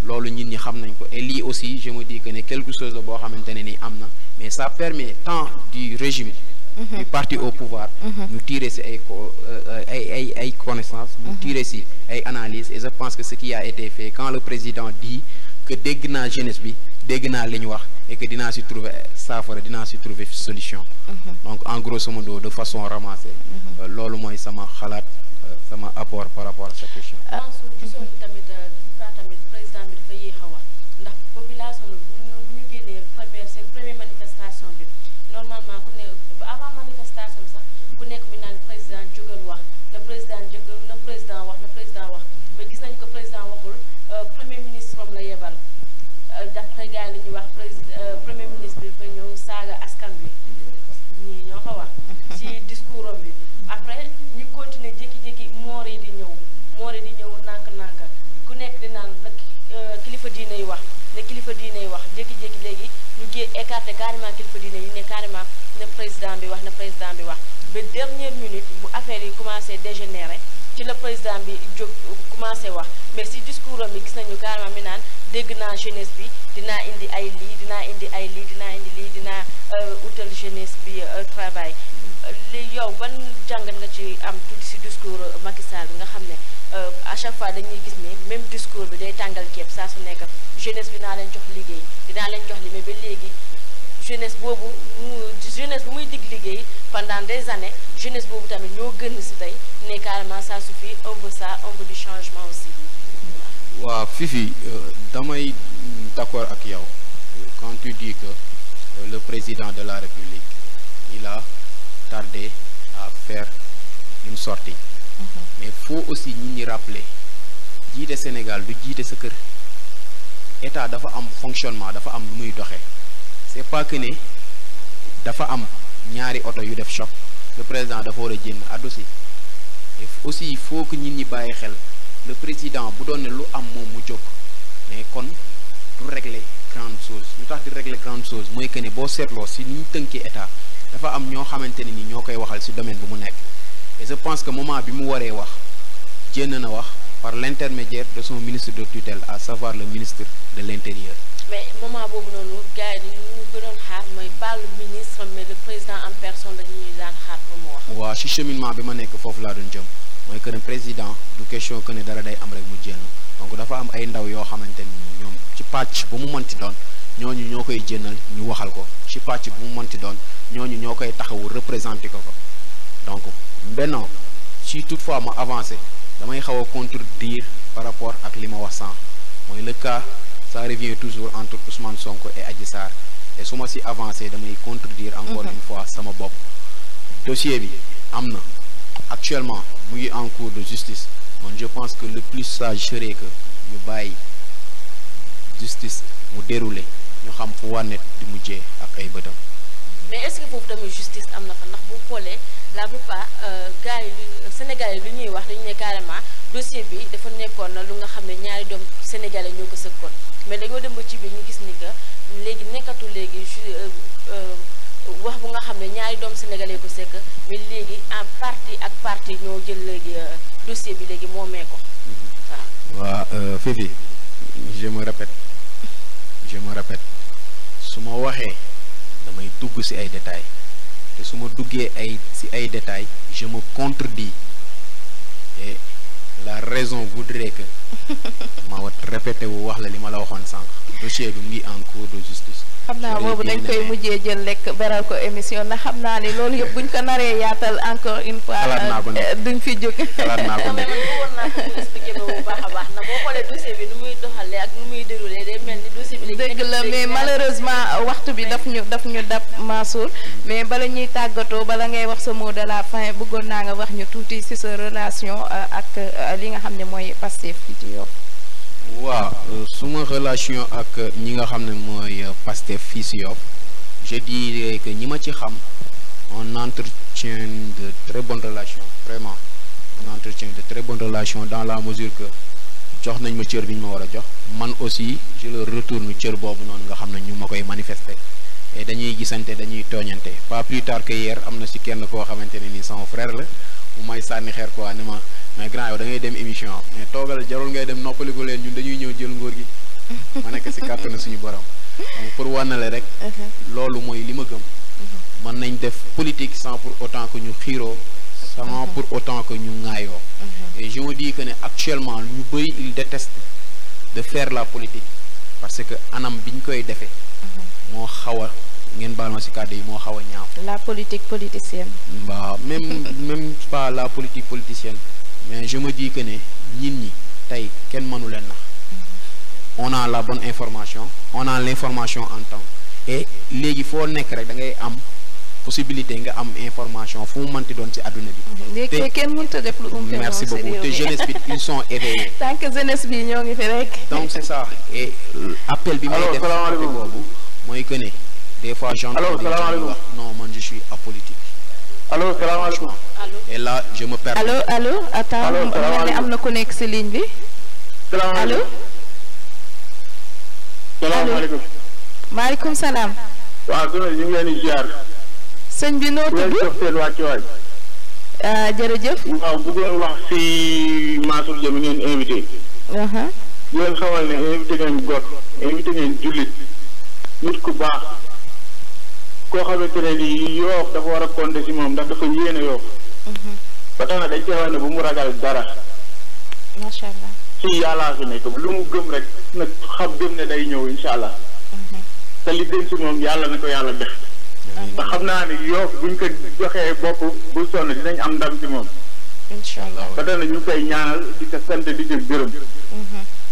loolu nit ñi xam nañ ko et lii aussi je me dis que ne quelque chose la boo xamante ne ni am na mais ça permet tant du régime du parti au pouvoir ñu tirer ci ay connaissances ñu tirer ci ay analyses et je pense que ce qui a été fait quand le président dit que dégg naa jeunesse bi dégg naa li ñu wax et que dinaa ci trouver saafara dinaa ci trouver solution donc en grosso modo de façon ramassée loolu mooy sama xalaat sama apport par rapport à cette question tamit président bi dafa yéex a wax ndax population bu ñu génnee seen première manifestation bi normalement ku ne avant manifestation bi sax ku nekk mi naan président jógal wax na président jógal na président wax mais gis nañu ko président waxul premier ministre am la yebal d'après gars yi li ñuy wax premier ministre bi dafa ñëw saaga askan bi ñii ñoo ko wax ci discours am bi après ñu continuer jékki-jékki moor yi di ñëw nànk-nànk ku nekk di naan nag kilifa diine yi wax jékki-jékki léegi ñu écarté carrément kilifa diine yi ne carrément na président bi wax ba dernière minute bu affaire yi commencé dégénérer ci la président bi jóg commencé wax mais si discours am bi gis nañu carrément mi naan dégg naa jeunesse bi dinaa indi lii dinaa utal jeunesse bi travail li yow ban jàngat nga ci am tuuti si discours Macky Sall bi nga xam ne à chaque fois dañuy gis ne même discours bi day tàngal képp saa su nekk jeunesse bi dinaa leen jox liggéey dinaa leen jox li mais ba léegi jeunesse bu muy dig liggéey pendant des années jeunesse boobu tamit ñoo gën si tey ne carrément ça suffit on veut du changement aussi. waaw Fifi damay d'accord ak yow quand tu dis que le président de la République il a tardé à faire une sortie mais faut aussi ñi rappeler jiite Sénégal du jiite sa kër état dafa am fonctionnement dafa am lu muy doxee c'est pas que ne dafa am ñaari oto yu def choc le président dafa war a jénn addu si et aussi il faut que ñi bàyyi xel le président bu doon ne lu am moom mu jóg mais kon du régler grande chose lu tax di régler grande chose mooy que ne boo seetloo si ni ñu tënkee état dafa am ñoo xamante ne ni ñoo koy waxal si domaine bu mu nekk et je pense que moment bi mu waree wax jénn na wax par l'intermédiaire de son ministre de tutelle à savoir le ministre de l'intérieur. mais moment boobu noonu gars yi ñu gënoon xaar mooy pas le ministre mais le président en personne la ñuy daan xaar pour mu wax. waaw si cheminement bi ma nekk foofu laa doon jëm mooy que ne président du question que ne dara day am rek mu jénn donc dafa am ay ndaw yoo xamante ni ñoom ci pàcc bu mu mënti doon ñooñu ñoo koy jénnal ñu waxal ko ci pàcc bu mu mënti doon ñooñu ñoo koy taxawu représenter ko donc benno si toutefois ma avancé damay xaw a contredire par rapport ak li ma wax sànq mooy le cas ça revient toujours entre Ousmane Sonko et Adji Sarr et su ma si avancé damay contredire encore une fois sama bopp dossier bi am na actuellement mu ngi en cours de justice man je pense que le plus sage serait que ñu bàyyi justice mu dérouler ñu xam fu wànnet di mujjee ak ay bëtam. mais est-ce que foofu tamit justice am na fa ndax bu xoolee la plupart gars yi Sénégal yi lu ñuy wax dañu ne carrément dossier bi dafa nekkoon na lu nga xam ne ñaari doom sénégalais ñoo ko sëkkoon mais dañoo dem ba ci bi ñu gis ni que léegi nekkatul léegi wax bu nga xam ne ñaari doom sénégalais ko sëkk mais léegi en partie ñoo jël léegi dossier bi léegi moomee ko waaw. Fifi je me répète su ma waxee damay dugg ci ay détails te su ma duggee ci ay détails je me contredis et la raison voudrait que ma wat répété wu wax la li ma la waxoon sànq dossier bi mu ngi en cours de justice. xam naa boobu dañ koy mujjee jël lekk beral ko émission ndax xam naa ne loolu yëpp buñ ko naree yaatal encore une fois. duñ fi jóg. xalaat naa ko mais man bëggoon naa ko expliquer bu baax a baax na boo xoolee dossier bi nu muy doxalee ak nu muy déroulé day mel ni dossier bi. dëgg la mais malheureusement waxtu bi daf ñu dab Mansour mais bala ñuy tàggatoo bala ngay wax sa mot de la fin bëggoon naa nga wax ñu tuuti ci sa relation ak li nga xam ne mooy Pastef fii ci Yoff. waaw suma relation ak ñi nga xam ne mooy Pastef fii ci Yoff je dirais que ñi ma ci xam on entretient de très bonnes relations vraiment on entretient de très bonnes relations dans la mesure que jox nañ ma cër bi ñu ma war a jox man aussi je leur retourne cër boobu noonu nga xam ne ñu ma koy manifester et dañuy gisante dañuy tooñante pas plus tard que hier am na ci kenn koo xamante ne ni sama frère la mu may sànni xeer quoi ni ma mais grand yow da ngay dem émission mais toogal jarul ngay dem noppaliku leen ñun dañuy ñëw jël ngóor gi ma nekk ci kàttanu suñu borom donc pour wanale rek loolu mooy li ma gëm mën nañ def politique sans pour autant que ñu xiiroo sans pour autant que ñu ŋaayoo et je me dis que ne actuellement ñu bëri il déteste de faire la politique parce que anam biñ koy defee moo xaw a ngeen baal ma ci kàddu yi moo xaw a ñaaw la politique politicienne waaw même pas la politique politicienne mais je me dis que ne nit ñi tey kenn mënu leen nax on a la bonne information on a l'information en temps et léegi foo nekk rek da ngay am possibilité nga am information fu mu mënti doon ci àdduna bi. léegi kenn mënut a def lu umpe. merci beaucoup te jeunesse bi ils sont éveillés. tant que jeunesse bi ñoo ngi fi rek. donc c'est ça et appel bi may def ci boobu mooy que ne des fois j'entends des gens wax non man je suis apolitique. allo salaamaaleykum. et là je me perds. allo attends am na ku nekk ci ligne bi. salaamaaleykum. salaamaaleykum. maaleykum salaam. waaw ñu ngi leen di ziar. sëñ bi noo tudd jox seen wàccuwaay. jërëjëf. waaw bëggoon wax ci Mansour Diop ngeen invité. di leen xamal ne invité ngeen góor invité ngeen jullit nit ku baax koo xamante ne ni Yoff dafa war a compter ci moom ndax dafa yéene Yoff. ba tax na dañ koy wax ne bu mu ragal dara. macha allah. ci yàllaa fi nekk lu mu gëm rek nag xam gëm ne day ñëw incha allah. te li gën ci moom yàlla na ko yàlla def. te xam naa ne Yoff buñ ko joxee bopp bu sonn dinañ am ndam ci moom. incha allah ba tax na ñu koy ñaanal di ko sant di ko gërëm.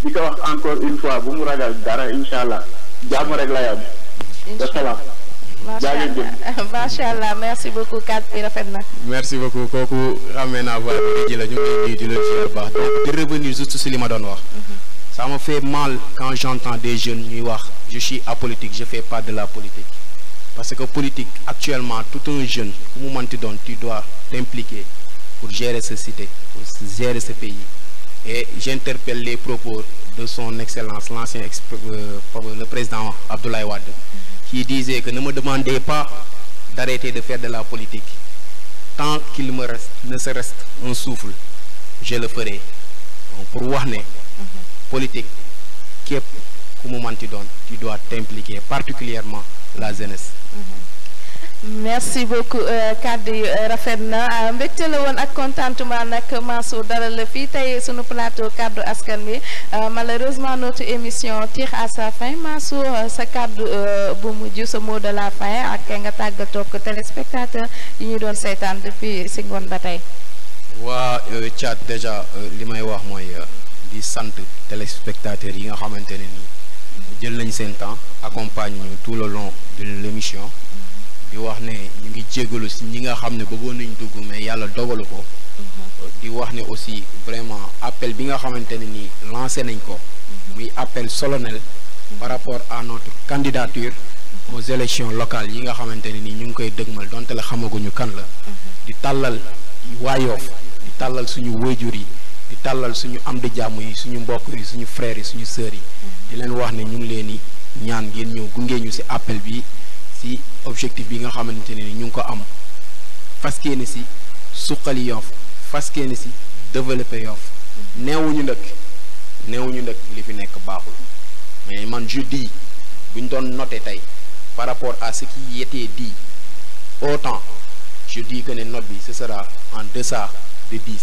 di ko wax encore une fois bu mu ragal dara incha allah jàmm rek lay am. wasalaam. macha allah merci beaucoup kàddu bi rafet na. merci beaucoup kooku xamee naa voix bi ji la ñu ngi di la ziar baax donc de revenir juste si li ma doon wax. ça me fait mal quand j'entends des jeunes ñuy wax je suis apolitique je fais pas de la politique parce que politique actuellement tout un jeune ku mu manti doon tu dois t'impliquer pour gérer cette cité pour gérer ce pays et j'interpelle les propos de son excellence l'ancien le président Abdoulaye Wade qui disait que ne me demandez pas d'arrêter de faire de la politique tant qu'il me reste ne se reste un souffle je le ferai donc pour wax ne politique képp ku mu manti doon tu dois t'impliquer particulièrement la jeunesse. merci beaucoup kàddu yi rafet na mbégte la woon ak contentement nag Mansour dalal la fii tey sunu plateau kàddu askan wi malheureusement notre émission tire à sa fin Mansour sa kàddu bu mujj sa mot de la fin ak nga tàggatoo ak téléspectateur yi ñu doon seetaan depuis si ngoon ba tey. waa Thiat déjà li may wax mooy di sant téléspectateurs yi nga xamante ne nii jël nañ seen temps accompagne ñu tout le long de l'émission. di wax ne ñu ngi jégalu si ñi nga xam ne bëggoon nañ dugg mais yàlla dogalu ko. di wax ne aussi vraiment appel bi nga xamante ne nii lancé nañ ko. muy appel solennel par rapport à notre candidature aux élections locales yi nga xamante ne nii ñu ngi koy dëgmal donte la xamaguñu kan la. di tàllal waa Yoff di tàllal suñu waajur yi di tàllal suñu am di jàmm yi suñu mbokk yi suñu frères yi suñu sœurs yi. di leen wax ne ñu ngi leen di ñaan ngeen ñëw gunge ñu si appel bi. ci objectif bi nga xamante ne ni ñu ngi ko am fas yéene ci suqali Yoff fas yéene ci développer Yoff neewuñu nag li fi nekk baaxul mais man je dis buñ doon noter tey par rapport à ce qui était dit autant je dis que ne note bi ce sera en deçà de 10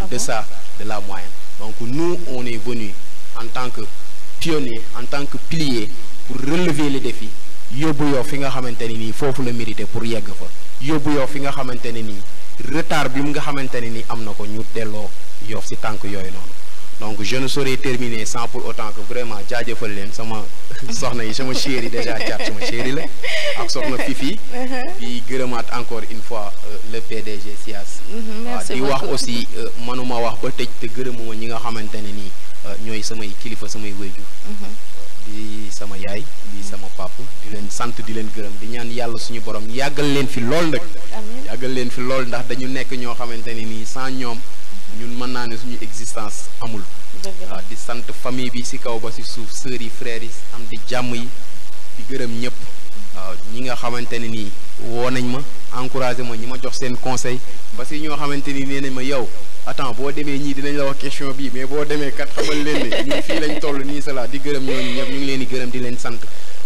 en deçà de la moyenne. Donc nous, on est venus en tant que pionniers, en tant que piliers pour relever les défis. Yóbbu Yoff fi nga xamante ne nii foofu la mérité pour yegg fa yóbbu Yoff fi nga xamante ne nii retard bi mu nga xamante ne nii am na ko ñu delloo Yoff si tànk yooyu noonu. Donc je ne saurais terminer sans pour autant que vraiment jaajëfal leen sama soxna yi sama chéri déjà Thiat sama chéri la ak soxna Fifi di gërëmaat encore une fois le PDG SIAS. waaw di wax aussi manuma wax ba tëj te gërëmuma ñi nga xamante ne nii ñooy samay kilifa samay wéyjur di sama yaay di sama papa di leen sant di leen gërëm di ñaan yàlla suñu borom yàggal leen fi lool nag yàggal leen fi lool ndax dañu nekk ñoo xamante ne nii sans ñoom ñun mën naa ne suñu existence amul. waaw di sant famille bi ci kaw ba ci suuf sœurs yi frères yi am di jàmm yi di gërëm ñëpp waaw ñi nga xamante ne nii woo nañ ma encouragé ma ñi ma jox seen conseil parce que ñoo xamante ni nee nañ ma yow attends boo demee ñii dinañ la wax question bii mais boo demee kat xamal leen ne ñun fii lañ toll nii cela di gërëm ñooñu ñëpp ñu ngi leen di gërëm di leen sant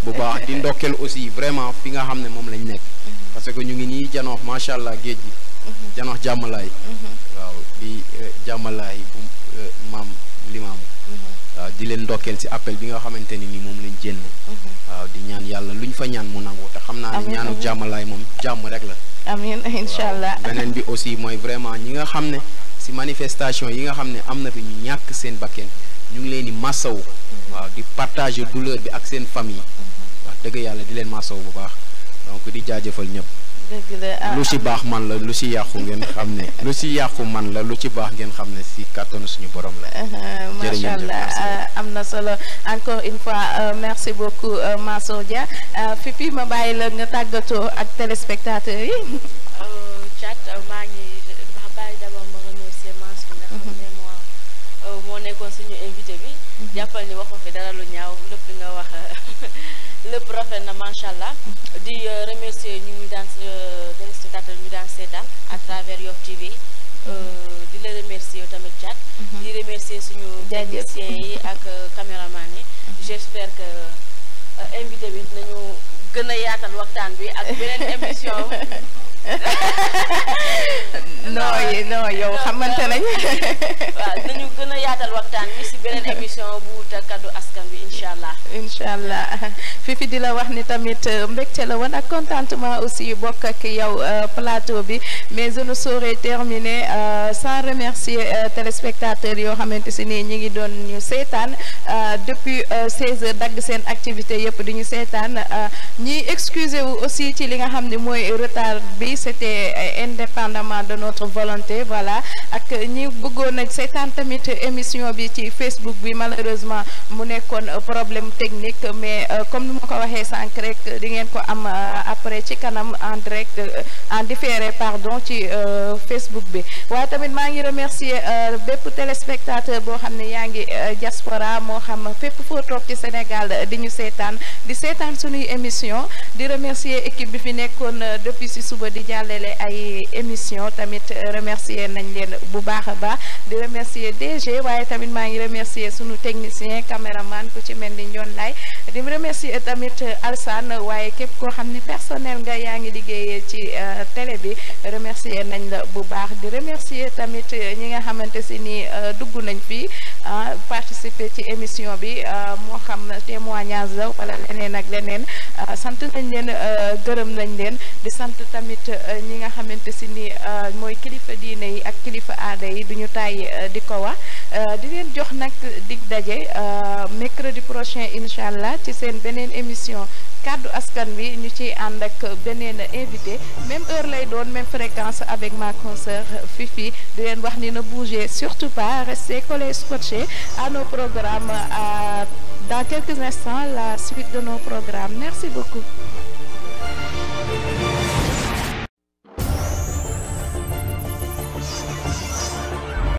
bu baax di ndokkeel aussi vraiment fi nga xam ne moom lañ nekk parce que ñu ngi nii janoox macha allah géej gi janoox jàmmalaay waaw di jàmmalaay bu maam limaamu waaw di leen ndokkeel ci appel bi nga xamante ni moom lañ jénn waaw di ñaan yàlla luñ fa ñaan mu nangu te xam naa ne ñaanu jàmmalaay moom jàmm rek la amiin incha allah beneen bi aussi mooy vraiment ñi nga xam ne ci manifestation yi nga xam ne am na fi ñu ñàkk seen bakken ñu ngi leen di massawu waaw di partager douleur bi ak seen famille wax dëgg yàlla di leen massawu bu baax donc di jaajëfal ñëpp lu ci baax man la lu ci yàqu ngeen xam ne lu ci yàqu man la lu ci baax ngeen xam ne ci kàttanu suñu borom la macha allah am na solo encore une fois merci beaucoup Mansour Dia Fifi ma bàyyi la nga tàggatoo ak téléspectateurs yi Thiat maa ngi bàyyi d'abord ma remercier Mansour nga xam ne moo nekkoon suñu invité bi jàppal ni waxu fi dara lu ñaaw lépp nga wax lépp rafet na macha allah di remercier ñu daan téléspectateurs ñu daan seetaan à travers Yoff TV di la remercier yow tamit Thiat di remercier suñu techniciens yi ak caméraman yi j'espère que invité bi dinañu gën a yaatal waxtaan bi ak beneen émission non yow xamante nañ waaw dinañu gën a yaatal waxtaan bi ci beneen émission bu wuta kaddu askan bi incha allah Fifi di la wax ni tamit mbégte la woon ak contentement aussi bokk ak yow plateau bi mais je ne saurais terminer sans remercier téléspectateurs yoo xamante si nii ñi ngi doon ñu seetaan depuis 16h dagg seen activité yëpp di ñu seetaan ñi excusé wu aussi ci li nga xam ne mooy retard bi c'était indépendamment de notre volonté voilà ak ñi bëggoon a seetaan tamit émission bi ci Facebook bi malheureusement mu nekkoon problème technique mais comme ni ma ko waxee sànq rek di ngeen ko am après ci kanam en direct en différé pardon ci Facebook bi waaye tamit maa ngi remercier bépp téléspectateur boo xam ne yaa ngi diaspora moo xam fépp foo toog ci Sénégal di ñu seetaan di seetaan suñuy émission di remercier équipe bi fi nekkoon depuis ci suba di jàllale ay émission tamit remercier nañ leen bu baax a baax di remercier DG waaye tamit maa ngi remercier sunu technicien caméraman ku ci mel ni Ndion Lay di remercier tamit Alsane waaye képp koo xam ne personnel nga yaa ngi liggéeyee ci télé bi remercier nañ la bu baax di remercier tamit ñi nga xamante si ni dugg nañ fi participer ci émission bi moo xam témoignage la wala leneen ak leneen sant nañ leen gërëm nañ leen di sant tamit ñi nga xamante si ni mooy kilifa diine yi ak kilifa aada yi duñu tàyyi di ko wax di leen jox nag dig daje mercredi prochain incha allah ci seen beneen émission kaddu askan bi ñu ciy ànd ak beneen invité même heure lay doon même fréquence avec ma consoeur Fifi di leen wax ni na bouger surtout pas restez collés scotchés à nos programmes dans quelques instants la suite de nos programmes merci beaucoup